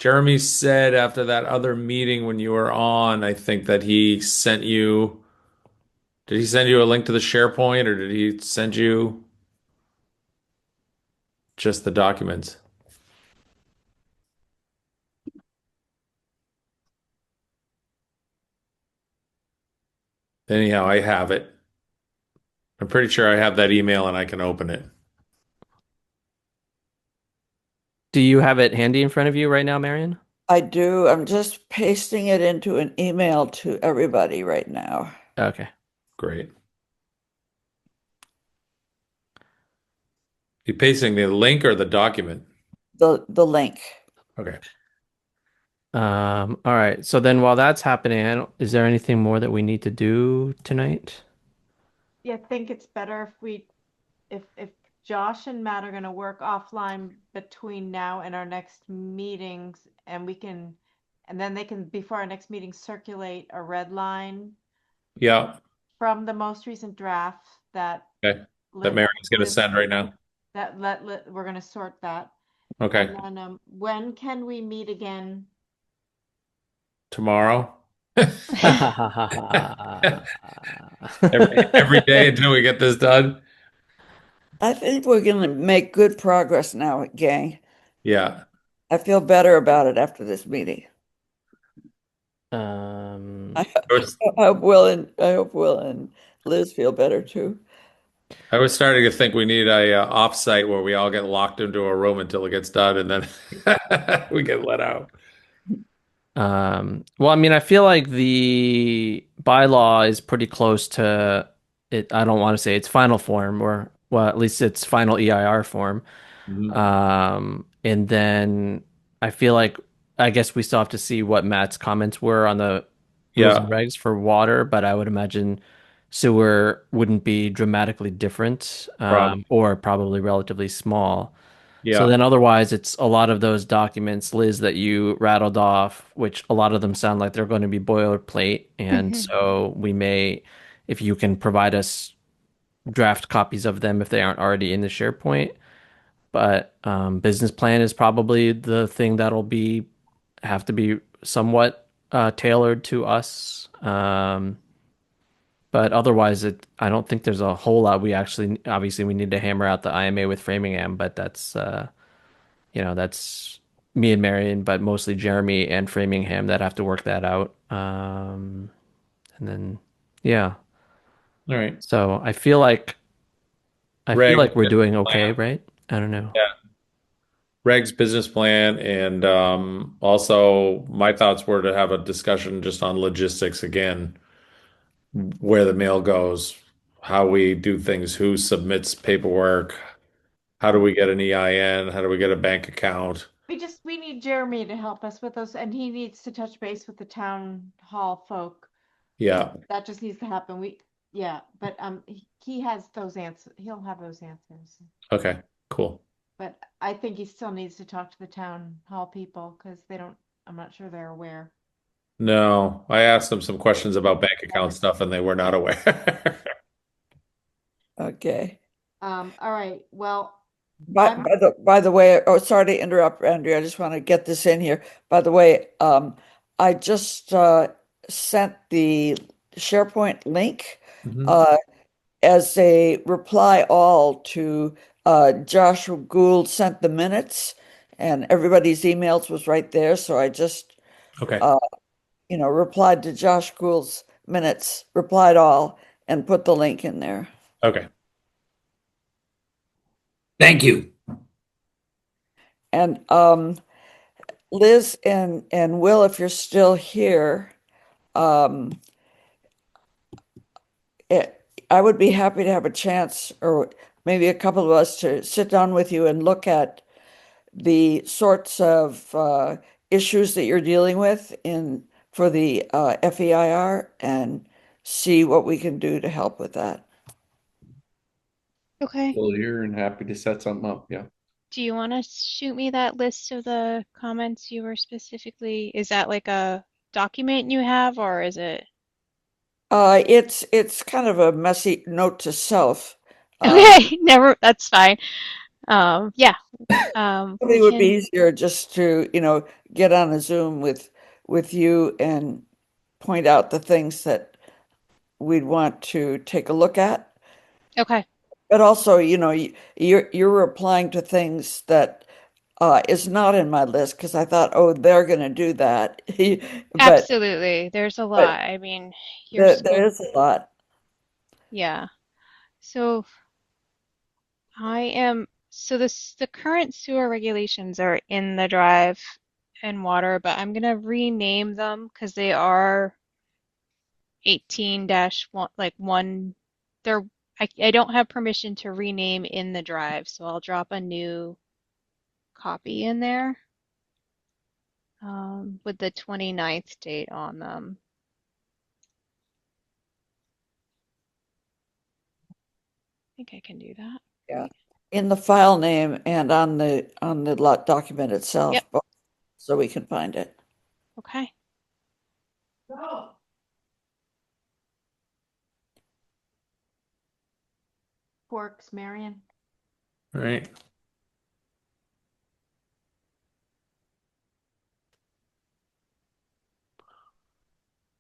Jeremy said after that other meeting when you were on, I think that he sent you, did he send you a link to the SharePoint or did he send you just the documents? Anyhow, I have it. I'm pretty sure I have that email and I can open it. do you have it handy in front of you right now, Marion? I do. I'm just pasting it into an email to everybody right now. Okay. Great. You pasting the link or the document? The link. Okay. All right. So then while that's happening, is there anything more that we need to do tonight? Yeah, I think it's better if if Josh and Matt are gonna work offline between now and our next meetings, and and then they can, before our next meeting, circulate a red line Yeah. from the most recent draft that Okay. That Liz, Marion's going to Liz send right now. we're gonna sort that. Okay. And then when can we meet again? Tomorrow. Uh, Every day until we get this done. I think we're going to make good progress now, gang. Yeah. I feel better about it after this meeting. Um, I, It was- I hope Will and Liz feel better too. I was starting to think we need a offsite where we all get locked into a room until it gets done, and then we get let out. Well, I mean, I feel like the bylaw is pretty close to it. I don't want to say its final form, or well, at least its final EIR form. Mhm. And then I feel like I guess we still have to see what Matt's comments were on the rules and Yeah, regs for water, but I would imagine sewer wouldn't be dramatically different, problem. or probably relatively small. So Yeah. then otherwise it's a lot of those documents, Liz, that you rattled off, which a lot of them sound like they're going to be boilerplate. And Hmm. so we may, if you can provide us draft copies of them if they aren't already in the SharePoint. But business plan is probably the thing that'll be have to be somewhat tailored to us. But otherwise, I don't think there's a whole lot. We actually, obviously, we need to hammer out the IMA with Framingham, but that's me and Marion, but mostly Jeremy and Framingham that have to work that out. And then, yeah. All right. So I feel like we're Business doing okay, plan. right? I don't know. Yeah. Reg's business plan, and also my thoughts were to have a discussion just on logistics again, where the mail goes, how we do things, who submits paperwork, how do we get an EIN, how do we get a bank account? We need Jeremy to help us with those, and he needs to touch base with the town hall folk. Yeah. That just needs to happen. Yeah, but he has those answers. He'll have those answers. Okay. Cool. But I think he still needs to talk to the town hall people because they don't. I'm not sure they're aware. No, I asked them some questions about bank account stuff, and they were not aware. Okay. All right. Well, By, I'm by the way, oh, sorry to interrupt, Andrea. I just want to get this in here. By the way, I just sent the SharePoint link Mhm. uh, as a reply all to Joshua Gould sent the minutes, and everybody's emails was right there. So I just Okay. uh, replied to Josh Gould's minutes, replied all, and put the link in there. Okay. Thank you. And Liz and Will, if you're still here, um, I would be happy to have a chance, or maybe a couple of us, to sit down with you and look at the sorts of issues that you're dealing with in for the FEIR and see what we can do to help with that. Okay. Still here and happy to set something up. Yeah. Do you want to shoot me that list of the comments you were specifically, is that like a document you have or is it? It's kind of a messy note to self. Okay, never, that's fine. Yeah, we Probably would be can, easier just to, get on a Zoom with you and point out the things that we'd want to take a look at. okay, But also, you're replying to things that is not in my list because I thought, oh, they're going to do that. But absolutely. There's a but lot. I mean, your there scope, is a lot. yeah. So the current sewer regulations are in the drive and water, but I'm gonna rename them because they are 18-1, like one, they're, I don't have permission to rename in the drive, so I'll drop a new copy in there with the 29th date on them. I think I can do that, Yeah. right? In the file name and on the lot document Yep, itself, so we can find it. okay. Forks, Marion. All right.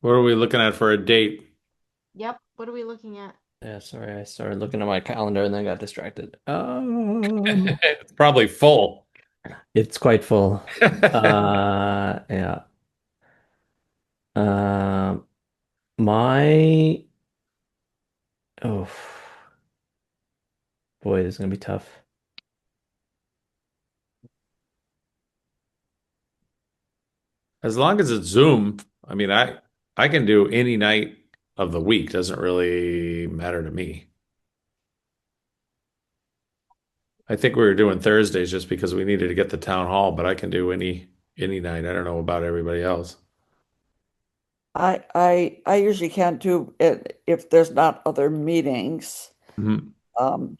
What are we looking at for a date? Yep. What are we looking at? Yeah, sorry, I started looking at my calendar and then got distracted. It's probably full. It's quite full. Yeah. Um, my Oh boy, this is gonna be tough. As long as it's Zoom, I mean, I can do any night of the week. Doesn't really matter to me. I think we were doing Thursdays just because we needed to get the town hall, but I can do any night. I don't know about everybody else. I usually can't do it if there's not other meetings. Mhm. Um,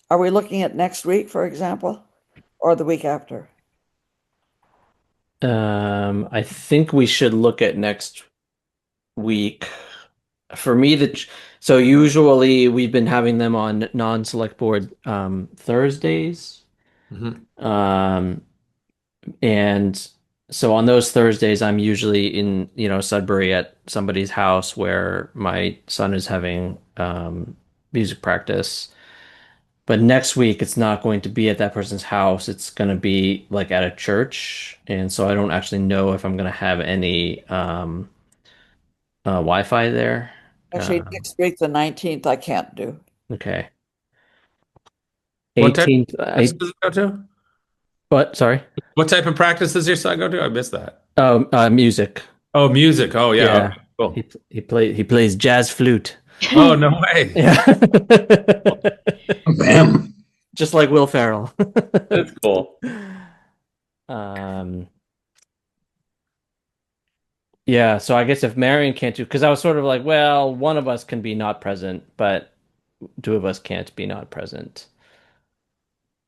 are we looking at next week, for example, or the week after? I think we should look at next week. For me, so usually we've been having them on non-select board Thursdays. Mhm. Um, and so on those Thursdays, I'm usually in, Sudbury at somebody's house where my son is having music practice. But next week, it's not going to be at that person's house. It's going to be like at a church. And so I don't actually know if I'm going to have any Wi-Fi there. Actually, Um, next week, the 19th, I can't do. okay. What type 18th, of practice does it go to? but sorry. What type of practice does your son go to? I missed that. Oh, music. Oh, music. Oh, yeah. Yeah. Okay, cool. He plays jazz flute. Oh, no way. Yeah. Bam. Just like Will Ferrell. That's cool. Um, yeah, so I guess if Marion can't do, because I was sort of like, well, one of us can be not present, but two of us can't be not present.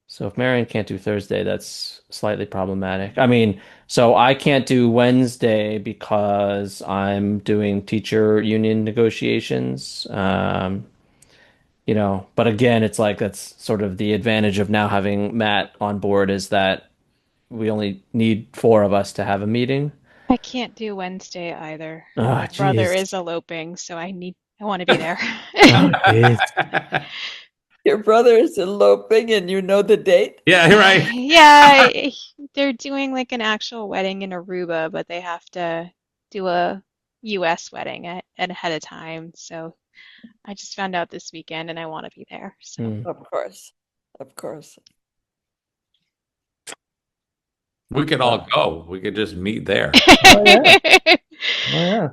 So if Marion can't do Thursday, that's slightly problematic. I mean, so I can't do Wednesday because I'm doing teacher union negotiations. But again, it's like that's sort of the advantage of now having Matt on board is that we only need four of us to have a meeting. I can't do Wednesday either. Ah, My brother jeez. is eloping, so I want to be there. Oh, jeez. Your brother is eloping and you know the date? Yeah, you're right. Yeah, they're doing like an actual wedding in Aruba, but they have to do a US wedding ahead of time. So I just found out this weekend and I want to be there. So Hmm. Of course. Of course. We could all go. We could just meet there. Oh yeah. Oh yeah.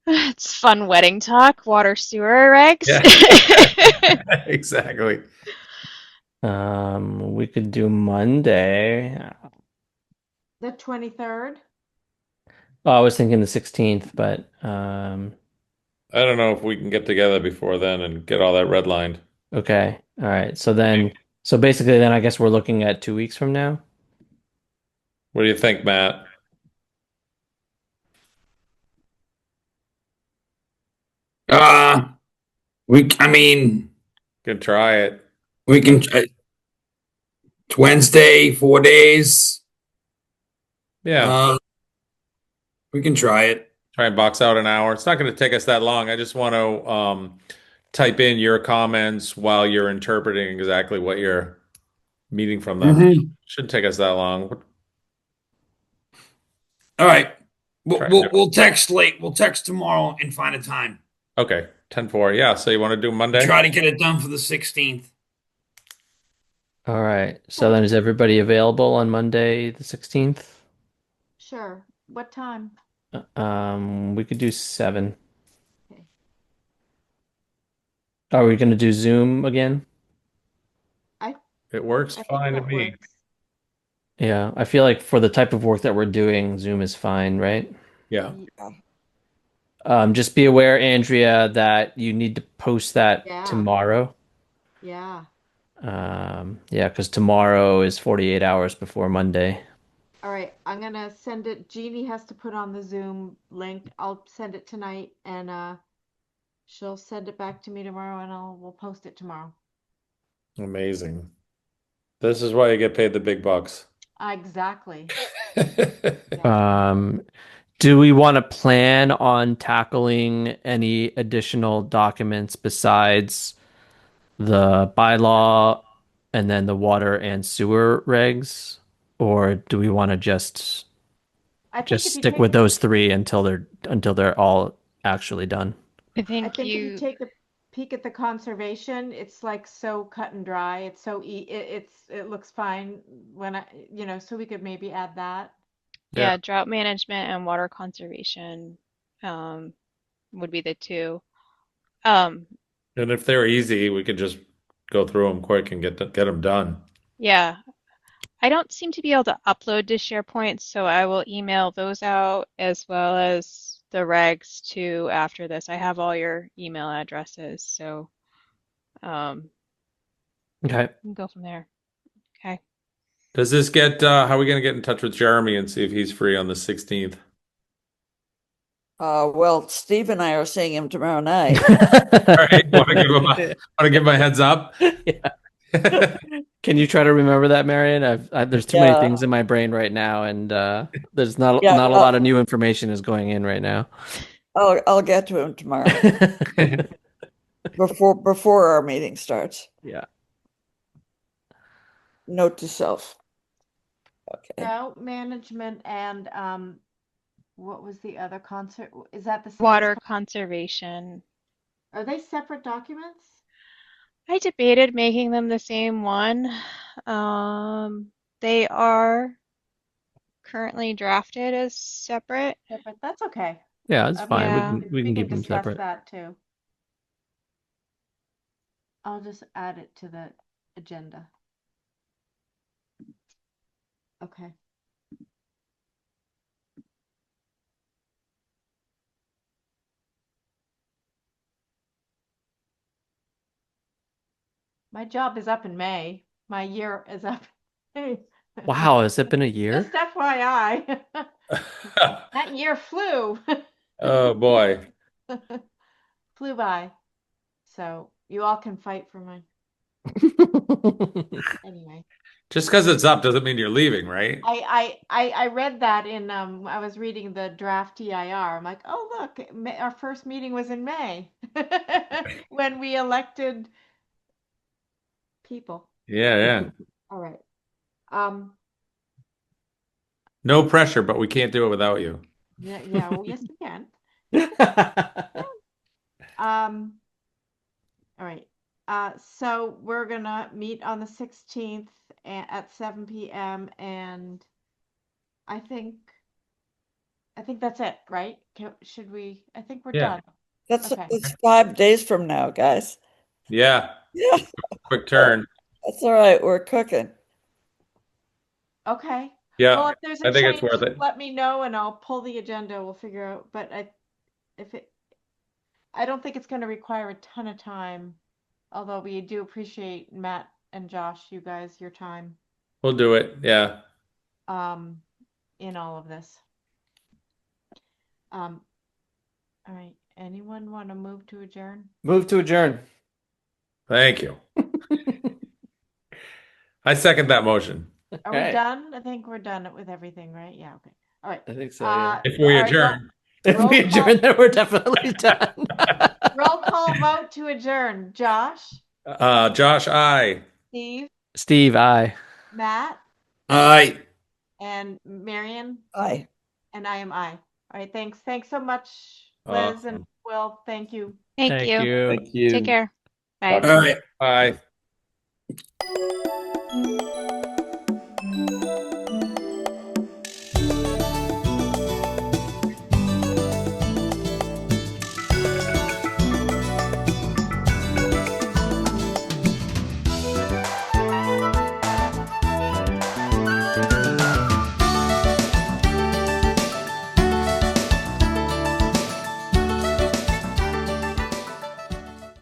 it's fun wedding talk, water sewer regs. Yeah, exactly. We could do Monday. The 23rd. Oh, I was thinking the 16th, but I don't know if we can get together before then and get all that redlined. okay. All right. So basically then I guess we're looking at 2 weeks from now. What do you think, Matt? Uh, I mean, Can try it. we can, it's Wednesday, 4 days. Yeah, Uh, we can try it. try and box out an hour. It's not going to take us that long. I just want to type in your comments while you're interpreting exactly what you're meeting from them. Mhm. Shouldn't take us that long. All right. Try and do it. We'll text late. We'll text tomorrow and find a time. Okay, 10-4. Yeah, so you want to do Monday? Try to get it done for the 16th. All right. So then is everybody available on Monday the 16th? Sure. What time? We could do 7. Okay. Are we going to do Zoom again? I It works I think fine to that me. works. Yeah, I feel like for the type of work that we're doing, Zoom is fine, right? Yeah. Just be aware, Andrea, that you need to post that Yeah. tomorrow. Yeah. Yeah, because tomorrow is 48 hours before Monday. All right. I'm gonna send it. Jeannie has to put on the Zoom link. I'll send it tonight and she'll send it back to me tomorrow and we'll post it tomorrow. Amazing. This is why you get paid the big bucks. Exactly. Um, do we want to plan on tackling any additional documents besides the bylaw and then the water and sewer regs? Or do we want to just I think if you stick take with the those three until they're all actually done? I I think think if you you take the peek at the conservation, it's like so cut and dry. It's so it looks fine when so we could maybe add that. Yeah, drought management and water conservation um, would be the two. Um, And if they're easy, we could just go through them quick and get them done. yeah, I don't seem to be able to upload to SharePoint, so I will email those out as well as the regs too after this. I have all your email addresses, so Okay. we can go from there. Okay. Does this get, how are we going to get in touch with Jeremy and see if he's free on the 16th? Well, Steve and I are seeing him tomorrow night. All right, want to give my heads up? Yeah. Can you try to remember that, Marion? There's too many things in my brain right now, and there's not a lot of new information is going in right now. I'll get to him tomorrow before our meeting starts. Yeah. Note to self. Okay. Drought management and what was the other concert? Is that the same? Water conservation. Are they separate documents? I debated making them the same one. They are currently drafted as separate. Separate. That's okay. Yeah, it's fine. Yeah. We can keep them discuss separate. that too. I'll just add it to the agenda. Okay. My job is up in May. My year is up. Wow, has it been a year? Just FYI. That year flew. Oh boy. Flew by. So you all can fight for my anyway. Just because it's up doesn't mean you're leaving, right? I read that in I was reading the draft TIR. I'm like, oh look, our first meeting was in May when we elected people. Yeah. All right. No pressure, but we can't do it without you. Yeah. Well, yes, we can. All right. So we're gonna meet on the 16th at 7 p.m. and I think that's it, right? Should we? I think we're done. That's Okay. it's 5 days from now, guys. Yeah. Yeah. Quick turn. That's all right. We're cooking. Okay. Yeah. Well, if there's a I think change, it's worth it. let me know and I'll pull the agenda. We'll figure out. But I don't think it's going to require a ton of time. Although we do appreciate Matt and Josh, you guys, your time. We'll do it. Yeah. In all of this. All right. Anyone want to move to adjourn? Move to adjourn. Thank you. I second that motion. Are we done? I think we're done with everything, right? Yeah. Okay. All right. I think so. Yeah. If we adjourn. If we adjourn, then we're definitely done. Roll call vote to adjourn. Josh? Josh, aye. Steve? Steve, aye. Matt? Aye. And Marion? Aye. And I am aye. All right. Thanks. Thanks so much, Liz and Will. Thank you. Thank you. Thank you. Take care. Bye. All right. Bye.